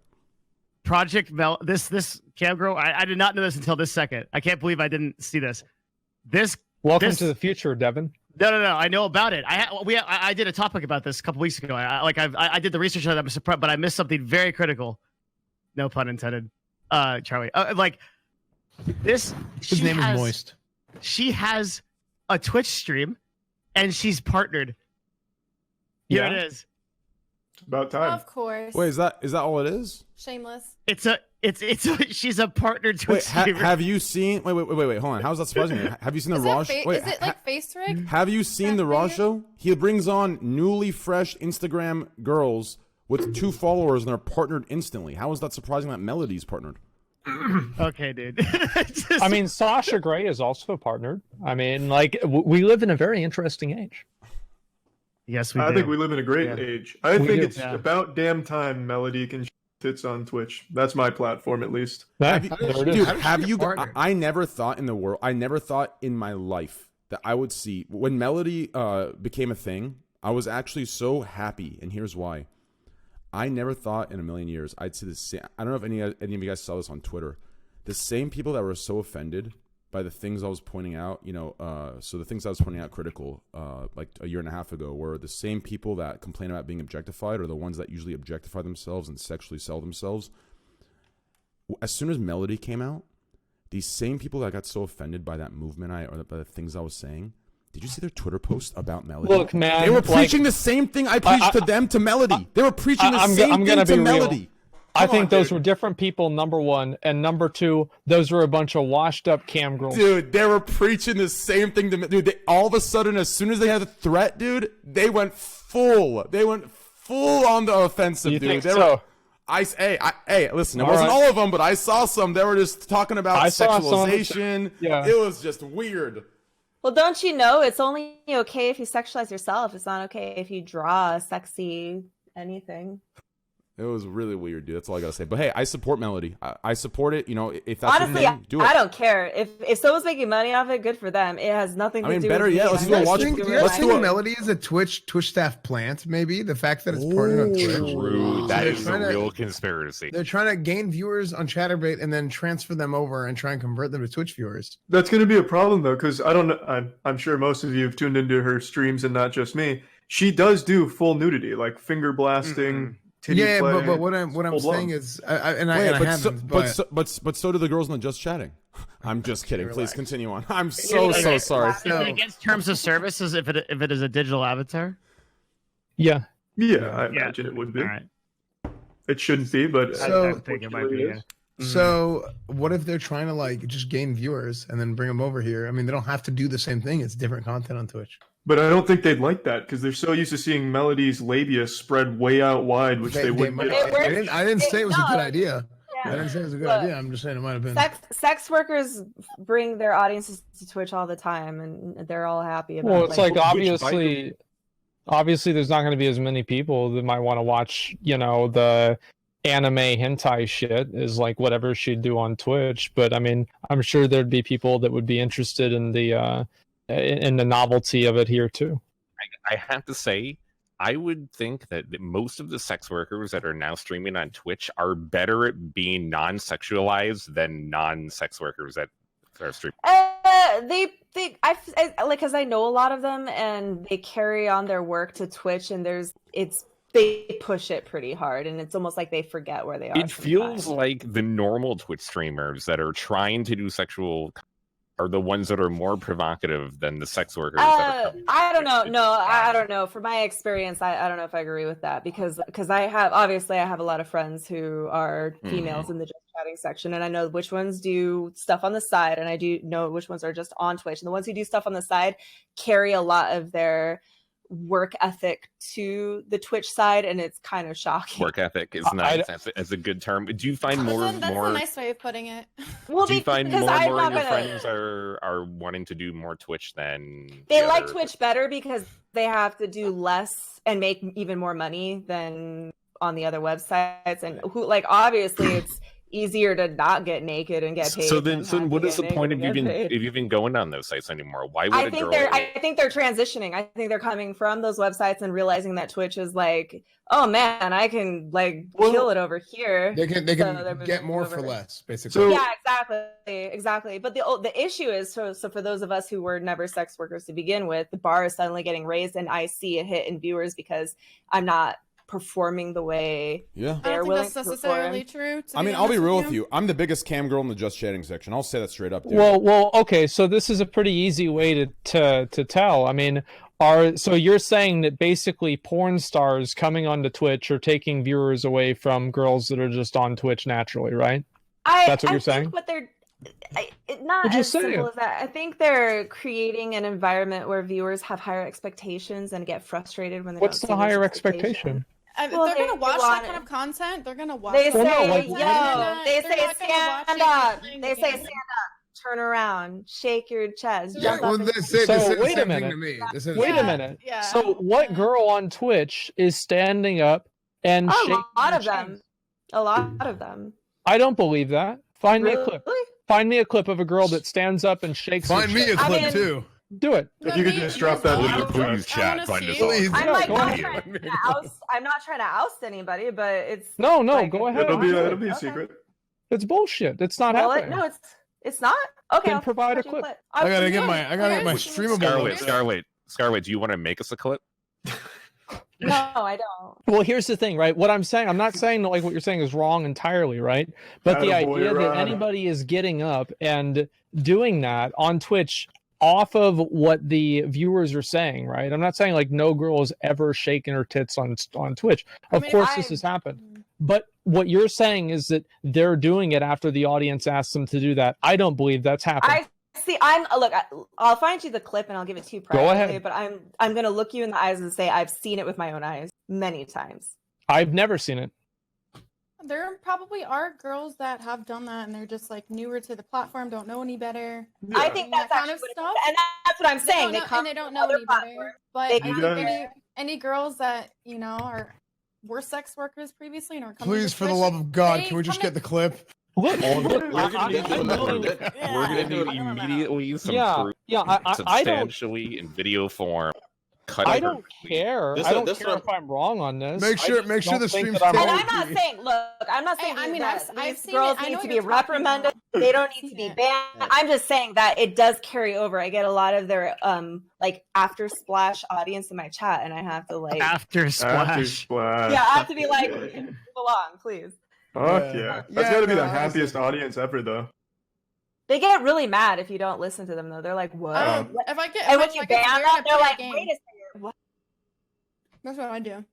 Project Mel. This Cam Girl. I did not know this until this second. I can't believe I didn't see this. Welcome to the future, Devin. No. I know about it. I did a topic about this a couple weeks ago. I did the research on that, but I missed something very critical. No pun intended. Charlie. This. His name is Moist. She has a Twitch stream, and she's partnered. Here it is. About time. Of course. Wait, is that all it is? Shameless. She's a partnered Twitch Wait, streamer. have you seen? Wait. Hold on. How is that surprising you? Have you seen the Raw? Is it like face rig? Have you seen the Raw show? He brings on newly fresh Instagram girls with 2 followers, and they're partnered instantly. How is that surprising that Melody's partnered? Okay, dude. I mean, Sasha Grey is also partnered. I mean, like, we live in a very interesting age. Yes, we do. I think we live in a great age. I We think do. it's about damn time Melody can tits on Twitch. That's my platform, at least. Have you, there it is. dude, How does have she you? partner? I never thought in the world. I never thought in my life that I would see when Melody became a thing. I was actually so happy, and here's why. I never thought in a million years I'd see the same. I don't know if any of you guys saw this on Twitter. The same people that were so offended by the things I was pointing out, so the things I was pointing out critical, like a year and a half ago, were the same people that complain about being objectified are the ones that usually objectify themselves and sexually sell themselves. As soon as Melody came out, these same people that got so offended by that movement or by the things I was saying, did you see their Twitter post about Melody? Look, man, they were preaching the same thing I preached to them to Melody. They were preaching the same thing to Melody. I think those were different people, number one. And number two, those were a bunch of washed up cam girls. Dude, they were preaching the same thing to me. Dude, all of a sudden, as soon as they had a threat, dude, they went full. They went full on the offensive, You dude. think They so? were, hey, listen, it wasn't all of them, but I saw some. They were just talking about sexualization. Yeah. It was just weird. Well, don't you know it's only okay if you sexualize yourself. It's not okay if you draw sexy anything. It was really weird, dude. That's all I gotta say. But hey, I support Melody. I support it. If that's Honestly, your thing, do it. I don't care if someone's making money off it. Good for them. It has nothing to do. better with yet, me. let's I'm do a just watch. doing Do you my guys think thing. Melody is a Twitch staff plant? Maybe the fact that it's partnered on Twitch. True. That They're is a trying to- real conspiracy. They're trying to gain viewers on Chatterbait and then transfer them over and try and convert them to Twitch viewers. That's going to be a problem though, because I don't know. I'm sure most of you have tuned into her streams, and not just me. She does do full nudity, like finger blasting. Titty Yeah, play. but what I'm Full saying blown. is, I Wait, haven't. but so do the girls in the Just Chatting. I'm just kidding. Please Relax. continue on. I'm so sorry. Is it against terms of services if it is a digital avatar? Yeah. Yeah, I imagine it would be. All right. It shouldn't be, but I think it might be. Yeah. So what if they're trying to like just gain viewers and then bring them over here? I mean, they don't have to do the same thing. It's different content on Twitch. But I don't think they'd like that because they're so used to seeing Melody's labia spread way out wide, which they wouldn't. might- get. I didn't say it was a good does. idea. Yeah. I didn't say it was a good Look, idea. I'm just saying it might have been. Sex workers bring their audiences to Twitch all the time, and they're all happy about. Well, it's like Which obviously there's not going to be as many people that might want to watch, the anime hentai shit is like whatever she'd do on Twitch. But I mean, I'm sure there'd be people that would be interested in the novelty of it here too. I have to say, I would think that most of the sex workers that are now streaming on Twitch are better at being non-sexualized than non-sex workers that are streaming. Because I know a lot of them, and they carry on their work to Twitch, and they push it pretty hard, and it's almost like they forget where they are. It feels like the normal Twitch streamers that are trying to do sexual are the ones that are more provocative than the sex workers. I don't know. No, I don't know. From my experience, I don't know if I agree with that because I have a lot of friends who are females in the Just Chatting section, and I know which ones do stuff on the side, and I do know which ones are just on Twitch. And the ones who do stuff on the side carry a lot of their work ethic to the Twitch side, and it's kind of shocking. Work ethic is nice as a good term. Do you find That's a nice way of putting it. Well, do you find because more and I'm more not of your gonna- friends are wanting to do more Twitch than They the like other- Twitch better because they have to do less and make even more money than on the other websites, and obviously it's easier to not get naked and get paid. So than have what to is get the point naked of and get paid. even going on those sites anymore? Why would I a think girl? they're transitioning. I think they're coming from those websites and realizing that Twitch is like, oh man, I can kill it over here. They can So they're get moving more over. for less, basically. Yeah, exactly. But the issue is so for those of us who were never sex workers to begin with, the bar is suddenly getting raised, and I see a hit in viewers because I'm not performing the way I don't they're think willing that's to necessarily perform. true. I mean, I'll be real with you. I'm the biggest cam girl in the Just Chatting section. I'll say that straight up, dude. Well, okay. So this is a pretty easy way to tell. I mean, so you're saying that basically porn stars coming onto Twitch are taking viewers away from girls that are just on Twitch naturally, right? That's what you're saying? What they're not What'd you as say? simple as that. I think they're creating an environment where viewers have higher expectations and get frustrated when they What's don't the see those higher expectations. expectation? Well, they're gonna they watch want that kind of content. They're gonna watch. They that say, kind of yo, content. they They're say not gonna watch stand it up. playing They the say game. stand up, turn around, shake your chest, Yeah, jump well, up. and- they said So, the wait a same thing minute. to me. They said the Wait same a thing. minute. Yeah. So what girl on Twitch is standing up and a shaking lot her of them. chest? A lot of them. I don't believe that. Find me a Really? clip. Find me a clip of a girl that stands up and shakes. her Find me a chest. clip too. Do it. If you could just drop that in the Please, chat. wanna Find us see. all. Please. I'm Yeah, like go not ahead. trying to oust. I'm not trying to oust anybody, but it's No, like, go ahead. It'll be a Okay. secret. It's bullshit. It's not Well, happening. no, it's not. Okay, Then I'll provide a send you clip. I gotta get Yeah, my where's- streamable. Scarlet, do you want to make us a clip? No, I don't. Well, here's the thing, right? What I'm saying, I'm not saying that like what you're saying is wrong entirely, right? But the Attaboy, idea that Rod. anybody is getting up and doing that on Twitch off of what the viewers are saying, right? I'm not saying like no girl has ever shaken her tits on Twitch. Of course, this has happened. But what you're saying is that they're doing it after the audience asks them to do that. I don't believe that's happened. See, I'll find you the clip and I'll give it to you Go privately. ahead. But I'm gonna look you in the eyes and say I've seen it with my own eyes many times. I've never seen it. There probably are girls that have done that, and they're just like newer to the platform, don't know any better. I think That that's kind actually of what it stuff. is. And that's what I'm saying. They don't know any better. But They I think guys- any girls that were sex workers previously and are coming Please, to for the Twitch, love of God, they can we just come get the clip? Look, We're I gonna need immediately some proof, I don't. substantially in video form. Cut I it don't perfectly. care. This I is- don't this care is- if I'm wrong on this. Make sure I just the don't think stream's that I'm And full. I'm not saying, look, I'm not saying I mean, that I've these seen girls it. I need know to what be you're talking reprimanded. about. They don't need I've to be seen it. banned. I'm just saying that it does carry over. I get a lot of their like after splash audience in my chat, and I have to like After After splash. splash. yeah, I have to be like move along, please. Fuck Yeah. yeah. That's Yeah, gotta be no, the happiest audience ever, though. They get really mad if you don't listen to them, though. They're like, "What?" What? If I get And if when I you get ban scared, them, I they're play a like, game. "Wait a second, what?" That's what I do.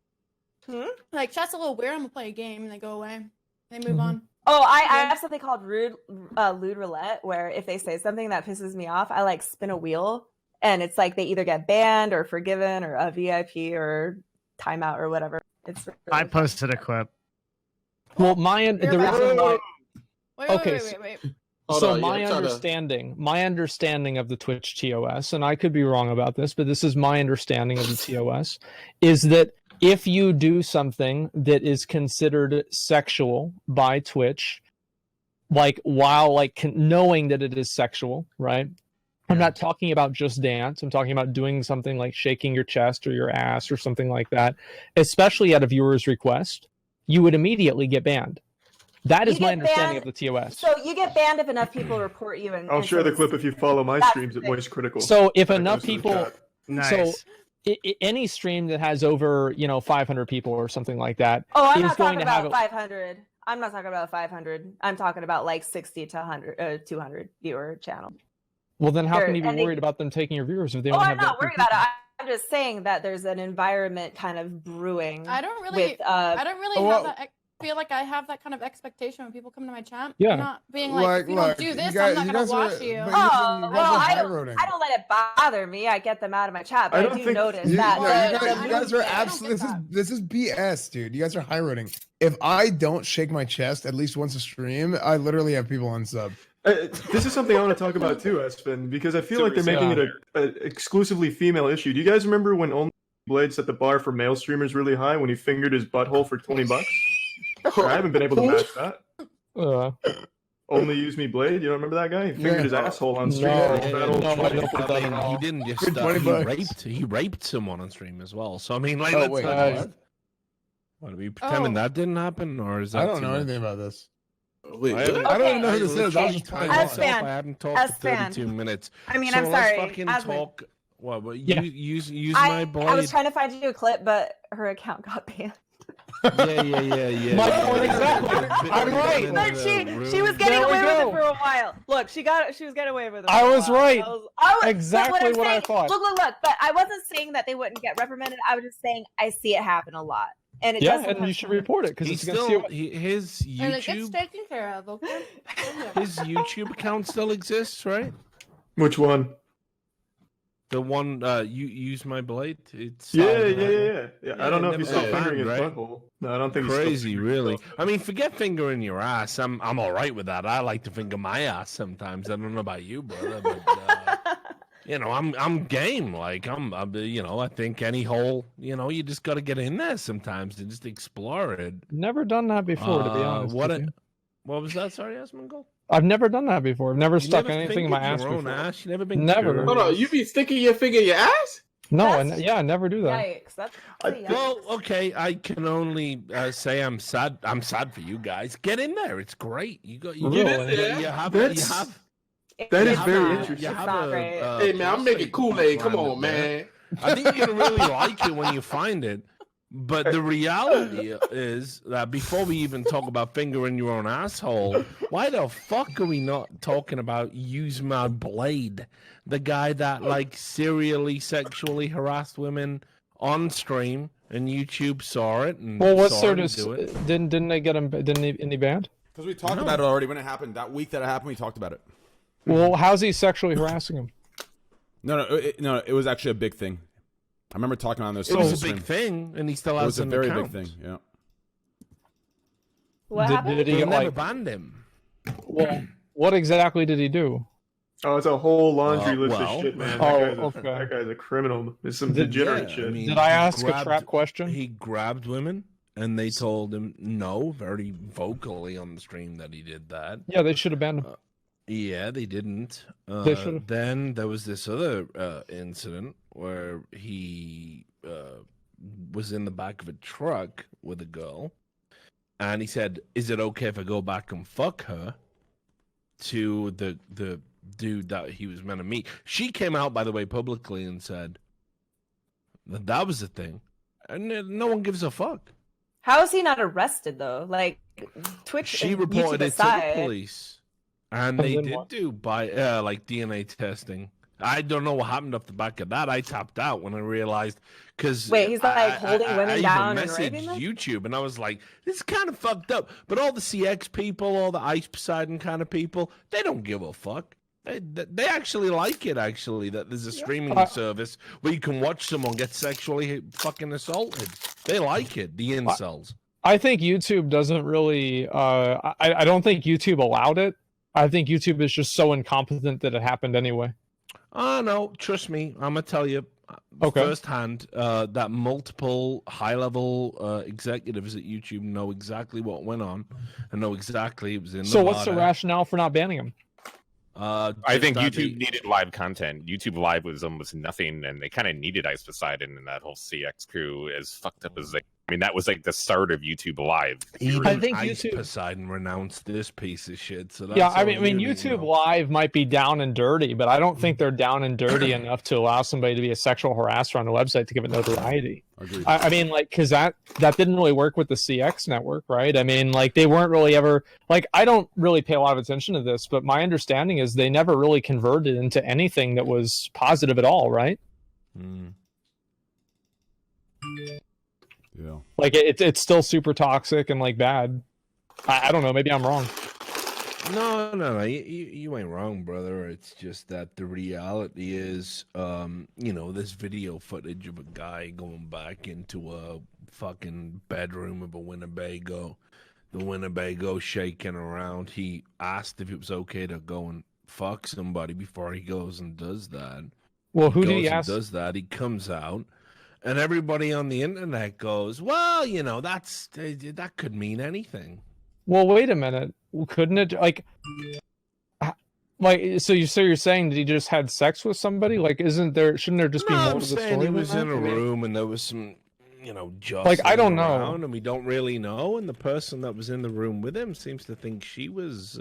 Hmm? Like chat's a little weird. I'm gonna play a game and they go away. They move on. Oh, I Yeah. have something called lewd roulette, where if they say something that pisses me off, I like spin a wheel, and it's like they either get banned or forgiven or a VIP or timeout or whatever. It's really I posted a clip. Well, You're the back. reason why. Wait, Okay, wait. Hold So on, my I'm trying to- understanding of the Twitch TOS, and I could be wrong about this, but this is my understanding of the TOS, is that if you do something that is considered sexual by Twitch, like while knowing that it is sexual, right? I'm not talking about just dance. I'm talking about doing something like shaking your chest or your ass or something like that, especially at a viewer's request, you would immediately get banned. That You is my get understanding banned- of the TOS. So you get banned if enough people report you. And I'll share the clip if you follow my That's streams at the Moist Critical. So if That enough goes to the people, chat. Nice. so any stream that has over 500 people or something like that Oh, I'm is not going talking to have about 500. I'm not talking about 500. I'm talking about like 60 to 100, 200 viewer channel. Well, then how Sure, can you be and they- worried about them taking your viewers if they Oh, only I'm have that not few worried about people? it. I'm just saying that there's an environment kind of brewing. I don't really. With, I don't really well- have that. Feel like I have that kind of expectation when people come to my chat. Yeah. I'm not being like, if you don't do this, I'm not gonna watch you. but Oh, you guys well, are I high-roading. don't let it bother me. I get them out of my chat, but I I, don't do think- notice You, that. no, Well, you guys are I don't absolutely. get This is BS, dude. You guys are high roading. If I don't shake my chest at least once a stream, I literally have people unsub. This is something I want to talk about too, Espen, because I feel like they're making it a exclusively female issue. Do you guys remember when Only Blade set the bar for male streamers really high when he fingered his butthole for $20? I haven't been able to match that. Only Use Me Blade. You don't remember that guy? He fingered his asshole on stream. No, for fat old no, shit. I don't put that I mean, on. he didn't just For 20 he bucks. raped someone on stream as well. So I mean, like, Oh, let's wait, not- what? What, are we pretending Oh. that didn't happen, or is that I don't too know much? anything about this. Wait, I, what? I don't even know who this is. I was literally just timed playing. As myself. fan. I haven't talked As for fan. 32 minutes. I mean, So I'm let's sorry. fucking Asmund. talk. What? Yeah. Use my blade. I was trying to find you a clip, but her account got banned. Yeah. My point exactly. I'm right. But she was getting There we away with go. it for a while. Look, she was getting away with it. For I a was while. right. I was Exactly but I'm what I saying- thought. Look. But I wasn't saying that they wouldn't get reprimanded. I was just saying I see it happen a lot, and it Yeah, does. and you sometimes should happen. report it because He's it's against still you. his And it gets YouTube taken care of, okay? his YouTube account still exists, right? Which one? The one you use my blade. It's Yeah. Yeah, I don't know if never he's still got fingering his banned, right? butthole. No, I don't think he's still Crazy, fingering his really. butthole. I mean, forget fingering your ass. I'm all right with that. I like to finger my ass sometimes. I don't know about you, brother, but you know, I'm game. Like I'm you know, I think any hole, you know, you just got to get in there sometimes and just explore it. Never done that before, to be honest. What was that? Sorry, Asmongold? I've never done that before. I've never You stuck never anything in my ass your own before. ass? You never been Never. curious? Hold on, you be sticking your finger in your ass? No, yeah, I never do that. Yikes! That's Well, okay, I can only say I'm sad. I'm sad for you guys. Get in there; it's great. You got you Really? Get in there. You have That is It's very not- interesting. It's not great. Hey man, I'm making Kool-Aid. Come on, man. I think you're gonna really like it when you find it. But the reality is that before we even talk about fingering your own asshole, why the fuck are we not talking about Use My Blade? The guy that like serially sexually harassed women on stream and YouTube saw it and Well, what's saw there him to do it. didn't they get him? Didn't he banned? Because we talked about it already when it happened. That week that it happened, we talked about it. Well, how's he sexually harassing him? No, it was actually a big thing. I remember talking on this. It was a big thing, and he still It has was a an very account. big thing. Yeah. What happened? Did he They get never like? banned him. Well, what exactly did he do? Oh, it's a whole laundry list well, of shit, man. Oh, That okay. guy's a criminal. It's some Did- degenerate Yeah, shit. I mean, Did I he ask a grabbed- trap question? He grabbed women, and they told him no, very vocally on the stream that he did that. Yeah, they should have banned him. Yeah, they didn't. They should've. Then there was this other incident where he was in the back of a truck with a girl, and he said, "Is it okay if I go back and fuck her?" To the dude that he was meant to meet. She came out, by the way, publicly and said that was the thing, and no one gives a fuck. How is he not arrested though? Like Twitch. She and reported YouTube it to aside, the police, and And they then did what? do like DNA testing. I don't know what happened off the back of that. I tapped out when I realized because Wait, he's like holding women down I and even raping messaged them? YouTube, and I was like, "This is kind of fucked up." But all the CX people, all the Ice Poseidon kind of people, they don't give a fuck. They actually like it. Actually, that there's a streaming service where you can watch someone get sexually fucking assaulted. They like it. The incels. I think YouTube doesn't really. I don't think YouTube allowed it. I think YouTube is just so incompetent that it happened anyway. Oh no, trust me, I'm gonna tell you firsthand that multiple high-level executives at YouTube know exactly what went on and know exactly it was in. So what's the Nevada. rationale for not banning him? I think that YouTube needed live content. YouTube Live was almost nothing, and they kind of needed Ice Poseidon and that whole CX crew. As fucked up as they, I mean, that was like the start of YouTube Live. Even I think Ice YouTube- Poseidon renounced this piece of shit. So that's Yeah, I all mean, you need to YouTube know. Live might be down and dirty, but I don't think they're down and dirty enough to allow somebody to be a sexual harasser on a website to give it notoriety. Agreed. I mean, like, because that didn't really work with the CX network, right? I mean, like, they weren't really ever like. I don't really pay a lot of attention to this, but my understanding is they never really converted into anything that was positive at all, right? Mm. Yeah. Like, it's still super toxic and like bad. I don't know. Maybe I'm wrong. No, you ain't wrong, brother. It's just that the reality is, this video footage of a guy going back into a fucking bedroom of a Winnebago, the Winnebago shaking around. He asked if it was okay to go and fuck somebody before he goes and does that. Well, who goes did he and ask? does that. He comes out, and everybody on the internet goes, "Well, that could mean anything." Well, wait a minute. Couldn't it so you're saying that he just had sex with somebody? Like, shouldn't there just be No, more I'm to the saying story? he than was that? in a room and there was some, jostling Like, I don't know. around, and we don't really know. And the person that was in the room with him seems to think she was.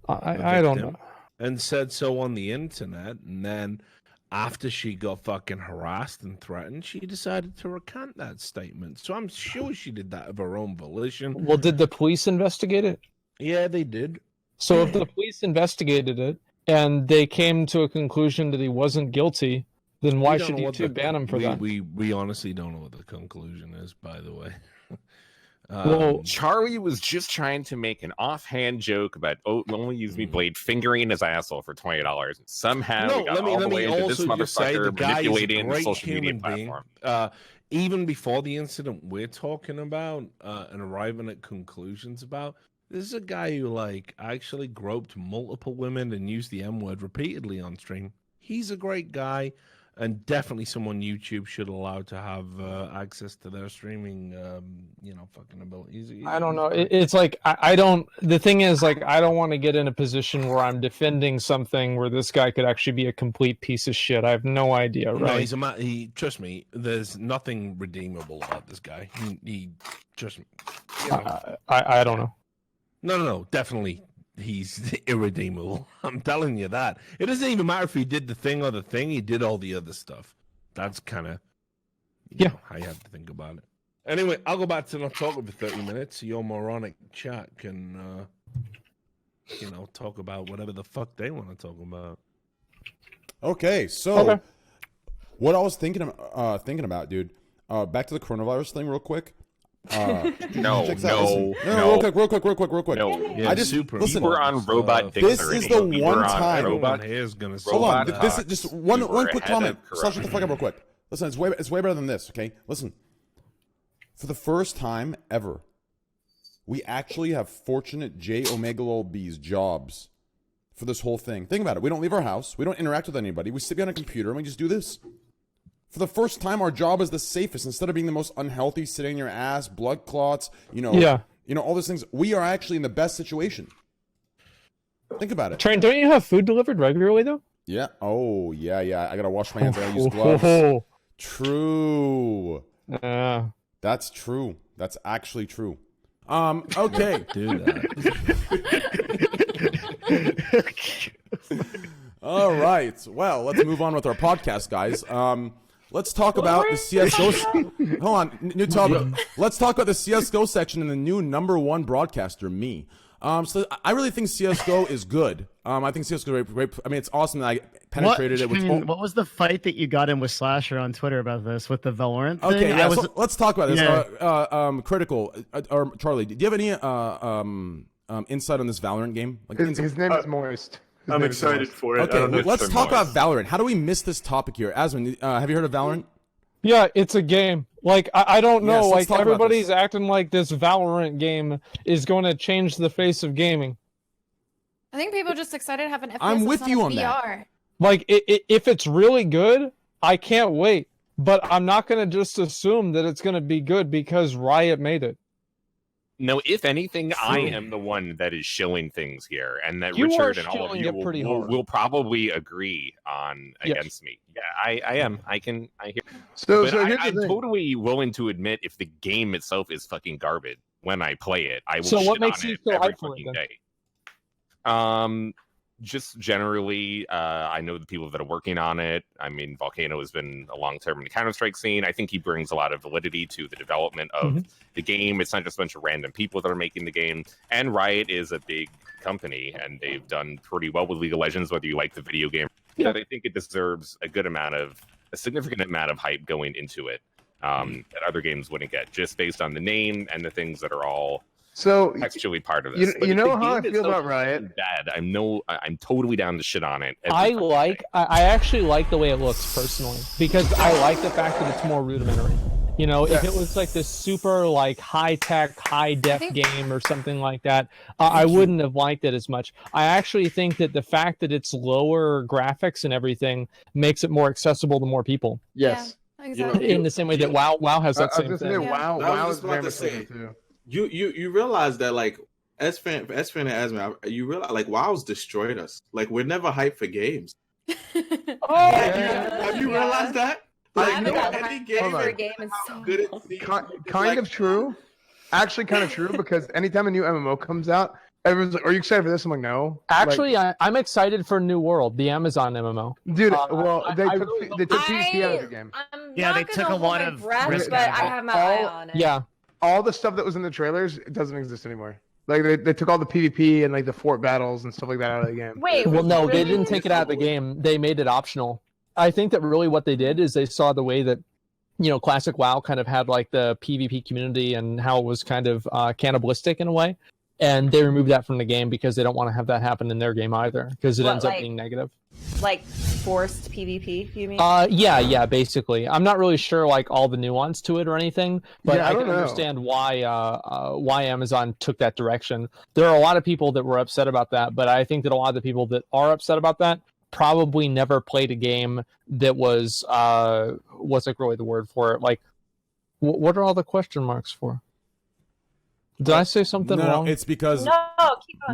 I don't victim know. And said so on the internet, and then after she got fucking harassed and threatened, she decided to recant that statement. So I'm sure she did that of her own volition. Well, did the police investigate it? Yeah, they did. So if the police investigated it and they came to a conclusion that he wasn't guilty, then why We don't should know what YouTube ban him for that? We honestly don't know what the conclusion is, by the way. Well, Charlie was just trying to make an offhand joke about only use me blade fingering his asshole for $20. And somehow we got all the way into this motherfucker manipulating the social media platform. Even before the incident we're talking about and arriving at conclusions about, this is a guy who actually groped multiple women and used the M word repeatedly on stream. He's a great guy, and definitely someone YouTube should allow to have access to their streaming, fucking abilities. I don't know. It's like I don't. The thing is, like, I don't want to get in a position where I'm defending something where this guy could actually be a complete piece of shit. I have no idea, right? No, he's he. Trust me, there's nothing redeemable about this guy. He just. I don't know. No, definitely. He's irredeemable. I'm telling you that. It doesn't even matter if he did the thing or the thing. He did all the other stuff. That's kind of how you have to think about it. Anyway, I'll go back to not talking for 30 minutes. So your moronic chat can, talk about whatever the fuck they want to talk about. Okay, so what I was thinking about, dude. Back to the coronavirus thing, real quick. No. Real quick. No. I just listen. We're on robot. This is the one time. Robot is gonna. Hold on. This is just one quick comment. Shut the fuck up, real quick. Listen, it's way better than this. Okay, listen. For the first time ever, we actually have fortunate J Omega Lol B's jobs for this whole thing. Think about it. We don't leave our house. We don't interact with anybody. We sit behind a computer and we just do this. For the first time, our job is the safest. Instead of being the most unhealthy, sitting in your ass, blood clots, all those things, we are actually in the best situation. Think about it. Train, don't you have food delivered regularly, though? Yeah. Oh, yeah. I gotta wash my hands. I gotta use gloves. True. That's true. That's actually true. Okay. Do that. All right. Well, let's move on with our podcast, guys. Let's talk about the CSGO. Hold on, new topic. Let's talk about the CSGO section and the new #1 broadcaster, me. So I really think CSGO is good. I think CSGO is great. I mean, it's awesome that I penetrated it. What was the fight that you got in with Slasher on Twitter about this with the Valorant thing? Okay, yeah. So let's talk about this. Yeah. Critical or Charlie, do you have any insight on this Valorant game? Like, his name is Moist. I'm excited for it. Okay, let's talk about Valorant. How do we miss this topic here? Asmund, have you heard of Valorant? Yeah, it's a game. Like, I don't know. Like, everybody's acting like this Valorant game is going to change the face of gaming. I think people are just excited to have an FPS. I'm with you on VR. that. Like, if it's really good, I can't wait. But I'm not going to just assume that it's going to be good because Riot made it. No, if anything, I am the one that is shilling things here, and that You Richard are and all of shilling you it pretty hard. will probably agree on against me. Yeah, I am. I hear. So But here's the I'm thing. totally willing to admit if the game itself is fucking garbage when I play it. I will So shit what makes on you it so every hyped for it, fucking then? day. Just generally, I know the people that are working on it. I mean, Volcano has been a long term in the Counter-Strike scene. I think he brings a lot of validity to the development of the game. It's not just a bunch of random people that are making the game. And Riot is a big company, and they've done pretty well with League of Legends, whether you like the video game. Yeah. But I think it deserves a significant amount of hype going into it that other games wouldn't get, just based on the name and the things that are all actually part of this. You know how I feel about Riot? Bad. I'm totally down to shit on it. I actually like the way it looks personally because I like the fact that it's more rudimentary. You know, if it was like this super like high tech, high def game or something like that, I wouldn't have liked it as much. I actually think that the fact that it's lower graphics and everything makes it more accessible to more people. Yes. Yeah, exactly. In the same way that WoW has that same thing. WoW is very much like too. You realize that, like, S-Fan and Asma, you realize, like, WoW's destroyed us. Like, we're never hyped for games. Have you realized that? Like, any game is so good at kind of true. Actually, kind of true, because anytime a new MMO comes out, everyone's like, "Are you excited for this?" I'm like, "No." Actually, I'm excited for New World, the Amazon MMO. Dude, they took PvP out of the game. Yeah, they took a lot of risk, but I have my eye on it. Yeah. All the stuff that was in the trailers, it doesn't exist anymore. Like they took all the PvP and like the fort battles and stuff like that out of the game. Wait, well, no, they didn't take it out of the game. They made it optional. I think that really what they did is they saw the way that, classic WoW kind of had like the PvP community and how it was kind of cannibalistic in a way, and they removed that from the game because they don't want to have that happen in their game either because it ends up being negative. Like forced PvP, you mean? Yeah, basically. I'm not really sure like all the nuance to it or anything, but I can understand why Amazon took that direction. There are a lot of people that were upset about that, but I think that a lot of the people that are upset about that probably never played a game that was what's like really the word for it? Like, what are all the question marks for? Did I say something wrong? No, it's because No,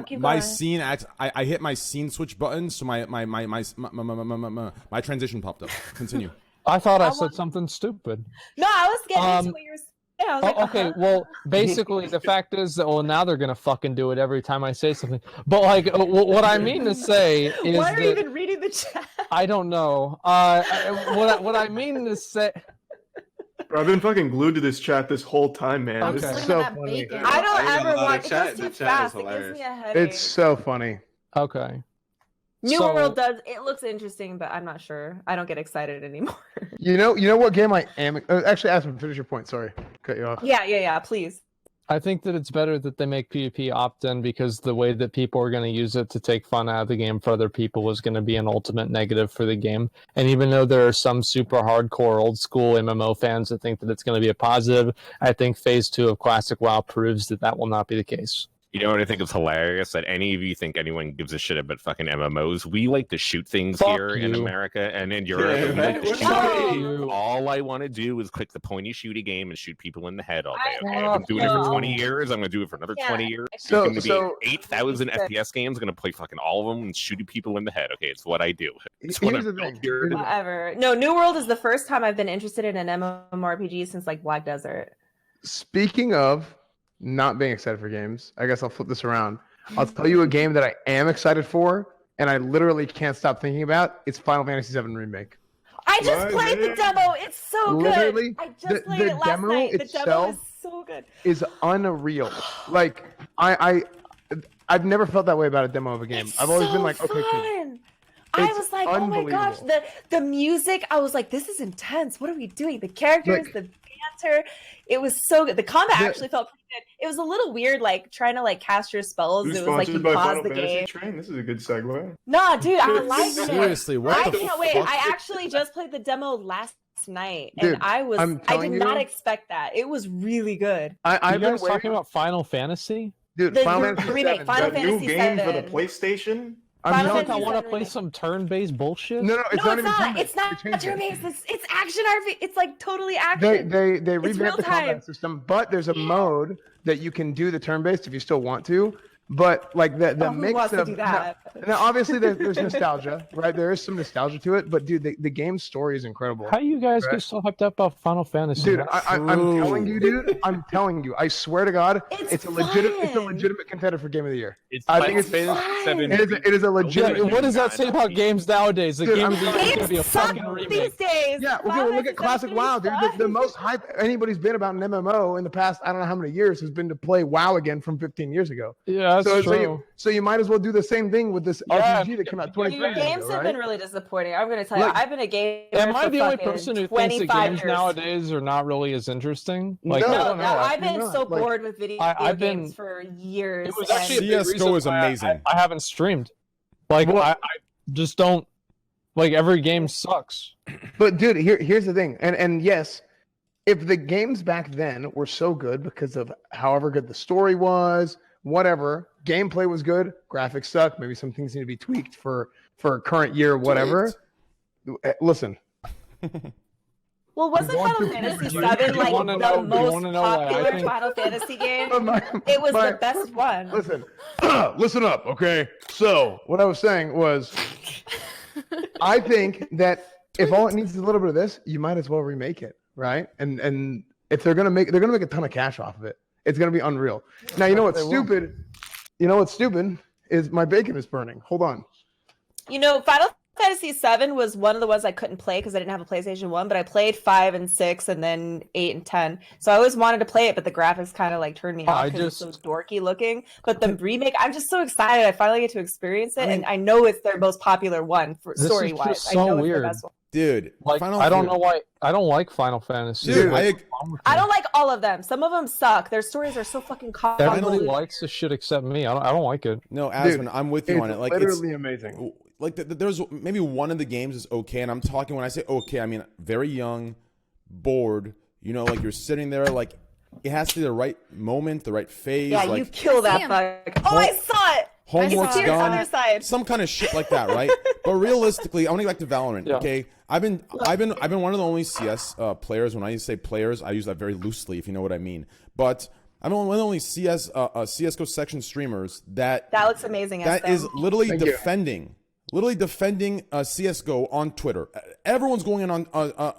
keep my going. scene I hit my scene switch button, so my transition popped up. Continue. I thought I said something stupid. No, I was getting into what you were saying. I was like, Okay, well, basically, the fact is that now they're gonna fucking do it every time I say something. But like, what I mean to say is why are you that even reading the chat? I don't know. What I mean to say. Bro, I've been fucking glued to this chat this whole time, man. Okay. This is Looking so at that funny. bacon. I don't I ain't ever gonna lie, watch the chat- it. Goes the too chat is fast. It gives hilarious. me a headache. It's so funny. Okay. New So- World does. It looks interesting, but I'm not sure. I don't get excited anymore. You know what game I am? Actually, Aspen, finish your point. Sorry, cut you off. Yeah. Please. I think that it's better that they make PvP opt-in because the way that people are going to use it to take fun out of the game for other people is going to be an ultimate negative for the game. And even though there are some super hardcore old school MMO fans that think that it's going to be a positive, I think Phase 2 of Classic WoW proves that that will not be the case. You know what I think is hilarious? That any of you think anyone gives a shit about fucking MMOs. We like to shoot things Fuck here in you. America and in Europe. Yeah, we like to right. shoot Fuck things. you. All I want to do is click the pointy shooty game and shoot people in the head all day. Okay? Fuck I've been doing it for you. 20 years. I'm going to do it for another Yeah. 20 years. So- It's going to be so- 8,000 FPS games. I'm going to play fucking all of them and shooting people in the head. Okay, it's what I do. It's what Here's I'm the built thing. here. Whatever. No, New World is the first time I've been interested in an MMORPG since like Black Desert. Speaking of not being excited for games, I guess I'll flip this around. I'll tell you a game that I am excited for, and I literally can't stop thinking about. It's Final Fantasy VII Remake. I just What? played the demo. It's so good. Literally, I just played the it last demo night. The demo itself is so good. Is unreal. Like I've never felt that way about a demo of a game. It's I've always so been like, okay, cool. fun. I It's was like, oh my gosh, unbelievable. the music. I was like, this is intense. What are we doing? The characters, Like- the banter. It was so good. The combat The- actually felt pretty good. It was a little weird, like trying to like cast your spells. Who's It was like you sponsored by pause Final the Fantasy game. Train? This is a good segue. Nah, dude, I liked it. Seriously, what I the can't wait. fuck? I actually just played the demo last night, Dude, and I I'm did telling not you- expect that. It was really good. I've You been guys talking waiting. about Final Fantasy? Dude, the Final Fantasy remake, VII. Final That new Fantasy game for the 7. PlayStation? I'm Final telling I Fantasy you, want to VII play remake. some turn-based bullshit. no, it's No, not it's even not. turn-based. It's not They changed it. turn-based. It's action RPG. It's like totally They action. they It's revamped the real time. combat system, but there's a mode that you can do the turn-based if you still want to. But like the Oh, who mix wants of to do that? now obviously there's nostalgia, right? There is some nostalgia to it, but dude, the game's story is incredible. How you guys Right. get so hyped up about Final Fantasy? Dude, I'm telling you, dude. I'm telling you. I swear to God, It's a legitimate fun. contender for Game of the Year. It's I think think it's Fantasy VII. It is a Yeah, legitimate. what does that say about games nowadays? The Dude, game I'm of the year is going to be a Games suck fucking remake. these days. Yeah, okay, Final well, look at Fantasy Classic 7 WoW, dude. sucks. The most hype anybody's been about an MMO in the past, I don't know how many years, has been to play WoW again from 15 years ago. Yeah, that's So true. you might as well do the same thing with this Yeah, RPG that came out 23 years Games ago, have right? been really disappointing. I'm going to tell Look, you, I've been a gamer Am I for the only fucking person who thinks that 25 games years. nowadays are not really as interesting? No, Like, I No, don't know. I've been not. so Like, bored with video I've games been- for years. It was and- actually a big CS:GO reason is why amazing. I haven't streamed. Like, Well- I just don't. Like, every game sucks. But dude, here's the thing, and yes, if the games back then were so good because of however good the story was, whatever, gameplay was good, graphics suck, maybe some things need to be tweaked for current year, whatever. Listen, Well, wasn't going Final through Fantasy puberty. VII You like wanna the know- you most wanna know why I popular think- Final Fantasy game? but It was my- the best one. Listen, listen up, okay? So what I was saying was, I think that if all it needs is a little bit of this, you might as well remake it, right? And if they're gonna make a ton of cash off of it. It's gonna be unreal. Now you know what's They will. stupid? You know what's stupid is my bacon is burning. Hold on. You know, Final Fantasy VII was one of the ones I couldn't play because I didn't have a PlayStation 1, but I played 5 and 6 and then 8 and 10. So I always wanted to play it, but the graphics kind of like turned me off because it's so dorky looking. But the remake, I'm just so excited. I finally get to experience it, and I know it's their most popular one for This is story-wise. just I so know it's weird. the best one. Dude, Like, Final I don't Fantasy- know why. I don't like Final Fantasy. Dude, What's wrong with I me? don't like all of them. Some of them suck. Their stories are so fucking Everybody convoluted. likes this shit except me. I don't like it. No, Asman, I'm with you It's on it. Like literally it's amazing. like there's maybe one of the games is okay, and I'm talking when I say okay, I mean very young, bored. You know, like you're sitting there, like it has to be the right moment, the right phase. Yeah, like, you kill that Damn. bug. Oh, I saw it. homework's Tears done, other side. some kind of shit like that, right? But realistically, I want to get back to Valorant. Yeah. Okay, I've been one of the only CS players. When I say players, I use that very loosely, if you know what I mean. But I'm one of the only CS:GO section streamers that looks amazing. that is literally defending CS:GO on Twitter. Everyone's going in on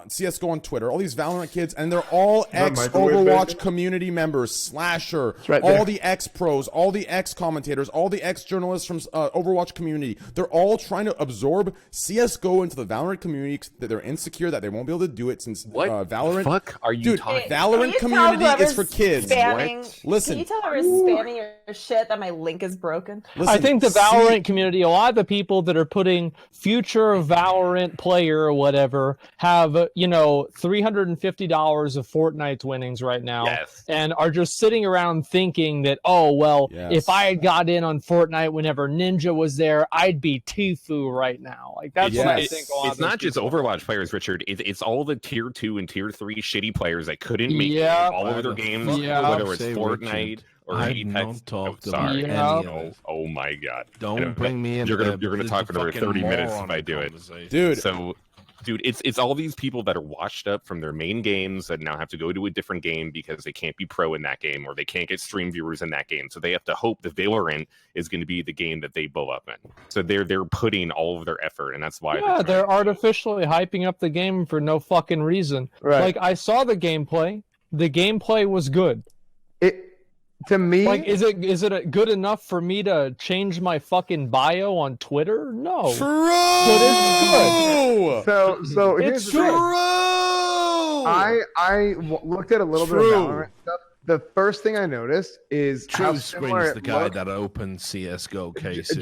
CS:GO on Twitter. All these Valorant kids, and they're all ex-Overwatch community members. Slasher, all the ex-pros, all the ex-commentators, all the ex-journalists from Overwatch community. They're all trying to absorb CS:GO into the Valorant community. That they're insecure that they won't be able to do it since Valorant. What the fuck are you talking? Valorant community is for kids. Listen, Can you tell whoever's spamming your shit that my link is broken? I think the Valorant community, a lot of the people that are putting future Valorant player or whatever have, $350 of Fortnite's winnings right now, and are just sitting around thinking that, if I had got in on Fortnite whenever Ninja was there, I'd be Tfue right now. Like that's what I think. It's not just Overwatch players, Richard. It's all the tier 2 and tier 3 shitty players that couldn't make it all over their games, whether it's Fortnite. I've not talked about any Oh my god! Don't bring me in. You're gonna talk for another 30 minutes if I do it, dude. So, dude, it's all these people that are washed up from their main games that now have to go to a different game because they can't be pro in that game or they can't get stream viewers in that game. So they have to hope the Valorant is going to be the game that they blow up in. So they're putting all of their effort, and that's why. They're artificially hyping up the game for no fucking reason. Right. Like I saw the gameplay. The gameplay was good. To me, like, is it good enough for me to change my fucking bio on Twitter? No. True. But it's good. So here's It's the thing. true. I looked at a little bit of Valorant stuff. The first thing I noticed is how True similar Screen's it the guy looked. that opened CS:GO cases.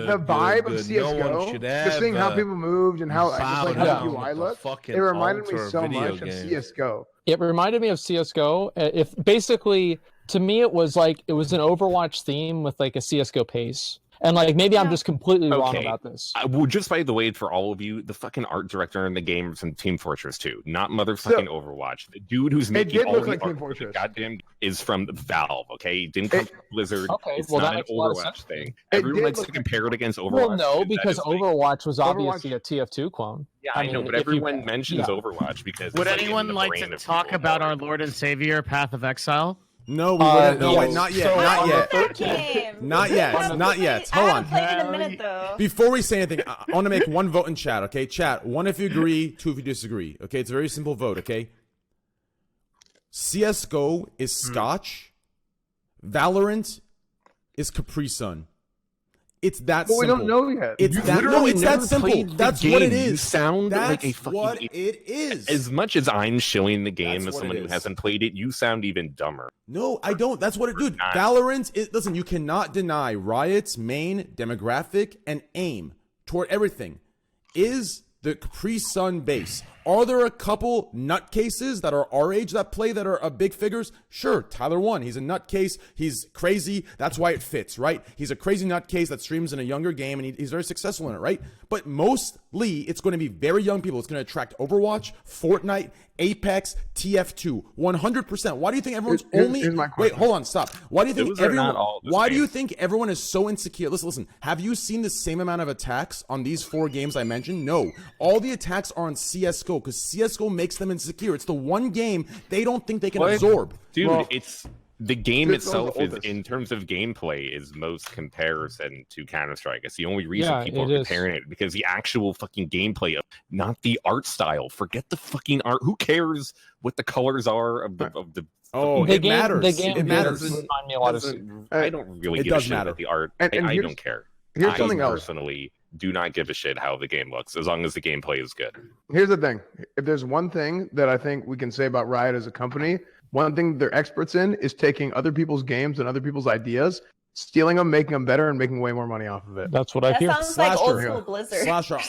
The vibe of CS:GO, just seeing how people moved and how how the UI looked, it reminded me so much of CS:GO. It reminded me of CS:GO. If basically, to me, it was an Overwatch theme with like a CS:GO pace. And like maybe I'm just completely wrong about this. Well, just by the way, for all of you, the fucking art director in the game from Team Fortress 2, not motherfucking Overwatch. The dude who's making all the art for the goddamn is from Valve. Okay, he didn't come from Blizzard. Okay, it's well, not that an makes a lot of Overwatch sense. thing. Everyone likes to compare it against Overwatch. Well, no, because Overwatch was obviously a TF2 clone. Yeah, I know, but everyone mentions Overwatch because. Would it's anyone like to talk about our Lord and Savior, Path of Exile? No, we wouldn't. No, wait, not yet. Not yet. Not yet. Not yet. Hold on. Played in a minute though. Before we say anything, I want to make one vote in chat, okay? Chat, 1 if you agree, 2 if you disagree, okay? It's a very simple vote, okay? CS:GO is Scotch. Valorant is Capri Sun. It's that simple. We don't know yet. It's that simple. That's what it is. You sound like a fucking what it is. As much as I'm shilling the game That's as what someone it who is. hasn't played it, you sound even dumber. No, I don't. That's what it, dude. Valorant is, listen, you cannot deny Riot's main demographic and aim toward everything is the Capri Sun base. Are there a couple nutcases that are our age that play that are big figures? Sure, Tyler 1. He's a nutcase. He's crazy. That's why it fits, right? He's a crazy nutcase that streams in a younger game, and he's very successful in it, right? But mostly, it's going to be very young people. It's going to attract Overwatch, Fortnite, Apex, TF2, 100%. Why do you think everyone's Here's my question. Wait, hold on, stop. Why do you think Those are everyone? not all the Why do same. you think everyone is so insecure? Listen. Have you seen the same amount of attacks on these 4 games I mentioned? No. All the attacks are on CS:GO because CS:GO makes them insecure. It's the one game they don't think they can absorb. Dude, it's the game it's one of itself the is, oldest. in terms of gameplay, is most comparison to Counter-Strike. It's the only reason Yeah, people it are is. comparing it, because the actual fucking gameplay of, not the art style. Forget the fucking art. Who cares what the colors are of the Oh, The it game- matters. the game It matters. does remind me a lot of. I don't really It give a does shit matter. about the art. And I here's- don't care. Here's I something else. personally do not give a shit how the game looks, as long as the gameplay is good. Here's the thing. If there's one thing that I think we can say about Riot as a company, one thing they're experts in is taking other people's games and other people's ideas, stealing them, making them better, and making way more money off of it. That's what I That hear. sounds like old Slasher. school Blizzard. Slasher,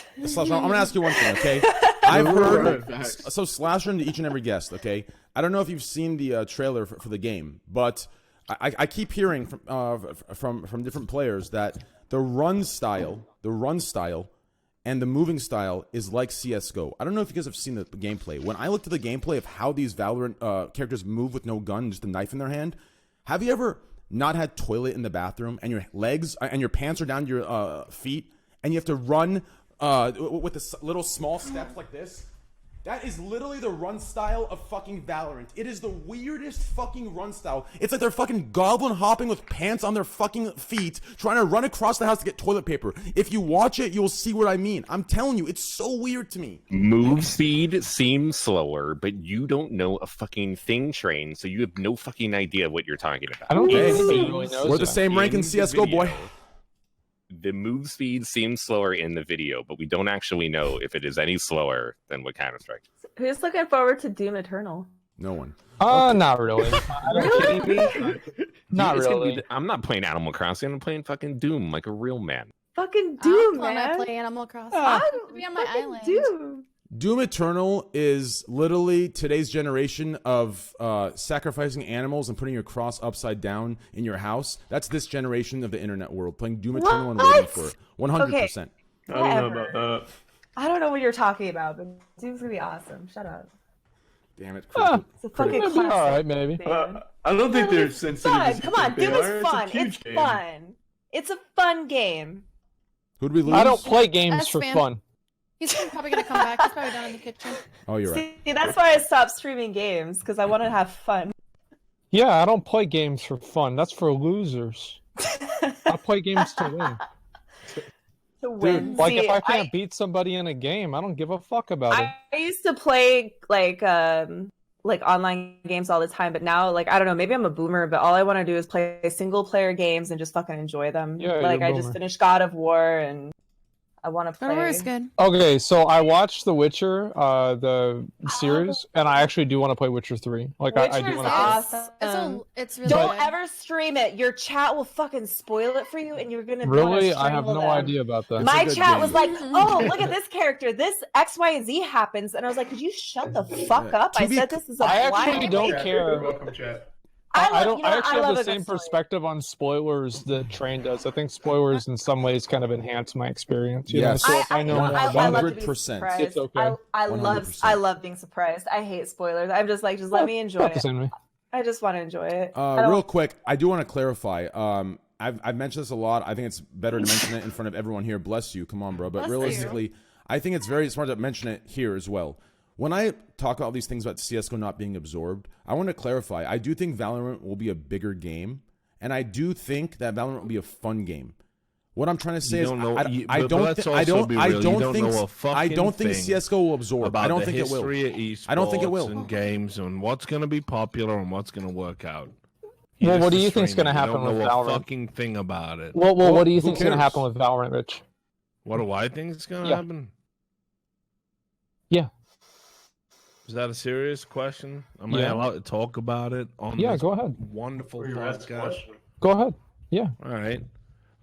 I'm gonna ask you one thing, okay? I've heard so Slasher into each and every guest, okay? I don't know if you've seen the trailer for the game, but I keep hearing from different players that the run style, and the moving style is like CS:GO. I don't know if you guys have seen the gameplay. When I looked at the gameplay of how these Valorant characters move with no gun, just a knife in their hand, Have you ever not had toilet in the bathroom and your legs and your pants are down to your feet and you have to run with the little small steps like this? That is literally the run style of fucking Valorant. It is the weirdest fucking run style. It's like they're fucking goblin hopping with pants on their fucking feet, trying to run across the house to get toilet paper. If you watch it, you'll see what I mean. I'm telling you, it's so weird to me. Move speed seems slower, but you don't know a fucking thing, Train, so you have no fucking idea what you're talking about. I don't think Hey, anybody really knows we're the that. same rank in CSGO, boy. The move speed seems slower in the video, but we don't actually know if it is any slower than what Counter-Strike. Who's looking forward to Doom Eternal? No one. Not really. Not It's gonna be really. I'm not playing Animal Crossing. I'm playing fucking Doom like a real man. Fucking I Doom, want to man. play Animal Crossing. I'm to be on my fucking island. Doom. Doom Eternal is literally today's generation of sacrificing animals and putting your cross upside down in your house. That's this generation of the internet world, playing Doom Eternal and waiting for it. 100%. I don't know about that. I don't know what you're talking about, but Doom's gonna be awesome. Shut up. Damn it. It's a fucking Maybe classic. all right, maybe. man. I don't think they're It's sensitive. fun. as you Come on, think they Doom are. is fun. It's a huge It's game. fun. It's a fun game. Who'd we lose? I don't play games That's for fan- fun. He's probably gonna come back. He's probably down in the kitchen. Oh, you're right. See, that's why I stopped streaming games, because I want to have fun. Yeah, I don't play games for fun. That's for losers. I play games to win. To win. Like See, if I can't beat somebody in a game, I don't give a fuck about it. I used to play like online games all the time, but now like I don't know, maybe I'm a boomer, but all I want to do is play single player games and just fucking enjoy them. Yeah, like you're a I just boomer. finished God of War and I want to God of War play. is good. Okay, so I watched The Witcher, the series, and I actually do want to play Witcher 3. Like I do Witcher's want to. awesome. It's really Don't good. ever stream it. Your chat will fucking spoil it for you, and you're gonna Really, wanna I have strangle no them. idea about that. My good chat game. was like, "Oh, look at this character. This X, Y, and Z happens," and I was like, "Could you shut the fuck up?" To I be- said this is a I blind actually don't date. care. Welcome, chat. I don't. you know, I actually love have the a good same story. perspective on spoilers that Train does. I think spoilers in some ways kind of enhance my experience. You know? Yes. So if I know more I about love it, to be 100%. surprised. It's okay. I 100%. love being surprised. I hate spoilers. I'm just like, just let me enjoy not the it. same way. I just want to enjoy it. I don't- Real quick, I do want to clarify. I've mentioned this a lot. I think it's better to mention it in front of everyone here. Bless you. Come on, bro. But Bless realistically, I think it's very smart to mention it here as well. When I talk about these things about CSGO not being absorbed, I want to clarify. I do think Valorant will be a bigger game, and I do think that Valorant will be a fun game. What I'm trying to say You is, don't know- I you- don't, but let's also be real. You don't think, know a I fucking don't think thing CS:GO will absorb. about I don't the think it will. history of esports I don't think it will. and games and what's going to be popular and what's going to work out. Well, what just do a you think's streamer. gonna You happen don't with know Valorant? a fucking thing about it. Well, Well, what do you who think's going to cares? happen with Valorant, Rich? What do I think is going to Yeah. happen? Yeah. Is that a serious question? Am I Yeah. allowed to talk about it on Yeah, this go ahead. wonderful You're asked a podcast? question. Go ahead. Yeah. All right.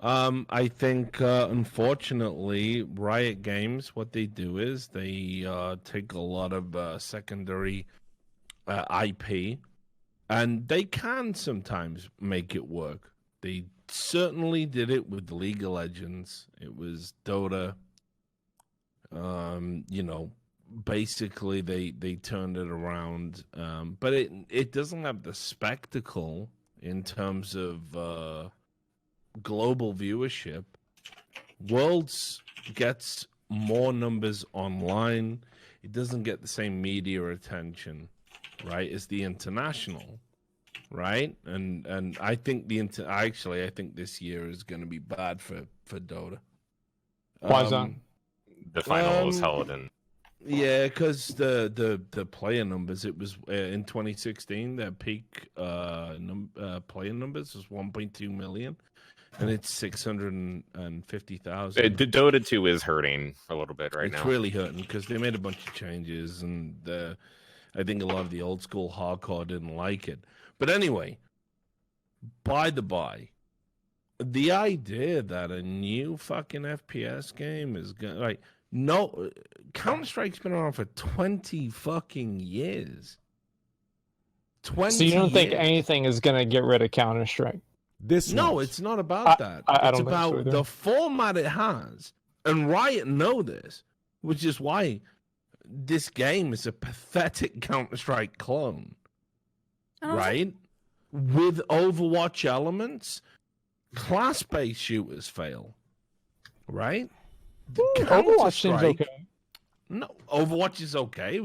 I think, unfortunately, Riot Games, what they do is they take a lot of secondary IP, and they can sometimes make it work. They certainly did it with League of Legends. It was Dota. You know, basically they turned it around, but it doesn't have the spectacle in terms of global viewership. Worlds gets more numbers online. It doesn't get the same media attention, right, as the international, right? And I think I think this year is going to be bad for Dota. Why is that? The final was held in. Yeah, because the player numbers, it was in 2016, their peak player numbers was 1.2 million, and it's 650,000. The Dota 2 is hurting a little bit right now. It's really hurting because they made a bunch of changes, and I think a lot of the old school hardcore didn't like it. But anyway, by the by, the idea that a new fucking FPS game is gonna no, Counter-Strike's been around for 20 fucking years. 20 So you don't think years. anything is going to get rid of Counter Strike? No, it's not about that. I It's don't think so about either. the format it has. And Riot know this, which is why this game is a pathetic Counter-Strike clone. I don't Right? with Overwatch elements, class-based shooters fail, right? Overwatch seems Counter-Strike- okay. No, Overwatch is okay.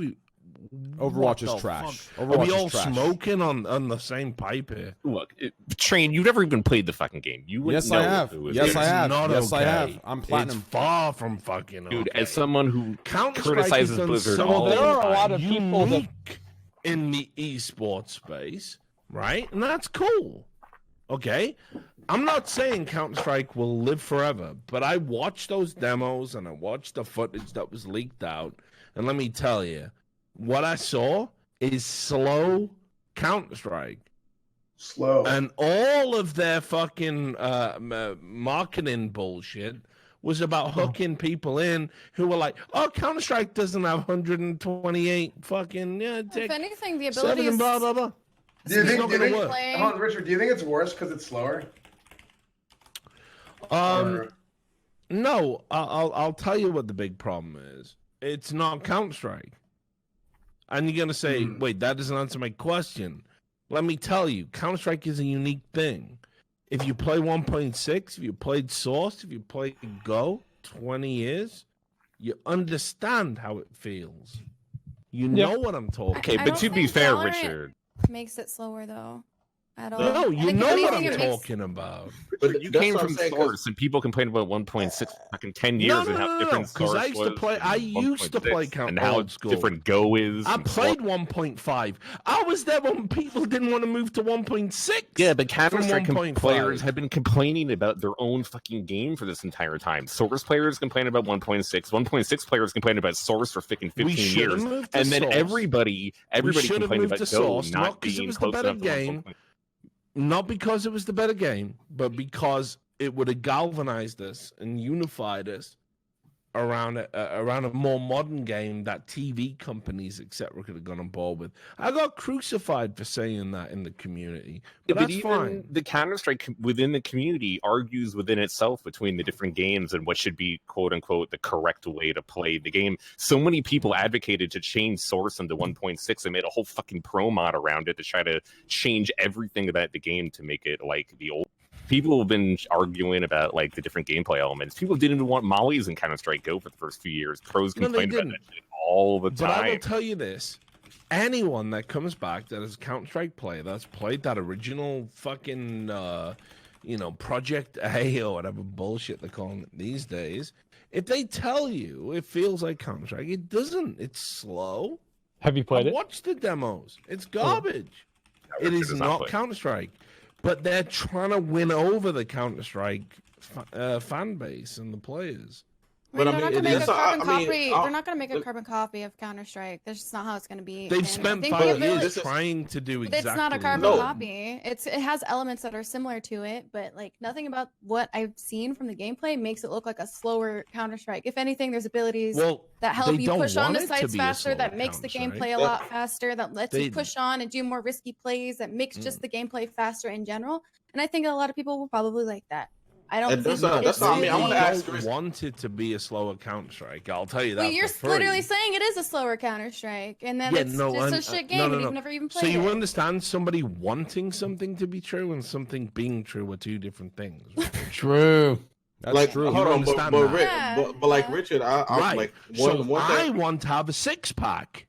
Overwatch What is the trash. fuck? Are Overwatch we is all trash. smoking on the same pipe here? Look, Train, you've never even played the fucking game. You wouldn't Yes, know I have. who it Yes, is. I have. Not Yes, I okay. have. I'm platinum. It's far from fucking Dude, okay. as someone who Counter-Strike criticizes has done Blizzard something all There are a the lot time. of people that unique in the esports space, right? And that's cool. Okay? I'm not saying Counter-Strike will live forever, but I watched those demos and I watched the footage that was leaked out, and let me tell you, what I saw is slow Counter-Strike. Slow. And all of their fucking marketing bullshit was about hooking people in who were like, "Oh, Counter Strike doesn't have 128 fucking If anything, the ability seven is and blah blah blah." Do you It's think? not Do you gonna think work. hold on, Richard? Do you think it's worse because it's slower? No, I'll tell you what the big problem is. It's not Counter Strike, and you're gonna say, "Wait, that doesn't answer my question." Let me tell you, Counter Strike is a unique thing. If you play 1.6, if you played Source, if you played Go 20 years, you understand how it feels. You know what I'm talking. Okay, I but don't to be think fair, Valorant Richard, makes it slower though. At all. No, you Like, if know what anything, I'm it makes- talking about. But you that's came what I'm from saying, 'cause- Source, and people complained about 1.6 back in 10 years and how different Because Source I used to was play. and I used to play 1.6 Counter and how old school. different Go is. I and played Source. 1.5. I was there when people didn't want to move to 1.6. Yeah, but Counter from Strike 1.5. players have been complaining about their own fucking game for this entire time. Source players complain about 1.6. 1.6 players complain about Source for fucking 15 should have years, moved to and then Source. everybody should have complained moved about to Go Source, not not 'cause it being was the close better enough to game. 1.6. Not because it was the better game, but because it would have galvanized us and unified us around a more modern game that TV companies, etc., could have gone on board with. I got crucified for saying that in the community, but that's even fine. the Counter-Strike within the community argues within itself between the different games and what should be quote unquote the correct way to play the game. So many people advocated to change Source into 1.6 and made a whole fucking pro mod around it to try to change everything about the game to make it like the old. People have been arguing about like the different gameplay elements. People didn't even want mollies in Counter-Strike Go for the first few years. Pros No, they complained about didn't. that shit all the But I will time. tell you this: anyone that comes back that is a Counter-Strike player that's played that original fucking, Project A or whatever bullshit they're calling it these days, if they tell you it feels like Counter-Strike, it doesn't. It's slow. Have you played it? Watch the demos. It's garbage. It Richard is has not not played. Counter-Strike. But they're trying to win over the Counter-Strike fan base and the players. They're not gonna make a carbon copy. I'll- They're not gonna make a carbon copy of Counter Strike. That's just not how it's gonna be. They've And I spent think 5 the years ability- trying to do But exactly. it's not a carbon No. copy. It has elements that are similar to it, but like nothing about what I've seen from the gameplay makes it look like a slower Counter Strike. If anything, there's abilities Well, that help they you don't push on want to it to sites be a faster, slower that makes the Counter-Strike. gameplay a lot faster, that lets They- you push on and do more risky plays, that makes Mm. just the gameplay faster in general. And I think a lot of people will probably like that. I don't And think that's it's what I mean. I really- want to ask don't Chris. want it to be a slower Counter Strike. I'll tell you that. Well, you're for free. literally saying it is a slower Counter Strike, and then it's a shit game, and you've never even So played you it. understand somebody wanting something to be true and something being true are two different things. Right? True. That's Like, true. hold You on, but understand but, that. Rick, Yeah, but like yeah. Richard, I'm Right. like So one I thing. want to have a 6-pack.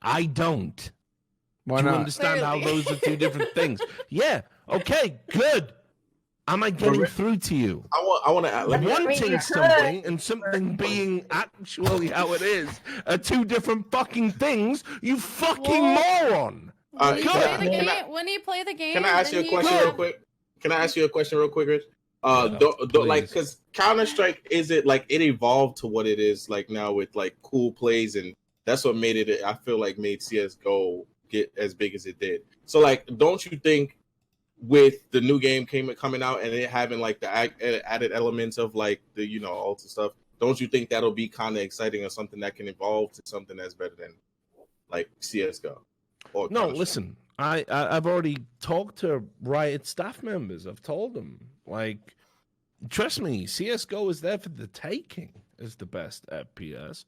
I don't. Why Do you not? understand how Clearly. those are two different things? Yeah. Okay. Good. Am I getting through to you? I want to. Let me. Wanting something and something being actually how it is are two different fucking things. You fucking moron. When you, Can play I- the can I- game, when you play the game, Can I ask you a then question have- real quick? Can I ask you a question real quick, Rich? Yeah, Don't like please. because Counter Strike is it like it evolved to what it is like now with like cool plays, and that's what made it. I feel like made CS:GO get as big as it did. So like, don't you think with the new game coming out and it having like the added elements of like the Ultra stuff, don't you think that'll be kind of exciting or something that can evolve to something that's better than like CS:GO? Or No, Counter-Strike? listen. I've already talked to Riot staff members. I've told them, like, trust me, CS:GO is there for the taking as the best FPS.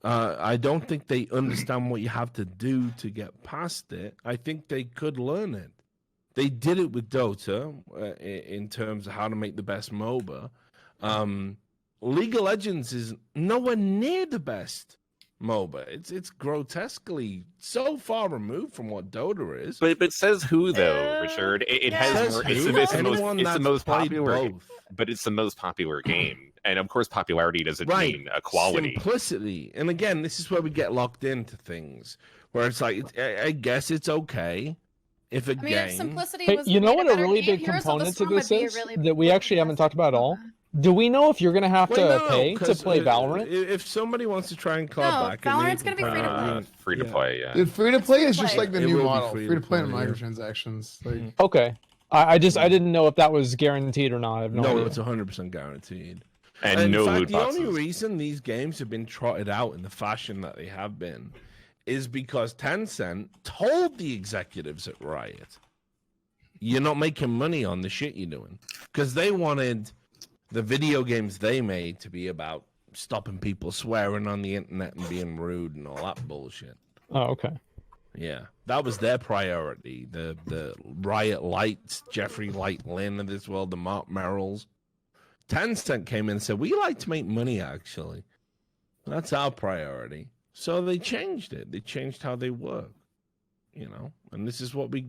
I don't think they understand what you have to do to get past it. I think they could learn it. They did it with Dota in terms of how to make the best MOBA. League of Legends is nowhere near the best MOBA. It's grotesquely so far removed from what Dota is. But it says who though, Richard? It has more. It's the most popular. But it's the most popular game, and of course, popularity doesn't mean quality. Simplicity, and again, this is where we get locked into things where it's like, I guess it's okay if a game. If simplicity was you know what a better really game, big Heroes of the component to Storm would this be a is really that we actually haven't talked about at all? Do we know if you're going to have to pay to play Valorant? If somebody wants to try and claw back, Valorant's going to be free to play. Free to play, yeah. Dude, free to play is just like the It new will be model. free Free to to play and play, yeah. microtransactions. Like, Okay. I didn't know if that was guaranteed or not. I have no No, idea. it's 100% guaranteed. And in no fact, loot the boxes. only reason these games have been trotted out in the fashion that they have been is because Tencent told the executives at Riot, "You're not making money on the shit you're doing," because they wanted the video games they made to be about stopping people swearing on the internet and being rude and all that bullshit. Oh, okay. Yeah, that was their priority. The Riot Lights, Jeffrey Light Lynn of this world, the Mark Merrills. Tencent came in and said, "We like to make money, actually. That's our priority." So they changed it. They changed how they work. You know, and this is what we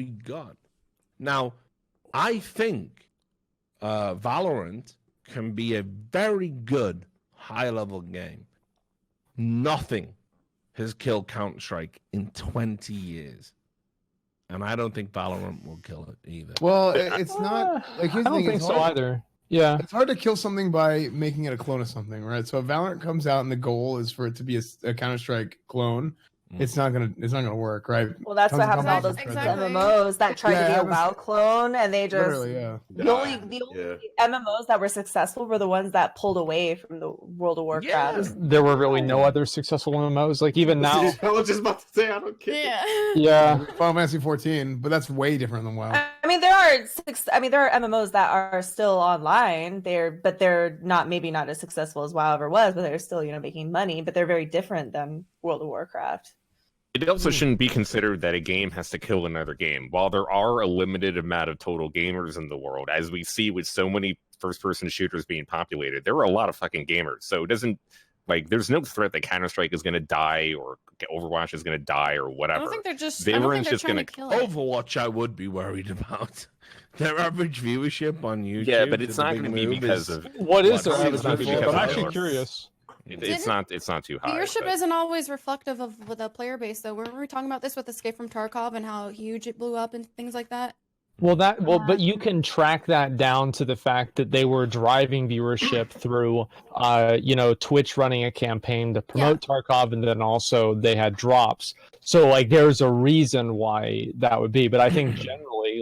got. Now, I think Valorant can be a very good high-level game. Nothing has killed Counter-Strike in 20 years. And I don't think Valorant will kill it either. well, it's not like here's I the don't thing. think It's so hard, either. Yeah. it's hard to kill something by making it a clone of something, right? So if Valorant comes out and the goal is for it to be a Counter Strike clone, it's not gonna work, right? Well, that's Tons what of happens to all those companies Exactly. MMOs that tried Yeah, to be I a was- WoW clone, and they just Literally, yeah. the only MMOs that were successful were the ones that pulled away from the World of Warcraft. There were really no other successful MMOs. Like even now. I was just about to say, I don't care. Yeah. Yeah. Final Fantasy 14, but that's way different than WoW. I mean, there are MMOs that are still online. They're maybe not as successful as WoW ever was, but they're still making money. But they're very different than World of Warcraft. It also shouldn't be considered that a game has to kill another game. While there are a limited amount of total gamers in the world, as we see with so many first-person shooters being populated, there are a lot of fucking gamers. So it doesn't, there's no threat that Counter-Strike is going to die or Overwatch is going to die or whatever. I don't think they're just. They I don't weren't think they're just trying gonna- to kill it. Overwatch, I would be worried about. Their average viewership on YouTube. Yeah, but it's the not big going to be move because is- of... What is their It's average not because viewership? of I'm actually Valorant. curious. It's not too high. Viewership but- isn't always reflective of the player base, though. Weren't we talking about this with Escape from Tarkov and how huge it blew up and things like that? But you can track that down to the fact that they were driving viewership through, Twitch running a campaign to promote Tarkov, and then also they had drops. So there's a reason why that would be. But I think generally,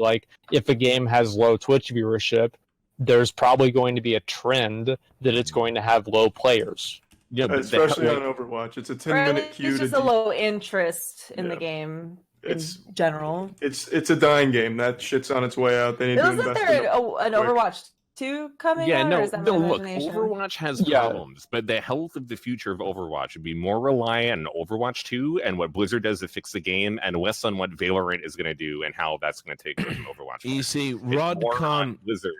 if a game has low Twitch viewership, there's probably going to be a trend that it's going to have low players. Yeah, but Especially on Overwatch, it's a 10-minute queue. It's just a low interest in the game. It's in general. It's a dying game. That shit's on its way out. They need to Isn't invest there in it. an Overwatch 2 coming out? Or is that my look, imagination? Overwatch has problems, but the health of the future of Overwatch would be more reliant on Overwatch 2 and what Blizzard does to fix the game, and less on what Valorant is going to do and how that's going to take over from Overwatch. You see, It's Rod more can't on Blizzard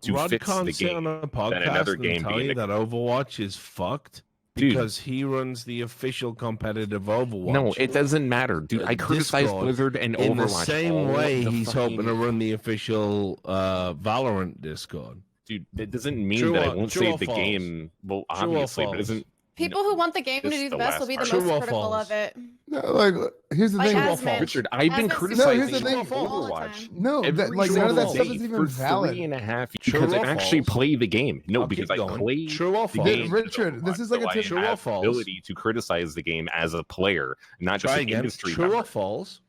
to Rod fix can't the sit game on a than podcast another and game tell being you a- that Overwatch is fucked Dude. because he runs the official competitive Overwatch. No, it doesn't matter, dude. I criticize Discord Blizzard and in Overwatch the same all way the he's fucking- hoping to run the official Valorant Discord. Dude, it doesn't mean True that I or- won't true save or the false? game. Well, True or obviously, but it false? doesn't. People who want the game to just do the the best will last be the part. most True or critical false? of it. No, here's the Like thing. Asman. Richard, I've been As a- criticizing No, here's the thing. Overwatch. No, Every none of that single stuff day is even for valid. 3.5 years True because I or actually false? play the game. No, I'll because keep I going. play True or the false? game. Richard, this is like so a I True or have false? ability to criticize the game as a player, not just Try an again. industry True member. or false?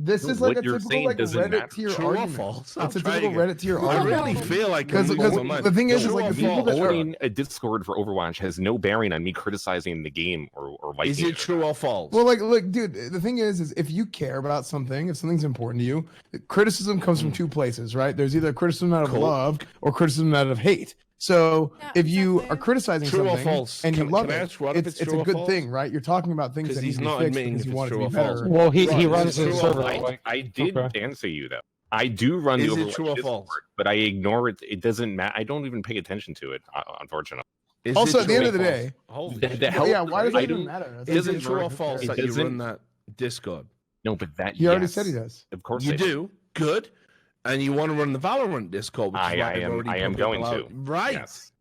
This No, is like what a you're typical saying doesn't Reddit matter. tier True or argument. false? It's a Try typical again. Reddit tier I argument. really feel like Because the thing is like the people that are Owning a Discord for Overwatch has no bearing on me criticizing the game or liking Is it true or false? well, look, dude. The thing is if you care about something, if something's important to you, criticism comes from two places, right? There's either criticism out of Cool. love or criticism out of hate. So Yeah, if you exactly. are criticizing True or something false? and you Can love I it, ask Rod if it's it's true a or good false? thing, right? You're talking about things 'Cause that he's need to be not fixed admitting because if you it's want it to true be or false. better. Well, he Right, runs is it the true or server. false? Like, I did okay. answer you though. I do run the Is it Overwatch true or Discord, false? but I ignore it. It doesn't matter. I don't even pay attention to it, unfortunately. Is Also, it at the true end or of the false? day, Holy The shit. help, yeah, why does I that even don't- matter? That's Is not it even true or right. Who false cares? that It you doesn't- run that Discord? No, but that He already yes, said he does. Of course, You I do. Good. And you want to run the Valorant Discord, which is why they've already I am put going people to. out. Right. Yes.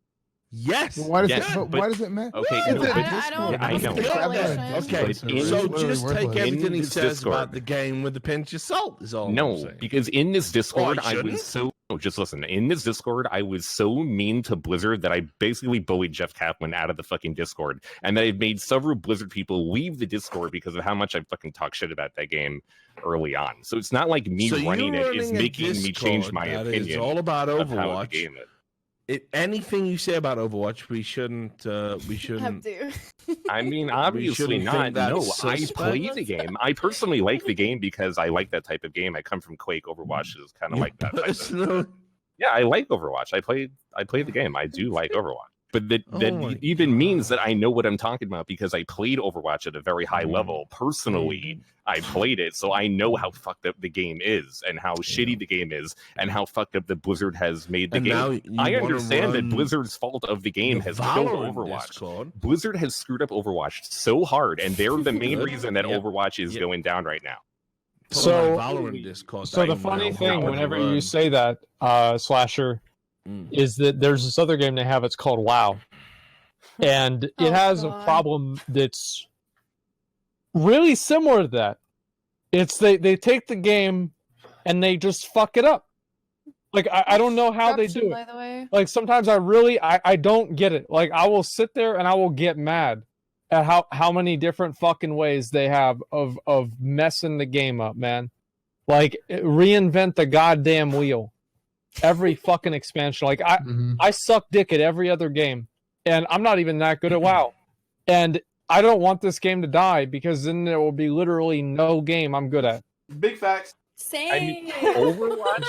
Yes. But why does Yes, it? But but- why does it matter? Okay, It's no, a but- I don't. Yeah, I what's know. the Crap on a correlation? Discord Okay, server. in- It's so literally just take worthless. everything he this says Discord- about the game with a pinch of salt. Is all I'm No, saying. because in this Discord, Oh, I I shouldn't? was so. No, just listen. In this Discord, I was so mean to Blizzard that I basically bullied Jeff Kaplan out of the fucking Discord, and that I've made several Blizzard people leave the Discord because of how much I fucking talk shit about that game early on. So it's not like me So you running it is running a making me change Discord my that opinion is all about of how the Overwatch. game is. Anything you say about Overwatch, we shouldn't. We shouldn't. Abdou. I mean, obviously shouldn't not. think that's No, I suspect. play the game. I personally like the game because I like that type of game. I come from Quake. Overwatch is kind of like that. Type of, Personal. yeah, I like Overwatch. I play the game. I do like Overwatch. But that Oh my even means that I know what I'm talking about because I played Overwatch at a very high Mm. level. Personally, I played it, so I know how fucked up the game is and how shitty the game is and how fucked up the Blizzard has made the And game. now you I wanna understand that run Blizzard's fault of the game the has killed Valorant Overwatch. Discord. Blizzard has screwed up Overwatch so hard, and they're the main Good. reason that Yep. Overwatch is Yep. going down right now. Put So- on my Valorant Discord. So I the ain't funny know thing, how to whenever run. you say that, Slasher, Mm. is that there's this other game they have. It's called WoW, and it Oh, has a God. problem that's really similar to that. It's they take the game and they just fuck it up. Like I don't know how they Corruption, do by it. the way. Like sometimes I don't get it. Like I will sit there and I will get mad at how many different fucking ways they have of messing the game up, man. Like reinvent the goddamn wheel. Every fucking expansion. Like I suck dick at every other game, and I'm not even that good at WoW. And I don't want this game to die because then there will be literally no game I'm good at. Big facts. Same. I mean, Overwatch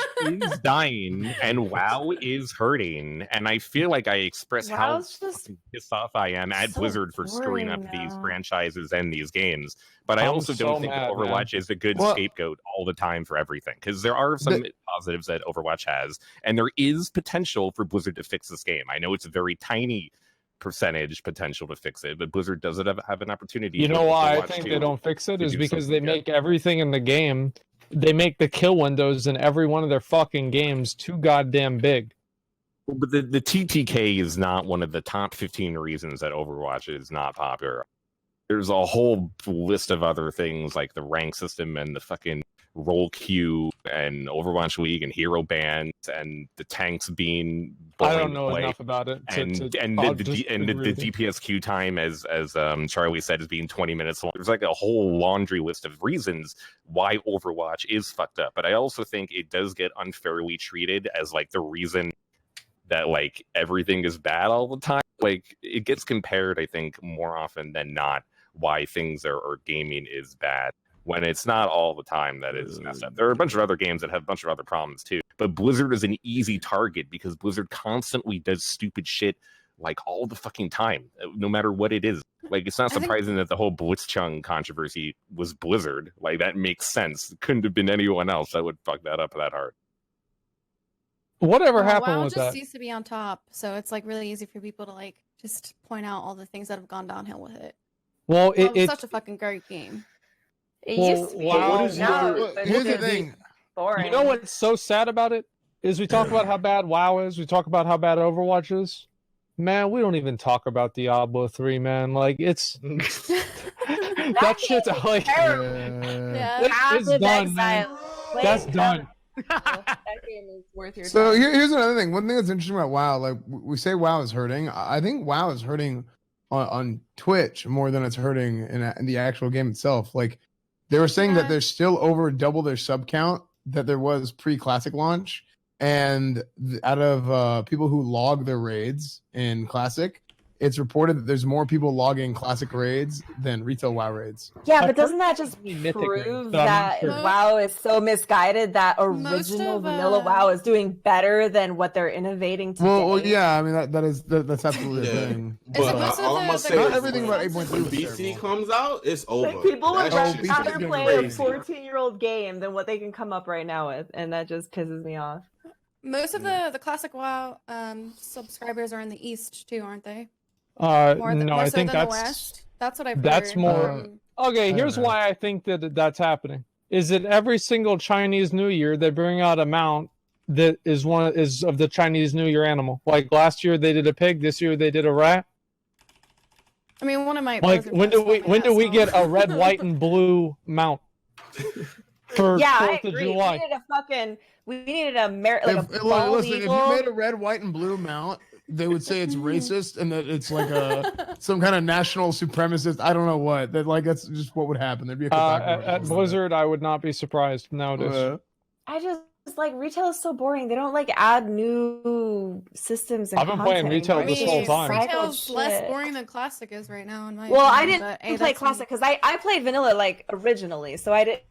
is dying and WoW is hurting, and I feel like I express how WoW's just fucking pissed off I am at so Blizzard for screwing up boring these now. franchises and these games. But I I'm also so don't think mad, that Overwatch is a good Well- scapegoat all the time for everything, because there are some positives that Overwatch has, and there is potential for Blizzard to fix this game. I know it's a very tiny percentage potential to fix it, but Blizzard doesn't have an opportunity. You for know why I Overwatch think to- they don't fix it to is do because something they good. make everything in the game. They make the kill windows in every one of their fucking games too goddamn big. But the TTK is not one of the top 15 reasons that Overwatch is not popular. There's a whole list of other things like the rank system and the fucking role queue and Overwatch League and hero bands and the tanks being I boring don't to know play. enough about it. And I'll the just agree with you. DPS queue time, as Charlie said, is being 20 minutes long. There's like a whole laundry list of reasons why Overwatch is fucked up. But I also think it does get unfairly treated as like the reason that like everything is bad all the time. Like it gets compared, I think, more often than not why things or gaming is bad, when it's not all the time that it's messed up. There are a bunch of other games that have a bunch of other problems too. But Blizzard is an easy target because Blizzard constantly does stupid shit like all the fucking time, no matter what it is. Like it's not I think- surprising that the whole Blitzchung controversy was Blizzard. Like that makes sense. It couldn't have been anyone else that would fuck that up that hard. Whatever Well, happened WoW with just that? used to be on top, so it's like really easy for people to like just point out all the things that have gone downhill with it. Well, It was it such a fucking great game. It Well, used to be. WoW- What is now your- it's been Here's the just thing. boring. you know what's so sad about it is we talk about how bad WoW is, we talk about how bad Overwatch is. Man, we don't even talk about Diablo 3, man. Like it's that shit's like Terrible. Yeah. it's Path of done, man. Exile. Wait, That's done. That game is worth your So time. here's another thing. One thing that's interesting about WoW, like we say WoW is hurting. I think WoW is hurting on Twitch more than it's hurting in the actual game itself. Like they were saying Yeah. that there's still over double their sub count that there was pre-classic launch, and out of people who log their raids in classic, it's reported that there's more people logging classic raids than retail WoW raids. Yeah, I've but doesn't heard that just Mythic prove rings, but I'm not that sure. WoW is so misguided that Most original of, vanilla WoW is doing better than what they're innovating today? Well, yeah, I mean that's absolutely a Yeah. thing. But most of all I'm the- gonna the say Not is everything about 8.3 when was BC terrible. comes out, it's over. Like, people would That shit's BC is rather gonna play be a crazy. 14-year-old game than what they can come up right now with, and that just pisses me off. Most of the classic WoW subscribers are in the East too, aren't they? No, More I so think than the that's West. That's what I've that's heard. more. Okay, I here's don't know. why I think that that's happening. Is that every single Chinese New Year they bring out a mount that is of the Chinese New Year animal. Like last year they did a pig, this year they did a rat. I mean, one of my Like Blizzard when friends do we told me that, we so- get a red, white, and blue mount for Yeah, I 4th of agree. July? We needed a like a Listen, bald if eagle. you made a red, white, and blue mount, they would say it's racist and that it's like some kind of national supremacist. I don't know what. That like that's just what would happen. There'd be a At Blizzard, I would not be surprised nowadays. I just like retail is so boring. They don't like add new systems. And I've been playing content retail anymore. this whole It's time. recycled Retail's less shit. boring than classic is right now in my Well, I opinion, didn't but, hey, play that's me. classic because I played vanilla like originally, so I didn't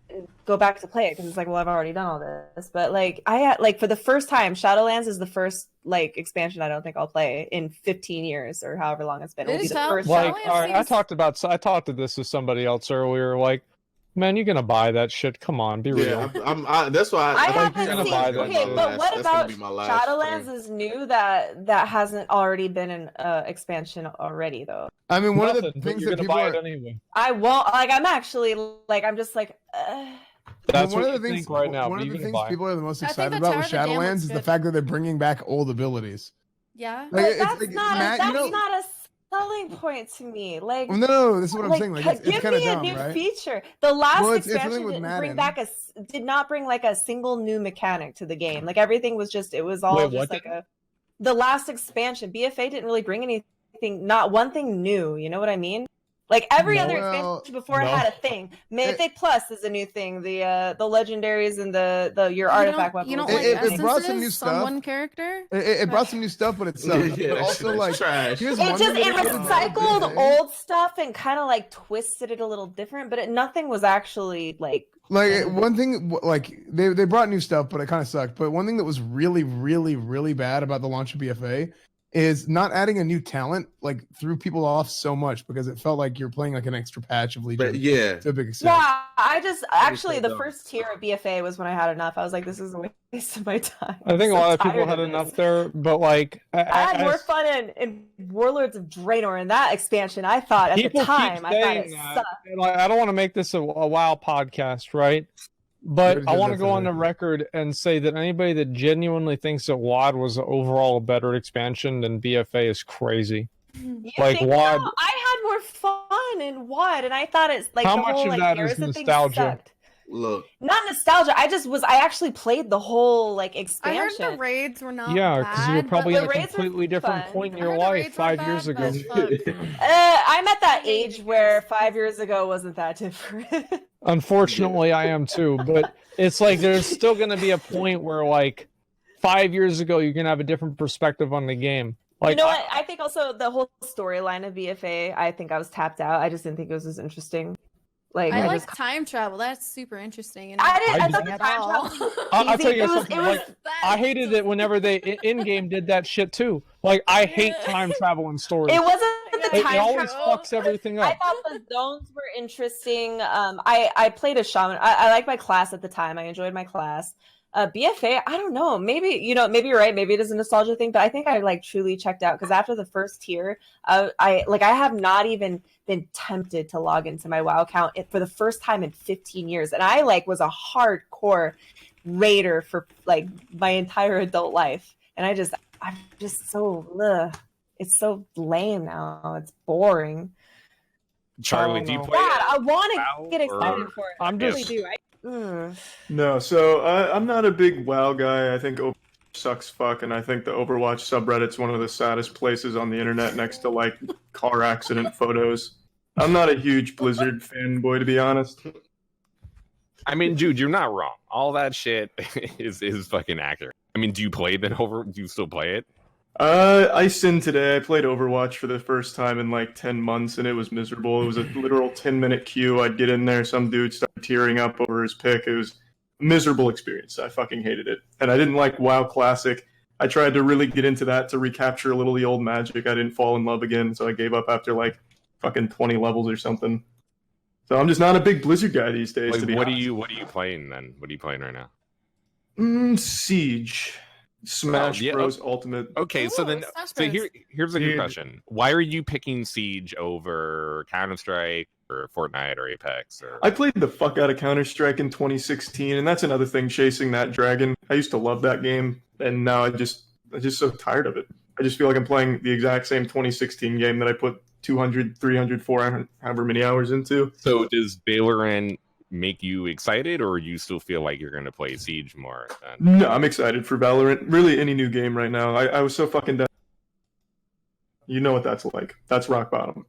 go back to play it because it's like, well, I've already done all this. But like I had like for the first time, Shadowlands is the first like expansion I don't think I'll play in 15 years or however long it's been. It'll be the Retail- first Like, Shadowlands all right, seems- I talked to this with somebody else earlier. Like, man, you're gonna buy that shit. Come on, be real. Yeah, that's why I think haven't you're gonna seen. buy that Okay, shit. but what That's gonna about be my last Shadowlands thing. is new that hasn't already been an expansion already though. I mean, one of Nothing, the but things you're that gonna people buy are, it anyway. I won't. Like I'm actually like I'm just like. That's one what of the you things think right now. One but of you the can things buy it. people are the most I think excited the about with Tower of the Dam Shadowlands looks is the good. fact that they're bringing back old abilities. Yeah. Like, But it's that's like, not Matt, a, you that's know- not a selling point to me. Like Well, no, this is what I'm like, saying. Like, it's give kind of me a dumb, new right? feature. The last Well, it's expansion something with didn't bring Madden. back did not bring like a single new mechanic to the game. Like everything was just it was all Wait, just what like the last expansion. BFA didn't really bring anything, not one thing new. You know what I mean? Like every No. other Well, expansion before it no. had a thing. Mythic Plus is a new thing. The legendaries and the your artifact weapons. You don't It- like it brought some essences new on stuff. one character? It brought some new stuff, but it sucked. Yeah, but that also, shit is like, trash. here's It one just thing it that I love recycled about BFA. old stuff and kind of like twisted it a little different, but nothing was actually like One thing, like they brought new stuff, but it kind of sucked. But one thing that was really, really, really bad about the launch of BFA is not adding a new talent. Like threw people off so much because it felt like you're playing like an extra patch of Legion. But yeah, to a big extent. Yeah, I just actually so the dumb. first tier of BFA was when I had enough. I was like, this is a waste of my time. I think I'm a so lot of people tired had of enough this. there, but like I had more as- fun in Warlords of Draenor in that expansion. I thought at the people time, keep I thought saying it that. sucked. And, like, I don't want to make this a WoW podcast, right? But already I did want that to go for on the record and say that anybody that genuinely thinks that WoD was overall a better expansion than BFA is crazy. You Like, think WoD so? I had more fun in WoD, and I thought it's like How the much whole of like that is Garrison thing nostalgia? sucked. look, Not nostalgia. I actually played the whole like I expansion. heard the raids were not Yeah, bad. because you were probably the in a raids were completely different fun. point in I your heard the life raids weren't 5 years bad, ago. but fuck. I'm at that age where 5 years ago wasn't that different. Unfortunately, I am too. But it's like there's still going to be a point where, like, 5 years ago, you're going to have a different perspective on the game. Like, you know what? I think also the whole storyline of BFA, I think I was tapped out. I just didn't think it was as interesting. Like I I like just, time travel. That's super interesting. And I didn't. I I thought the at time all. travel. I'll easy. tell you It was- something. it was- Like, I hated it whenever they in game did that shit too. Like, I hate time travel in stories. It wasn't the It time always travel. fucks everything I up. thought the zones were interesting. I played a shaman. I liked my class at the time. I enjoyed my class. BFA, I don't know. Maybe maybe you're right. Maybe it is a nostalgia thing, but I think I like truly checked out because after the first tier, I have not even been tempted to log into my WoW account for the first time in 15 years, and I like was a hardcore raider for like my entire adult life, and I'm just so it's so lame now. It's boring. Charlie, do you no. play? God, I want WoW to get excited or- for it. I'm I really just- do. Ugh. No, so I'm not a big WoW guy. I think Overwatch sucks fuck, and I think the Overwatch subreddit's one of the saddest places on the internet next to like car accident photos. I'm not a huge Blizzard fanboy, to be honest. I mean, dude, you're not wrong. All that shit is fucking accurate. I mean, do you play it over? Do you still play it? I sinned today. I played Overwatch for the first time in like 10 months, and it was miserable. It was a literal 10-minute queue. I'd get in there, some dude started tearing up over his pick. It was a miserable experience. I fucking hated it. And I didn't like WoW Classic. I tried to really get into that to recapture a little of the old magic. I didn't fall in love again, so I gave up after like fucking 20 levels or something. So I'm just not a big Blizzard guy these days. Like, to be what honest. are you playing then? What are you playing right now? Siege. Smash yeah, Bros. Ultimate. Okay, Ooh, so then, Smash so Bros. here's a good Dude. question. Why are you picking Siege over Counter Strike or Fortnite or Apex? Or I played the fuck out of Counter-Strike in 2016, and that's another thing, chasing that dragon. I used to love that game, and now I'm just so tired of it. I just feel like I'm playing the exact same 2016 game that I put 200, 300, 400, however many hours into. so does Valorant make you excited, or you still feel like you're going to play Siege more? No, I'm excited for Valorant. Really, any new game right now. I was so fucking down. You know what that's like. That's rock bottom.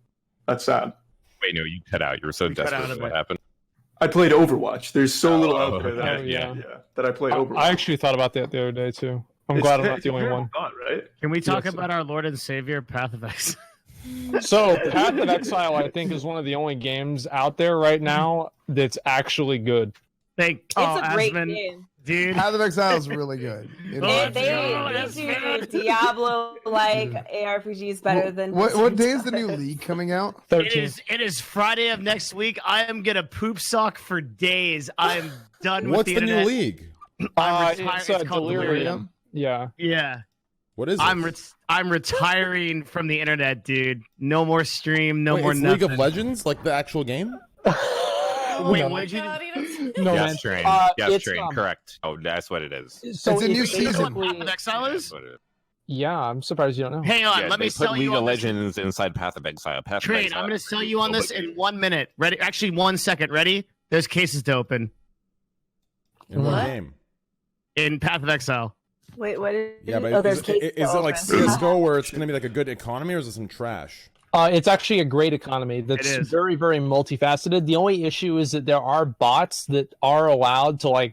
That's sad. Wait, no, you cut out. You were so You cut desperate. out a What bit. happened? I played Overwatch. There's so little out there that, okay, yeah. that I play Overwatch. I actually thought about that the other day too. I'm It's- glad I'm not it's the only a one. thought, right? Can we talk Yes, about our Lord and Savior, Path of X? So, Path of Exile, I think, is one of the only games out there right now that's actually good. Thank It's oh, a great Asmund, game. dude. Path of Exile is really good. It Oh, is. They do Diablo like ARPGs better than What day is the Blizzard new does. league coming out? 13. It is Friday of next week. I am gonna poop sock for days. I'm done with What's the the new internet. league? I'm retired. It's It's called Delirium. Yeah. Yeah, What is it? I'm retiring from the internet, dude. No more stream. No Wait, more it's nothing. League of Legends, like the actual game? Wait, No. what did you? God, he doesn't- No, man. Yes, Train. It's, Yes, Train. Correct. Oh, that's what it is. So It's a new it's season. basically- Path of Exile That's is? what it is. Yeah, I'm surprised you don't know. Hang on, Yeah, let they me put sell League you of on this. Legends inside Path of Exile. Path of Train, Exile I'm going to is sell pretty you on cool, this but in 1 minute. Ready? Actually, 1 second. Ready? There's cases to open In what What? game? in Path of Exile. Wait, what is Yeah, but oh, there's is cases it like open. CS:GO where it's going to be like a good economy, or is it some trash? It's actually a great economy that's It is. very, very multifaceted. The only issue is that there are bots that are allowed to like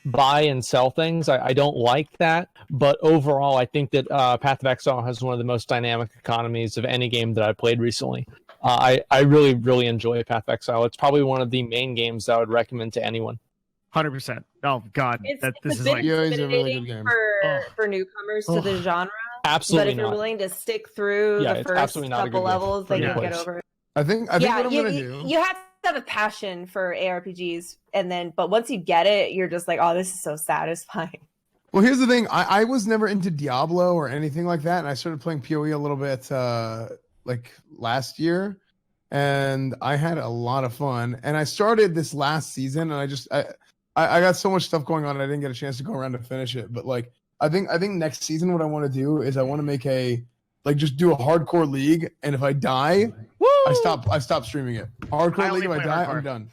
buy and sell things. I don't like that, but overall, I think that Path of Exile has one of the most dynamic economies of any game that I played recently. I really, really enjoy Path of Exile. It's probably one of the main games that I would recommend to anyone. 100%. Oh God, It's this a is bit like Yeah, it's a really intimidating good game. for newcomers to the genre. But Absolutely if you're not. willing to stick through Yeah, the it's first absolutely not a couple good game levels, for then you new get players. over it. I think Yeah, what I'm gonna you, do. you have to have a passion for ARPGs, and then but once you get it, you're just like, oh, this is so satisfying. Well, here's the thing. I was never into Diablo or anything like that, and I started playing PoE a little bit like last year, and I had a lot of fun. And I started this last season, and I got so much stuff going on, I didn't get a chance to go around to finish it. But like, I think next season, what I want to do is I want to make just do a hardcore league, and if I die, I stop streaming it. Hardcore I league, if only I play die, hardcore. I'm done.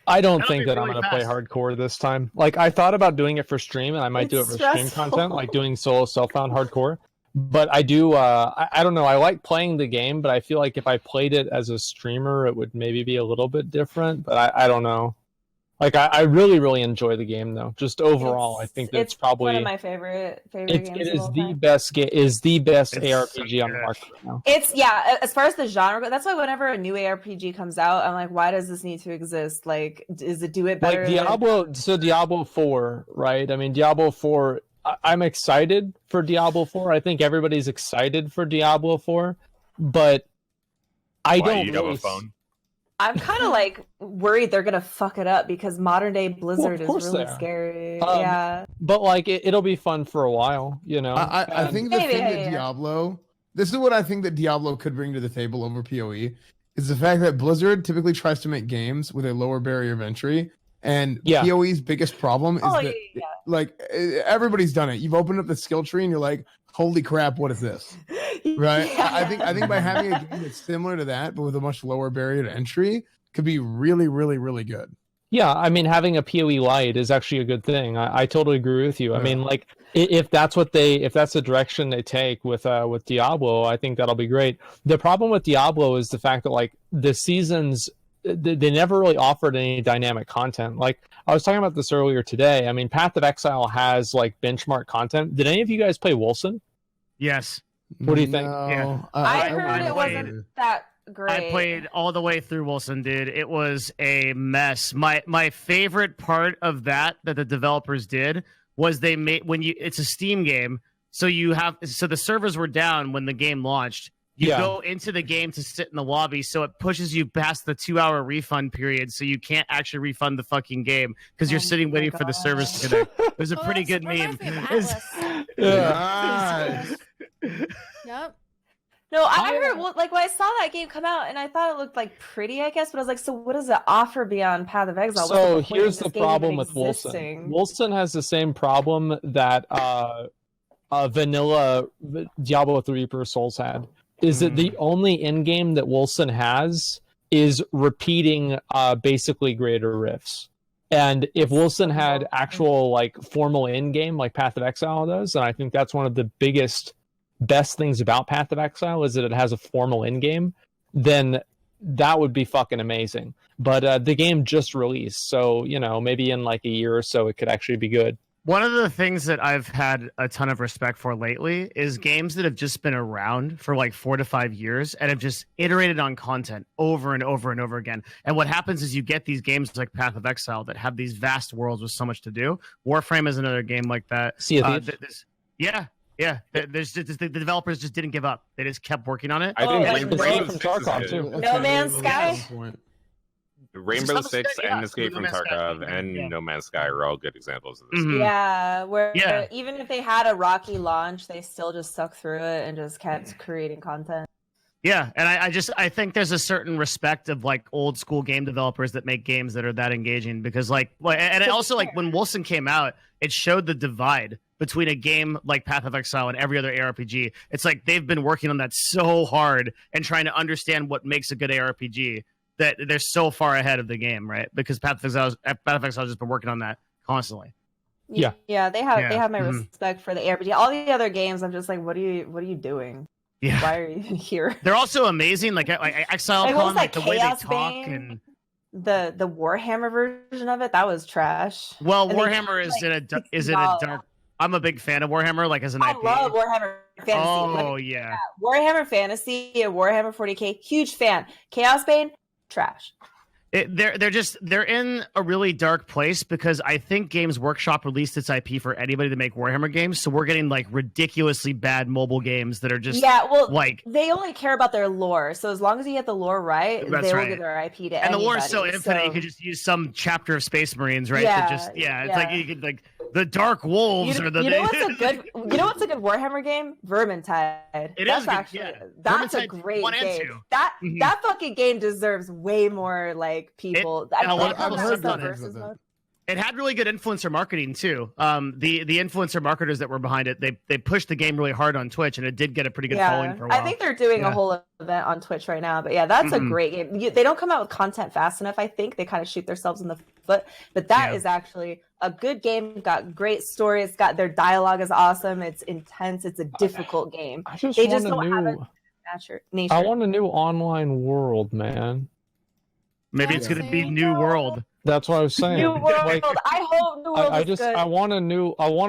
I don't That'll think be that I'm really going to play fast. hardcore this time. Like, I thought about doing it for stream, and I might do it It's for stream stressful. content, like doing solo self-found hardcore. But I do, I don't know. I like playing the game, but I feel like if I played it as a streamer, it would maybe be a little bit different. But I don't know. Like, I really, really enjoy the game, though. Just overall, I think that it's probably one of my favorite it games. is of all the time. best game. Is the best It's ARPG so on the good. market right now. It's as far as the genre goes, that's why whenever a new ARPG comes out, I'm like, why does this need to exist? Like, does it do it better? Like Diablo, so Diablo 4, right? I mean, Diablo 4. I'm excited for Diablo 4. I think everybody's excited for Diablo 4, but I Why, don't you have really a phone? I'm kind of like worried they're gonna fuck it up because modern day Blizzard is course really they are. scary. Yeah, but like it'll be fun for a while, you know. I And- think the Maybe, thing that yeah. Diablo, this is what I think that Diablo could bring to the table over PoE, is the fact that Blizzard typically tries to make games with a lower barrier of entry, and Yeah. PoE's biggest problem is Oh, that yeah. like everybody's done it. You've opened up the skill tree and you're like, holy crap, what is this? Right? Yeah. I think by having a game that's similar to that but with a much lower barrier to entry could be really, really, really good. Yeah, I mean, having a PoE light is actually a good thing. I totally agree with you. I Yeah. mean, like if that's the direction they take with Diablo, I think that'll be great. The problem with Diablo is the fact that like the seasons, they never really offered any dynamic content. Like I was talking about this earlier today. I mean, Path of Exile has like benchmark content. Did any of you guys play Wolcen? Yes. What do you think? No, I heard I it wasn't that great. I played all the way through, Wilson, dude. It was a mess. My favorite part of that the developers did was they made it's a Steam game, so the servers were down when the game launched. You go into the game to sit in the lobby, so it pushes you past the 2-hour refund period, so you can't actually refund the fucking game because you're sitting waiting for the servers to connect. It was a pretty good meme. Nice. Yep. No, I heard like when I saw that game come out, and I thought it looked like pretty, I guess, but I was like, so what does it offer beyond Path of Exile? So here's the problem with Wilson. Wilson has the same problem that vanilla Diablo 3 Reaper of Souls had. Is that the only in-game that Wilson has is repeating basically greater riffs. And if Wilson had actual like formal in-game like Path of Exile does, and I think that's one of the best things about Path of Exile is that it has a formal in-game, then that would be fucking amazing. But the game just released, so maybe in like a year or so it could actually be good. One of the things that I've had a ton of respect for lately is games that have just been around for like 4 to 5 years and have just iterated on content over and over and over again. And what happens is you get these games like Path of Exile that have these vast worlds with so much to do. Warframe is another game like that. Sea of Thieves. Yeah. There's just, the developers just didn't give up. They just kept working on it. I think Rainbow from Tarkov too. No Man's Sky. Rainbow Six and Escape from Tarkov and No Man's Sky are all good examples of this. Yeah, where even if they had a rocky launch, they still just stuck through it and just kept creating content. Yeah, and I think there's a certain respect of like old school game developers that make games that are that engaging because and also like when Wilson came out, it showed the divide between a game like Path of Exile and every other ARPG. It's like they've been working on that so hard and trying to understand what makes a good ARPG that they're so far ahead of the game, right? Because Path of Exile has just been working on that constantly. Yeah, they have my respect for the ARPG. All the other games, I'm just like, what are you doing? Yeah, why are you here? They're also amazing, like Exile, like the way they talk Bane? and the Warhammer version of it that was trash. Well, and Warhammer is in a dark. I'm a big fan of Warhammer, like as an IP. I love Warhammer Fantasy. Oh yeah, Warhammer Fantasy and Warhammer 40k, huge fan. Chaos Bane, trash. They're in a really dark place because I think Games Workshop released its IP for anybody to make Warhammer games, so we're getting like ridiculously bad mobile games that are just like they only care about their lore. So as long as you get the lore right, they will get their IP to anybody. And the lore is so infinite, you could just use some chapter of Space Marines, right? It's like you could like the Dark Wolves or the. You know what's a good Warhammer game? Vermintide. That's a great game. That fucking game deserves way more like people. It had really good influencer marketing too. The influencer marketers that were behind it, they pushed the game really hard on Twitch, and it did get a pretty good following for a while. I think they're doing a whole event on Twitch right now. But yeah, that's a great game. They don't come out with content fast enough. I think they kind of shoot themselves in the foot. But that is actually a good game. Got great story. It's got their dialogue is awesome. It's intense. It's a difficult game. I want a new online world, man. Maybe it's gonna be New World. That's what I was saying. New World. I hope New World is good. I want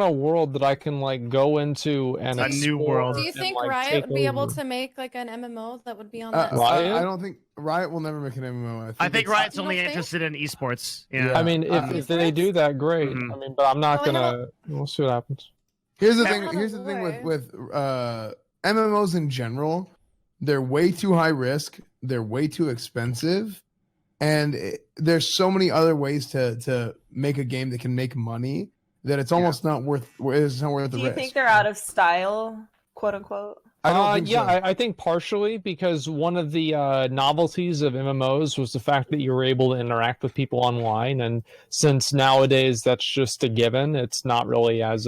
a world that I can like go into and a new world. Do you think Riot would be able to make like an MMO that would be on that? Riot? I don't think Riot will never make an MMO. I think Riot's only interested in esports. Yeah. I mean, if they do that, great. I mean, but I'm not gonna. We'll see what happens. Here's the thing. Here's the thing with MMOs in general. They're way too high risk. They're way too expensive. And there's so many other ways to make a game that can make money that it's almost not worth. It's not worth the risk. Do you think they're out of style, quote unquote? I don't think so. I think partially because one of the novelties of MMOs was the fact that you were able to interact with people online, and since nowadays that's just a given, it's not really as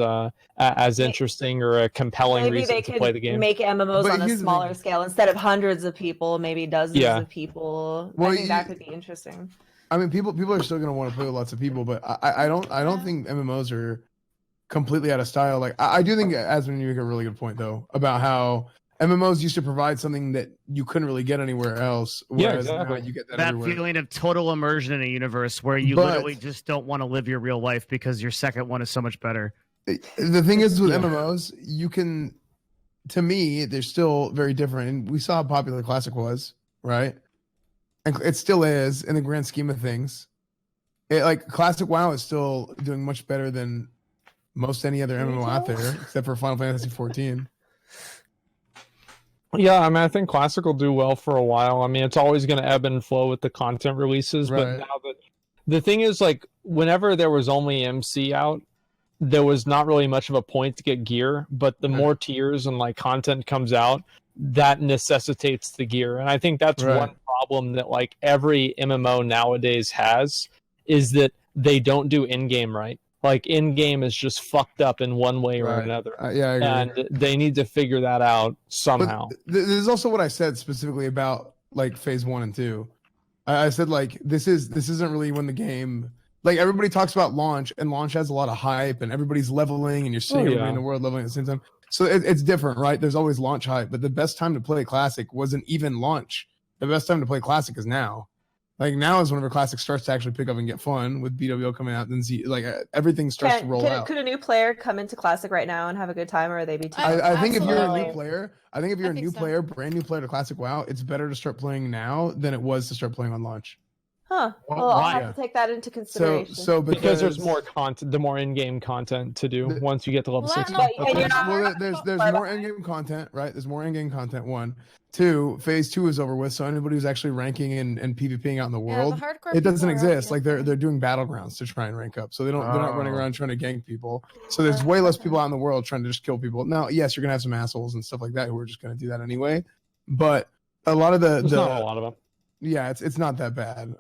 interesting or a compelling reason to play the game. Make MMOs on a smaller scale instead of hundreds of people, maybe dozens of people. Well, I think that could be interesting. I mean, people are still going to want to play with lots of people, but I don't think MMOs are completely out of style. Like I do think Asmund, you make a really good point though about how MMOs used to provide something that you couldn't really get anywhere else. Whereas now you get that everywhere. Feeling of total immersion in a universe where you literally just don't want to live your real life because your second one is so much better. The thing is with MMOs, you can to me, they're still very different. And we saw how popular Classic was, right? And it still is in the grand scheme of things. Like Classic WoW is still doing much better than most any other MMO out there, except for Final Fantasy 14. Yeah, I mean, I think Classic will do well for a while. I mean, it's always going to ebb and flow with the content releases, but Right. now that the thing is, like, whenever there was only MC out, there was not really much of a point to get gear, but the more tiers and like content comes out, that necessitates the gear. And I think that's Right. one problem that like every MMO nowadays has, is that they don't do in-game right. Like in-game is just fucked up in one way or Right. another. Yeah, I agree. And they need to figure that out somehow. But this is also what I said specifically about like phase 1 and 2. I said like this isn't really when the game, like everybody talks about launch, and launch has a lot of hype and everybody's leveling and you're seeing everybody in the world leveling at the same time. So it's different, right? There's always launch hype, but the best time to play Classic wasn't even launch. The best time to play Classic is now. Like now is whenever Classic starts to actually pick up and get fun with BWO coming out. Then everything starts to roll out. Could a new player come into Classic right now and have a good time, or are they be too? I think if you're a new Absolutely. player, brand new player to Classic WoW, it's better to start playing now than it was to start playing on launch. Huh. Well, I'll have to take that into consideration. So because there's more content, the more in-game content to do once you get to level 60. There's more in-game content, right? There's more in-game content. 1, 2. Phase 2 is over with, so anybody who's actually ranking and PvPing out in the world, hardcore it doesn't people are exist. Like they're doing battlegrounds to try and rank up, so they're not running around trying to gank people. So there's way less people out in the world trying to just kill people. Now, yes, you're gonna have some assholes and stuff like that who are just gonna do that anyway, but a lot of There's not a lot of them. Yeah, it's not that bad.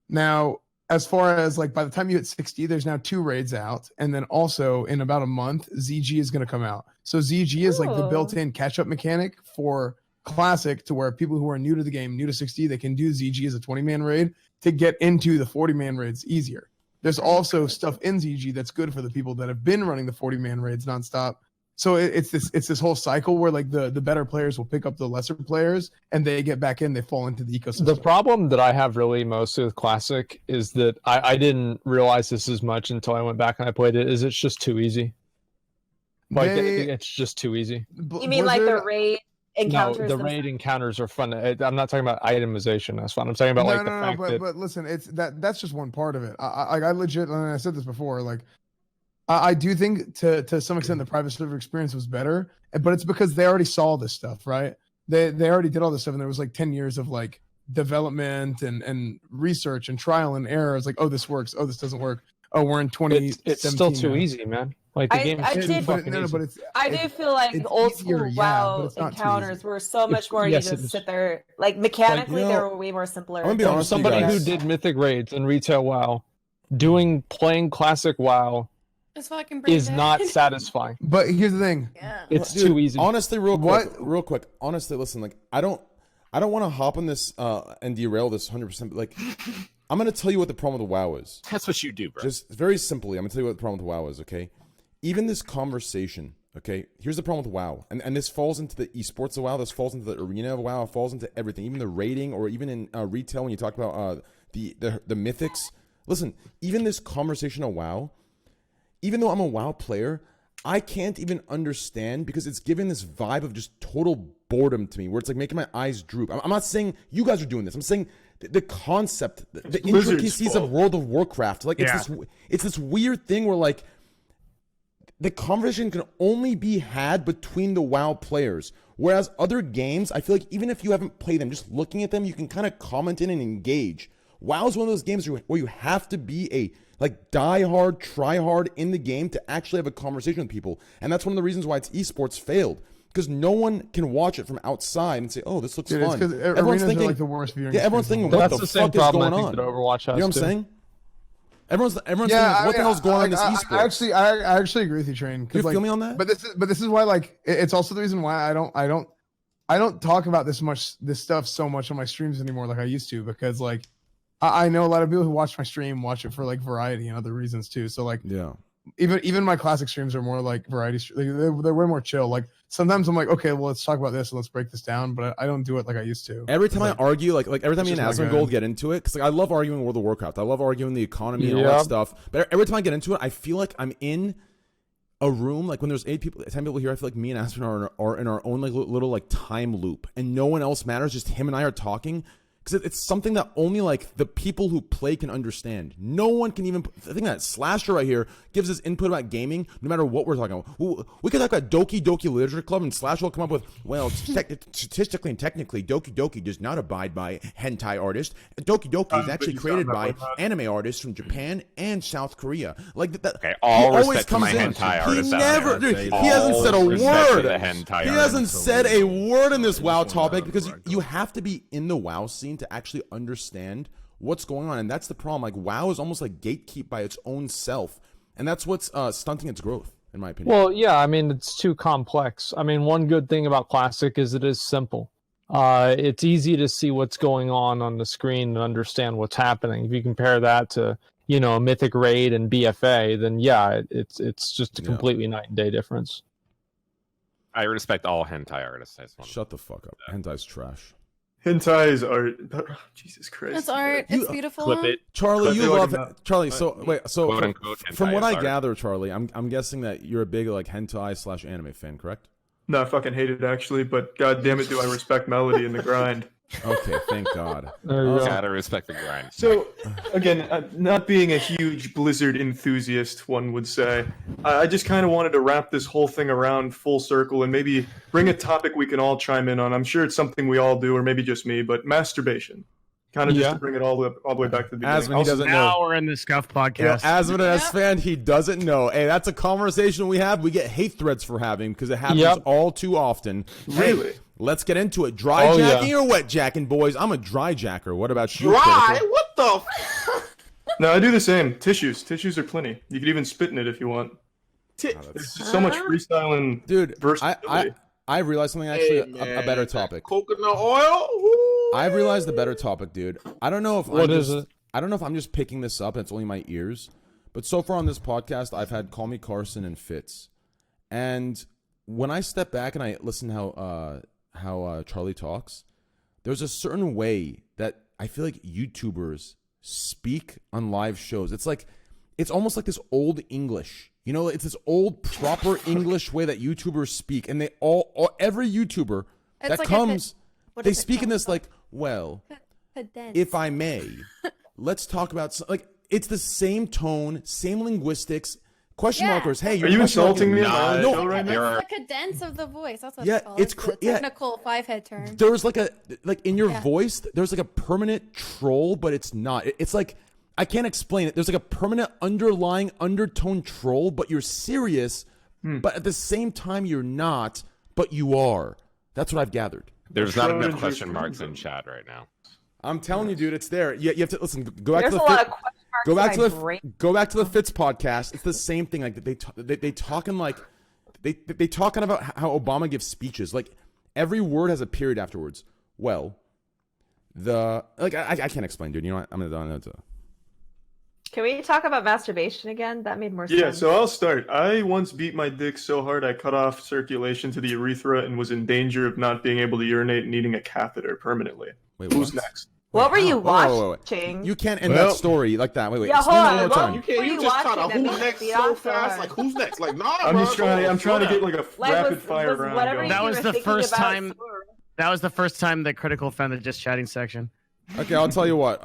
Now, as far as like by the time you hit 60, there's now 2 raids out, and then also in about a month, ZG is going to come out. So ZG is like the built-in catch-up mechanic for Classic, to where people who are new to the game, new to 60, they can do ZG as a 20-man raid to get into the 40-man raids easier. There's also stuff in ZG that's good for the people that have been running the 40-man raids nonstop. So it's this whole cycle where like the better players will pick up the lesser players, and they get back in, they fall into the ecosystem. The problem that I have really mostly with Classic is that I didn't realize this as much until I went back and I played it, is it's just too easy. Like it's just too easy. You mean like the raid encounters? No, the raid encounters are fun. I'm not talking about itemization. That's fun. I'm talking about the fact that. But listen, that's just one part of it. I legit, and I said this before, like. I do think to some extent the private server experience was better, but it's because they already saw this stuff, right? They already did all this stuff, and there was like 10 years of like development and research and trial and error. It's like, oh, this works. Oh, this doesn't work. Oh, we're in 2017. It's still too easy, man. Like the game is too fucking easy. I do feel like old school WoW encounters were so much more. You just sit there, like mechanically, they were way more simpler. I'm gonna be honest, somebody who did Mythic raids and retail WoW, playing Classic WoW. Is not satisfying. But here's the thing. It's too easy. Honestly, real quick. Honestly, listen, like I don't want to hop on this and derail this 100%. But like, I'm gonna tell you what the problem with WoW is. That's what you do, bro. Just very simply, I'm gonna tell you what the problem with WoW is. Okay, even this conversation. Okay, here's the problem with WoW, and this falls into the esports of WoW. This falls into the arena of WoW. It falls into everything, even the rating, or even in retail when you talk about the mythics. Listen, even this conversation of WoW. Even though I'm a WoW player, I can't even understand because it's giving this vibe of just total boredom to me, where it's like making my eyes droop. I'm not saying you guys are doing this. I'm saying the concept, the intricacies of World of Warcraft. Like it's this weird thing where like the conversation can only be had between the WoW players. Whereas other games, I feel like even if you haven't played them, just looking at them, you can kind of comment in and engage. WoW is one of those games where you have to be a die hard, try hard in the game to actually have a conversation with people. And that's one of the reasons why it's esports failed. Because no one can watch it from outside and say, oh, this looks fun. Everyone's thinking like the worst viewing. Yeah, everyone's thinking, what the fuck is going on? Overwatch has, you know what I'm saying? Everyone's thinking, what the hell's going on in this esports? I actually agree with you, Train. You feel me on that? But this is why, like, it's also the reason why I don't talk about this stuff so much on my streams anymore like I used to, because like I know a lot of people who watch my stream watch it for like variety and other reasons too. So like, yeah, even my classic streams are more like variety. They're way more chill. Like sometimes I'm like, okay, well, let's talk about this and let's break this down. But I don't do it like I used to. Every time I argue, like every time me and Asmongold get into it, because like I love arguing World of Warcraft. I love arguing the economy and all that stuff. But every time I get into it, I feel like I'm in a room, like when there's 8 people, 10 people here, I feel like me and Aspen are in our own like little like time loop, and no one else matters. Just him and I are talking. Because it's something that only like the people who play can understand. No one can even. I think that Slasher right here gives us input about gaming, no matter what we're talking about. We could talk about Doki Doki Literature Club, and Slasher will come up with, well, statistically and technically, Doki Doki does not abide by hentai artists. Doki Doki is actually created by anime artists from Japan and South Korea. Like that. Okay, all respect to my hentai artists. He never, dude, he hasn't said a word. He hasn't said a word in this WoW topic because you have to be in the WoW scene to actually understand what's going on, and that's the problem. Like WoW is almost like gatekeep by its own self, and that's what's stunting its growth, in my opinion. Well, yeah, I mean it's too complex. I mean, one good thing about Classic is it is simple. It's easy to see what's going on the screen and understand what's happening. If you compare that to a Mythic Raid and BFA, then yeah, it's just a completely night and day difference. I respect all hentai artists. I just want Shut the fuck up. Hentai's trash. Hentai is art. Jesus Christ. It's art. It's beautiful. Clip it. Charlie, you love Charlie. So quote unquote from what I art. gather, Charlie, I'm guessing that you're a big like hentai / anime fan, correct? No, I fucking hate it actually, but god damn it, do I respect melody and the grind. Okay, thank God. Gotta respect the grind. So, again, not being a huge Blizzard enthusiast, one would say, I just kind of wanted to wrap this whole thing around full circle and maybe bring a topic we can all chime in on. I'm sure it's something we all do, or maybe just me, but masturbation. Kind of just to bring it all the way back to the beginning. Asman, he doesn't know. Now we're in the Scuff podcast. Asman, an S fan, he doesn't know. Hey, that's a conversation we have. We get hate threads for having because it happens all too often. Really? Hey, let's get into it. Dry jacking or wet jacking, boys? I'm a dry jacker. What about you? Dry? What the? No, I do the same. Tissues are plenty. You could even spit in it if you want. There's so much freestyling, dude. Versatility. I realized something actually a better topic. Coconut oil. I've realized the better topic, dude. I don't know if I don't know if I'm just picking this up and it's only my ears, but so far on this podcast, I've had Call Me Carson and Fitz, and when I step back and I listen how Charlie talks, there's a certain way that I feel like YouTubers speak on live shows. It's almost like this old English. It's this old proper English way that YouTubers speak, and every YouTuber that like comes, they speak in this like, well, if I may, let's talk about it's the same tone, same linguistics. Question markers. Hey, are you insulting me? No, it's the cadence of the voice. That's what it's called. It's a technical 5-head term. There was in your voice, there's like a permanent troll, but it's not. It's like I can't explain it. There's like a permanent underlying undertone troll, but you're serious, but at the same time you're not, but you are. That's what I've gathered. There's not enough question marks in chat right now. I'm telling you, dude, it's there. You have to listen. Go back to the Fitz podcast. It's the same thing. Like they talking like they talking about how Obama gives speeches. Like every word has a period afterwards. Well, I can't explain, dude. You know what? I'm gonna. Can we talk about masturbation again? That made more sense. Yeah, so I'll start. I once beat my dick so hard I cut off circulation to the urethra and was in danger of not being able to urinate and needing a catheter permanently. Wait, who's next? What were you whoa. watching? You can't end that story like that. Wait. Yeah, hold on. One more time. You can't. You just caught a who's next so fast. Like who's next? Like nah. I'm trying to get like a rapid fire round going. That was the first time. That was the first time that Critical found the just chatting section. Okay, I'll tell you what.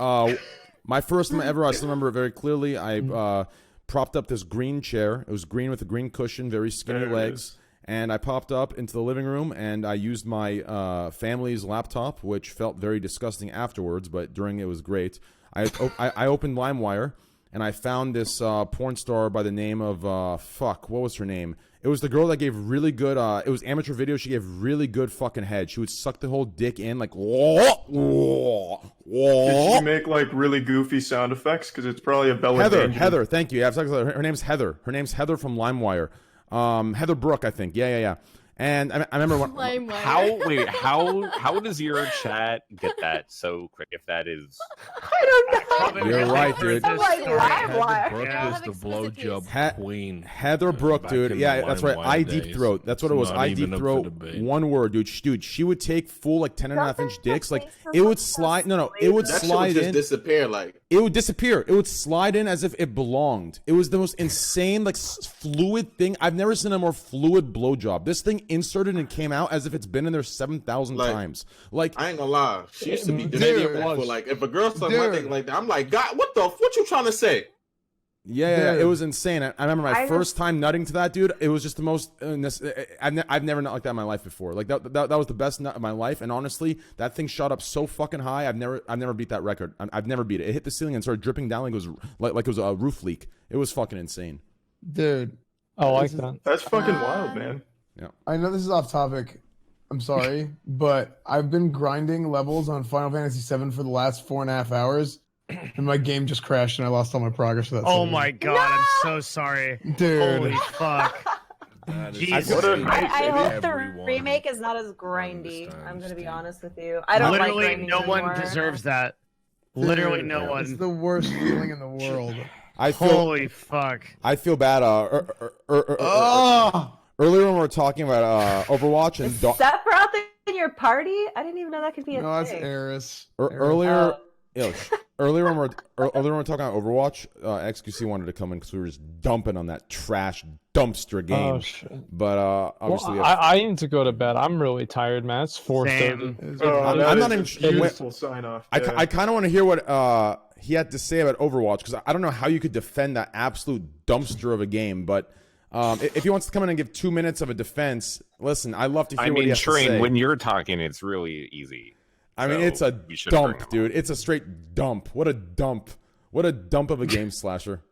My first time ever, I still remember it very clearly. I propped up this green chair. It was green with a green cushion, very skinny legs. And I popped up into the living room, and I used my family's laptop, which felt very disgusting afterwards, but during it was great. I opened LimeWire, and I found this porn star by the name of, what was her name? It was the girl that gave really good, it was amateur video. She gave really good fucking head. She would suck the whole dick in like, whoa. Did she make like really goofy sound effects? Because it's probably a Bella Heather, thank you. Yeah, her name's Heather. Her name's Heather from LimeWire. Heather Brooke, I think. Yeah. And I remember when. How does your chat get that so quick? If that is, I don't know. You're right, dude. I'm like LimeWire. Brooke is the blowjob queen. Heather Brooke, dude. Yeah, that's right. I deep throat. That's what it was. I deep throat. One word, dude. She would take full like 10.5-inch dicks. Like it would slide. No, it would slide in. Just disappear. Like it would disappear. It would slide in as if it belonged. It was the most insane, like, fluid thing. I've never seen a more fluid blowjob. This thing inserted and came out as if it's been in there 7,000 times. Like, I ain't gonna lie. She used to be demanding for, like, if a girl sucked my dick like that, I'm like, God, what you trying to say? Yeah, it was insane. I remember my first time nutting to that, dude. It was just the most. I've never nut like that in my life before. Like that was the best nut of my life. And honestly, that thing shot up so fucking high. I've never beat that record. I've never beat it. It hit the ceiling and started dripping down like it was a roof leak. It was fucking insane, dude. I like that. That's fucking wild, man. Yeah. I know this is off topic. I'm sorry, but I've been grinding levels on Final Fantasy VII for the last 4.5 hours. And my game just crashed and I lost all my progress for that. Oh my god, I'm so sorry. Dude. Holy fuck. Jesus. I hope the remake is not as grindy. I'm gonna be honest with you. I don't Literally like grinding no anymore. one deserves that. Literally no one. It's the worst feeling in the world. Holy fuck. I feel bad. Earlier when we were talking about Overwatch and Seth brought that in your party? I didn't even know that could be a No, that's thing. Eris. Earlier when we're talking about Overwatch, XQC wanted to come in because we were just dumping on that trash dumpster game. Oh, shit. But obviously, I need to go to bed. I'm really tired, man. It's 4:30. I'm not even. Beautiful sign off. I kind of want to hear what he had to say about Overwatch because I don't know how you could defend that absolute dumpster of a game. But if he wants to come in and give 2 minutes of a defense, listen, I love to hear what he has to say. When you're talking, it's really easy. I mean, it's a dump, dude. It's a straight dump. What a dump. What a dump of a game slasher.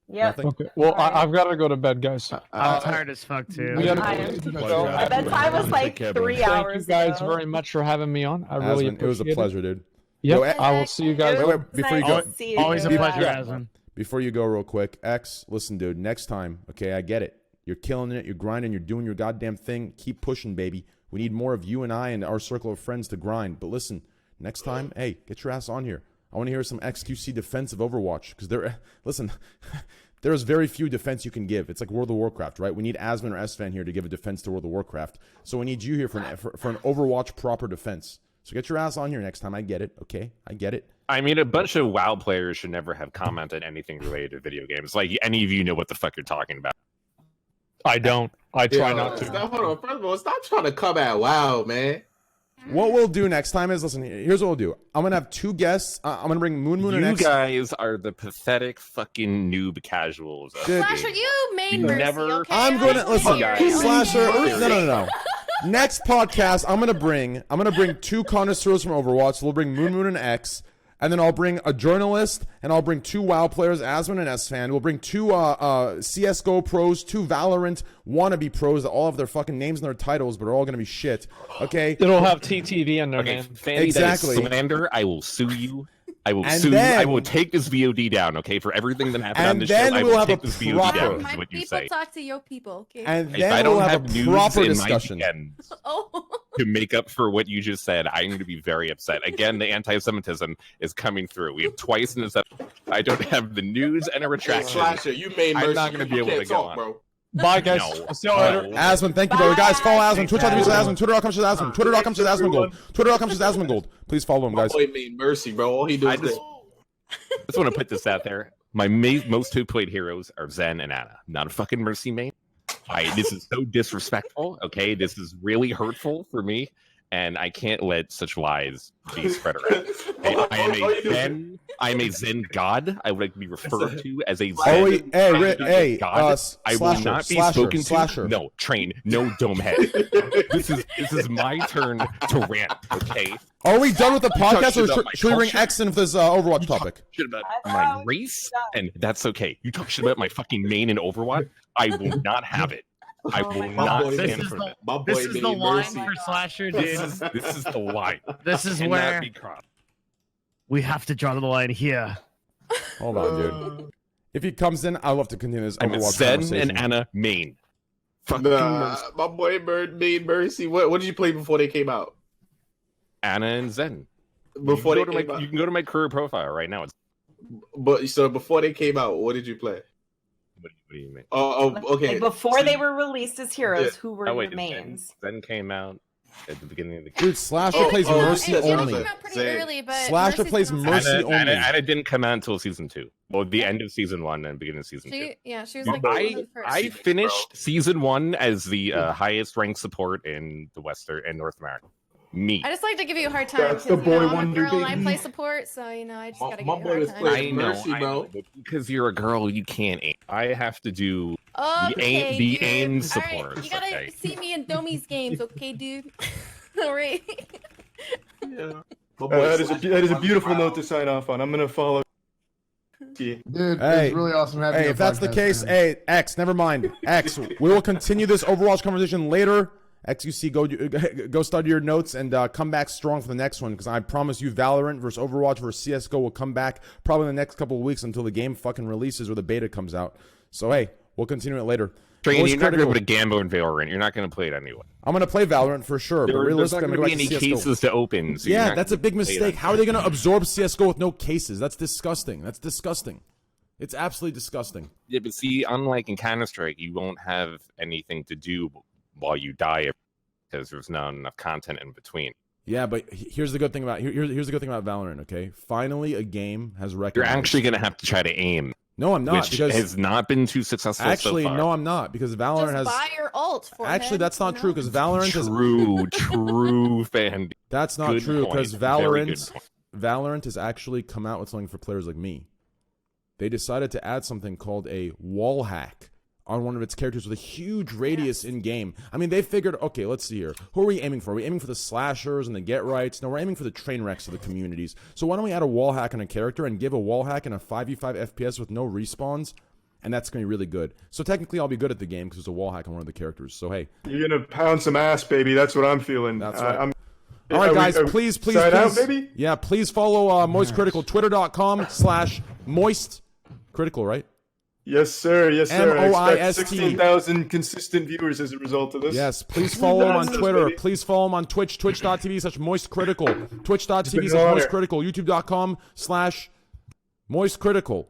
Yeah. Okay. Well, I've got to go to bed, guys. I'm tired as fuck too. My bedtime was like 3 hours. Thank you guys ago. very much for having me on. I really appreciate it. It was a pleasure, dude. Yep. I will see you guys. Before you go, Always a pleasure, Aslan. Before you go, real quick, X, listen, dude. Next time, okay, I get it. You're killing it. You're grinding. You're doing your goddamn thing. Keep pushing, baby. We need more of you and I and our circle of friends to grind. But listen, next time, hey, get your ass on here. I want to hear some XQC defense of Overwatch because listen, there's very few defense you can give. It's like World of Warcraft, right? We need Asman or Svan here to give a defense to World of Warcraft. So we need you here for an Overwatch proper defense. So get your ass on here next time. I get it, okay? I get it. I mean, a bunch of WoW players should never have commented anything related to video games. Like, any of you know what the fuck you're talking about. I don't. I try not to. Hold on. First of all, stop trying to come at WoW, man. What we'll do next time is, listen, here's what we'll do. I'm going to have 2 guests. I'm going to bring Moon and X. You guys are the pathetic fucking noob casuals. Slasher, you main Mercy, okay? I'm going to, listen, Slasher, Mercy. no. Next podcast, I'm gonna bring 2 connoisseurs from Overwatch. So we'll bring Moon and X, and then I'll bring a journalist, and I'll bring 2 WoW players, Asman and S-Fan. We'll bring 2 CS:GO pros, 2 Valorant wannabe pros that all have their fucking names and their titles, but are all gonna be shit. Okay. It'll have TTV in there, Okay, man. Fanny, Exactly. that is slander. I will sue you. I will And sue then- you. I will take this VOD down, okay? For everything that happened on And this then show, I we'll will have take a this VOD proper- down, is My what you people say. talk to your people, okay? And If then I don't we'll have have a news proper in discussion. my weekends Oh. to make up for what you just said, I'm going to be very upset. Again, the anti-Semitism is coming through. We have twice in this episode. I don't have the news and a retraction. Slasher, you made I'm Mercy. not going to be You able to can't go talk, on. bro. Bye, guys. No. See you later. Asman, thank you, brother. Guys, follow Asman. Twitch.tv Asman. Twitter.com Asman. Twitter.com Asman Gold. Twitter.com Asman Gold. Please follow him, My guys. boy made Mercy, bro. All he does is I just want to put this out there. My most 2 played heroes are Zen and Ana. Not a fucking Mercy main. This is so disrespectful. Okay, this is really hurtful for me, and I can't let such lies be spread around. Hey, I am a Zen god. I would like to be referred to as a Zen. Oh, wait, hey, god. I will Slasher, not be Slasher, spoken Slasher. to. No, train, no dome head. This is my turn to rant. Okay. Are we done with the You talk podcast, shit or about my should we bring culture. X in for this Overwatch topic? Shit about my race, and that's okay. You talk shit about my fucking main in Overwatch, I will not have it. I will not boy, stand This is for the- that. my boy This is made the line Mercy. for Slasher, This dude. is the line. This is Cannot where be crossed. we have to draw the line here. Hold on, dude. If he comes in, I'd love to continue this I'm a Overwatch Zen conversation. and Ana main. Fucking Nah, my boy made Mercy. What did you play before they came out? Ana and Zen. Before you they can, came out. you can go to my career profile right now. It's, But so before they came out, what did you play? what do you mean? Oh, okay. Like before they were released as heroes, Yeah. who were Oh your wait, mains? Zen came out. at the beginning of the game. Dude, Slasher plays Mercy It came only. out pretty early, but Slasher Mercy's plays been on Mercy sale. only. And it didn't come out until season 2. Well, the end of season 1 and beginning of season 2. She was Dude, like one of the first. I finished season 1 as the highest ranked support in the Western and North America. Me. I just like to give you a hard time That's because the boy I'm a wonder, girl and I baby. play support, so I just gotta My give you boy a is hard time. playing I know, Mercy, bro. but because you're a girl, you can't aim. I have to do Okay, the dude. aim All support. right, you gotta okay? see me in Domi's games, okay, dude? All right. Yeah. That is a beautiful note to sign off on. I'm gonna follow. Dude, Hey, it's really awesome having Hey, you if on that's the podcast, case, man. hey, X, never mind. X, we will continue this Overwatch conversation later. XUC, go study your notes and come back strong for the next one, because I promise you Valorant versus Overwatch versus CSGO will come back probably in the next couple of weeks until the game fucking releases or the beta comes out. So, hey, we'll continue it later. Train, Voice you're not going to be critical. able to gamble in Valorant. You're not going to play it anyway. I'm going to play Valorant for sure, but There's not realistically, I'm going going to to be go back any to CSGO. cases to open. So you're Yeah, not that's a gonna big play it mistake. on How are they going to absorb CSGO with no cases? That's disgusting. That's disgusting. It's absolutely disgusting. Yeah, but see, unlike in Counter-Strike, you won't have anything to do while you die because there's not enough content in between. Yeah, but here's the good thing about here's the good thing about Valorant. Okay, finally a game has You're recognized. actually going to have to try to aim. No, I'm not, which because has not been too successful actually, so far. no, I'm not, because Valorant Just has. buy your ult for Actually, him, that's not you true, know? because Valorant is. True fan. That's not Good true, point. because Very good Valorant point. Valorant has actually come out with something for players like me. They decided to add something called a wall hack on one of its characters with a huge radius in game. I mean, they figured, okay, let's see here. Who are we aiming for? Are we aiming for the slashers and the get rights? No, we're aiming for the train wrecks of the communities. So why don't we add a wall hack on a character and give a wall hack in a 5v5 FPS with no respawns? And that's going to be really good. So technically, I'll be good at the game because there's a wall hack on one of the characters. So hey, You're gonna pound some ass, baby. That's what I'm feeling. That's right. All all right, guys, please, sign out, baby. Yeah, please follow Moist Critical, twitter.com/Moist Critical, right? Yes, sir. Yes, sir. I MOIST. expect 16,000 consistent viewers as a result of this. Yes, please follow him on Yes, Twitter. baby. Please follow him on Twitch, twitch.tv/moistcritical, twitch.tv/moistcritical, youtube.com/moistcritical.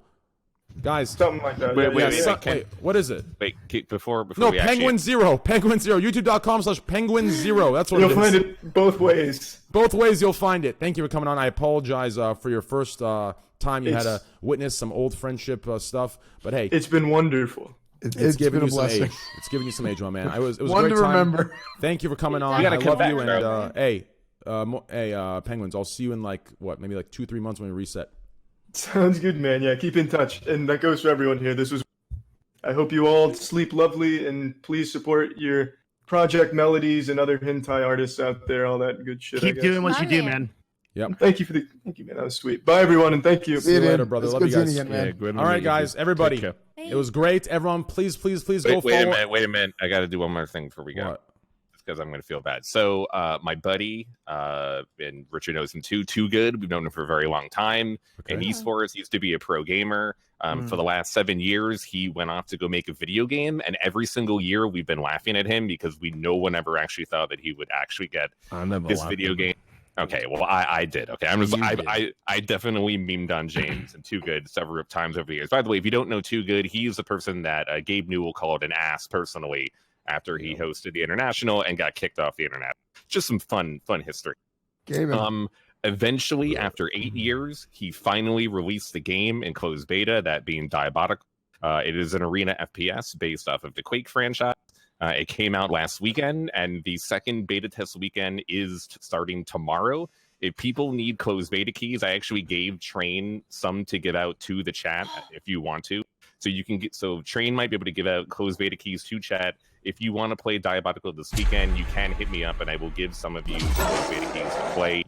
Guys, something like that. Wait, wait, what is it? Wait, before No, we Penguin actually... Zero, youtube.com/penguin0. That's what You'll it is. find it both ways. Both ways you'll find it. Thank you for coming on. I apologize for your first time you had to witness some old friendship stuff, but hey, It's been wonderful. it's giving been you a some blessing. age. It's giving you some age, my man. It was a One great to time. remember. Thank you for coming on. You I gotta love come you, back, and hey, Penguins. I'll see you in like maybe like 2-3 months when we reset. Sounds good, man. Yeah, keep in touch. And that goes for everyone here. I hope you all sleep lovely, and please support your Project Melodies and other hentai artists out there, all that good shit. Keep doing what you do, man. Yep. Thank you, man. That was sweet. Bye, everyone, and thank you. See you later, brother. It's Love good you seeing guys. you again, man. Yeah, good All right, meeting you. guys, everybody. Take care. It was great. Everyone, please go follow. Wait a minute. I got to do one more thing before we go. What? Because I'm going to feel bad. So my buddy, and Richard knows him too good. We've known him for a very long time. Okay. In esports, he used to be a pro gamer. For the last 7 years, he went off to go make a video game. And every single year, we've been laughing at him because no one ever actually thought that he would actually get this video game. Okay, well, I did. Okay, I definitely memed on James and Too Good several times over the years. By the way, if you don't know Too Good, he's the person that Gabe Newell called an ass personally after he hosted the International and got kicked off the internet. Just some fun history. Eventually, after 8 years, he finally released the game in closed beta, that being Diabotic. It is an arena FPS based off of the Quake franchise. It came out last weekend, and the second beta test weekend is starting tomorrow. If people need closed beta keys, I actually gave Train some to give out to the chat if you want to. So Train might be able to give out closed beta keys to chat. If you want to play Diabolical this weekend, you can hit me up, and I will give some of you closed beta keys to play.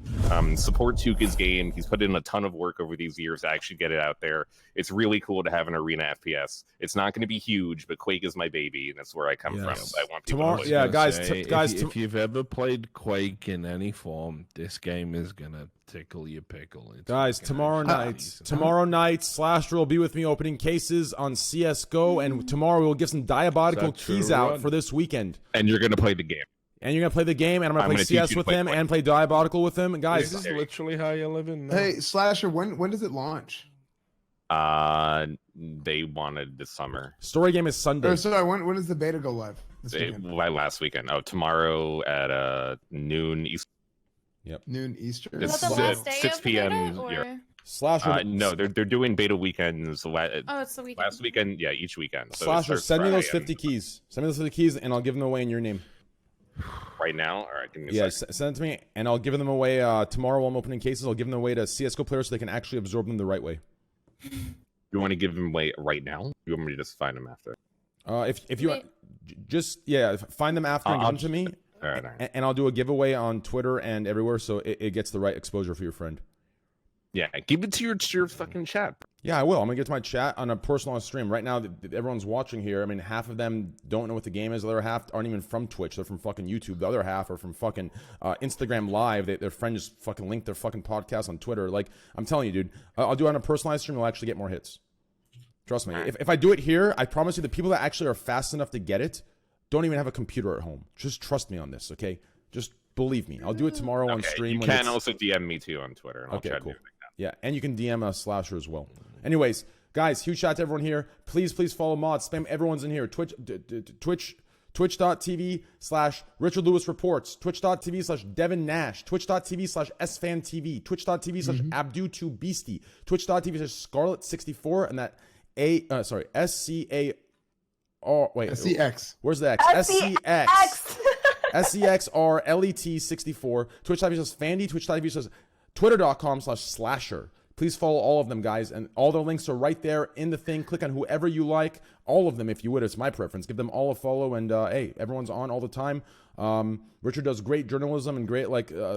Support Tuka's game. He's put in a ton of work over these years to actually get it out there. It's really cool to have an arena FPS. It's not going to be huge, but Quake is my baby, and that's where I come from. I want people Tomorrow, to play. yeah, guys, if you've ever played Quake in any form, this game is gonna tickle your pickle. Guys, tomorrow night, Slasher will be with me opening cases on CS:GO, and tomorrow we'll give some Diabolical keys out for this weekend. And you're gonna play the game. And you're gonna play the game, and I'm gonna play CS with him and play Diabolical with him, guys. This is literally how you're living now. Hey, Slasher, when does it launch? They wanted this summer. Story game is Sunday. Or sorry, when does the beta go live? Last weekend. Oh, tomorrow at noon East. Yep. Noon Eastern. It's Is that the last day 6 of p.m. beta, or- Europe. Slasher. No, they're doing beta weekends. Oh, it's the weekend. Last weekend, yeah, each weekend. So it Slasher, starts send me those Friday 50 keys. Send me those 50 keys, and I'll give them away in your name. right now. All right, give me a Yeah, second. send it to me, and I'll give them away tomorrow while I'm opening cases. I'll give them away to CSGO players so they can actually absorb them the right way. You want to give them away right now? You want me to just find them after? If you just find them after and give them to me, all right. And I'll do a giveaway on Twitter and everywhere so it gets the right exposure for your friend. Yeah, give it to your fucking chat. Yeah, I will. I'm gonna get to my chat on a personalized stream right now. Everyone's watching here. I mean, half of them don't know what the game is. The other half aren't even from Twitch. They're from fucking YouTube. The other half are from fucking Instagram Live. Their friend just fucking linked their fucking podcast on Twitter. Like, I'm telling you, dude, I'll do it on a personalized stream. I'll actually get more hits. Trust me. If I do it here, I promise you, the people that actually are fast enough to get it don't even have a computer at home. Just trust me on this, okay? Just believe me. I'll do it tomorrow on stream. You can also DM me too on Twitter. And I'll try to do it. Yeah, and you can DM a Slasher as well. Anyways, guys, huge shout out to everyone here. Please follow mods. Spam everyone's in here. Twitch.tv/Richard Lewis Reports. Twitch.tv/Devin Nash. Twitch.tv/SFanTV. Twitch.tv/ Abdou2Beastie. Twitch.tv/Scarlet64. And that SCAR. Wait. SCX. Where's the X? SCX. SCXRLET64. Twitch.tv/Fandy. Twitch.tv/ Twitter.com/Slasher. Please follow all of them, guys, and all their links are right there in the thing. Click on whoever you like, all of them if you would. It's my preference. Give them all a follow, and hey, everyone's on all the time. Richard does great journalism and great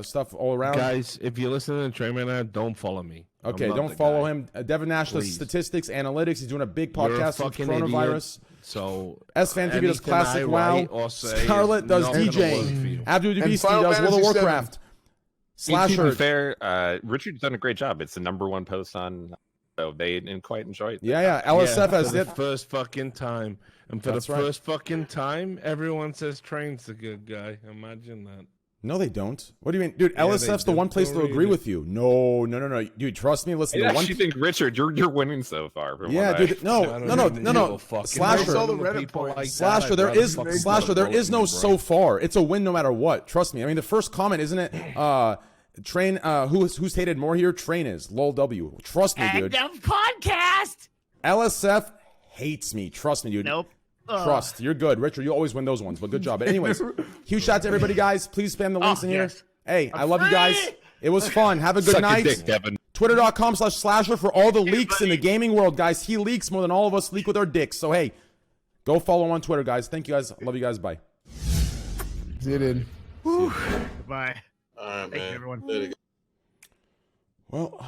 stuff all around. Guys, if you listen to Trainwreck, don't follow me. Okay, don't follow him. Devin Nash does statistics, analytics. He's doing a big podcast on coronavirus. Idiot, so SFanTV does classic WoW. Scarlet does DJing. Abdou2Beastie does World of Warcraft. Slasher. To be fair, Richard's done a great job. It's the #1 post on, so they didn't quite enjoy it. Yeah. LSF has the first fucking time, and for That's the right. first fucking time, everyone says Train's the good guy. Imagine that. No, they don't. What do you mean, dude? Yeah, LSF's the one place to agree with you. No, dude. Trust me. Listen. I actually think Richard, you're winning so far. Yeah, dude. No. Slasher. There is no so far. It's a win no matter what. Trust me. I mean, the first comment, isn't it? Train. Who's hated more here? Train is. Lol W. Trust me, dude. Podcast. LSF hates me. Trust me, dude. Nope. Trust. You're good, Richard. You always win those ones, but good job. But anyways, huge shout out to everybody, guys. Please spam the links in here. Yes. Hey, I love you guys. It was fun. Have a good night. Dick, Devin. Twitter.com/Slasher for all the leaks in the gaming world, guys. He leaks more than all of us leak with our dicks. So, hey, go follow him on Twitter, guys. Thank you, guys. Love you guys. Bye. See you, dude. Bye. All right, Thank you, everyone. man. Well.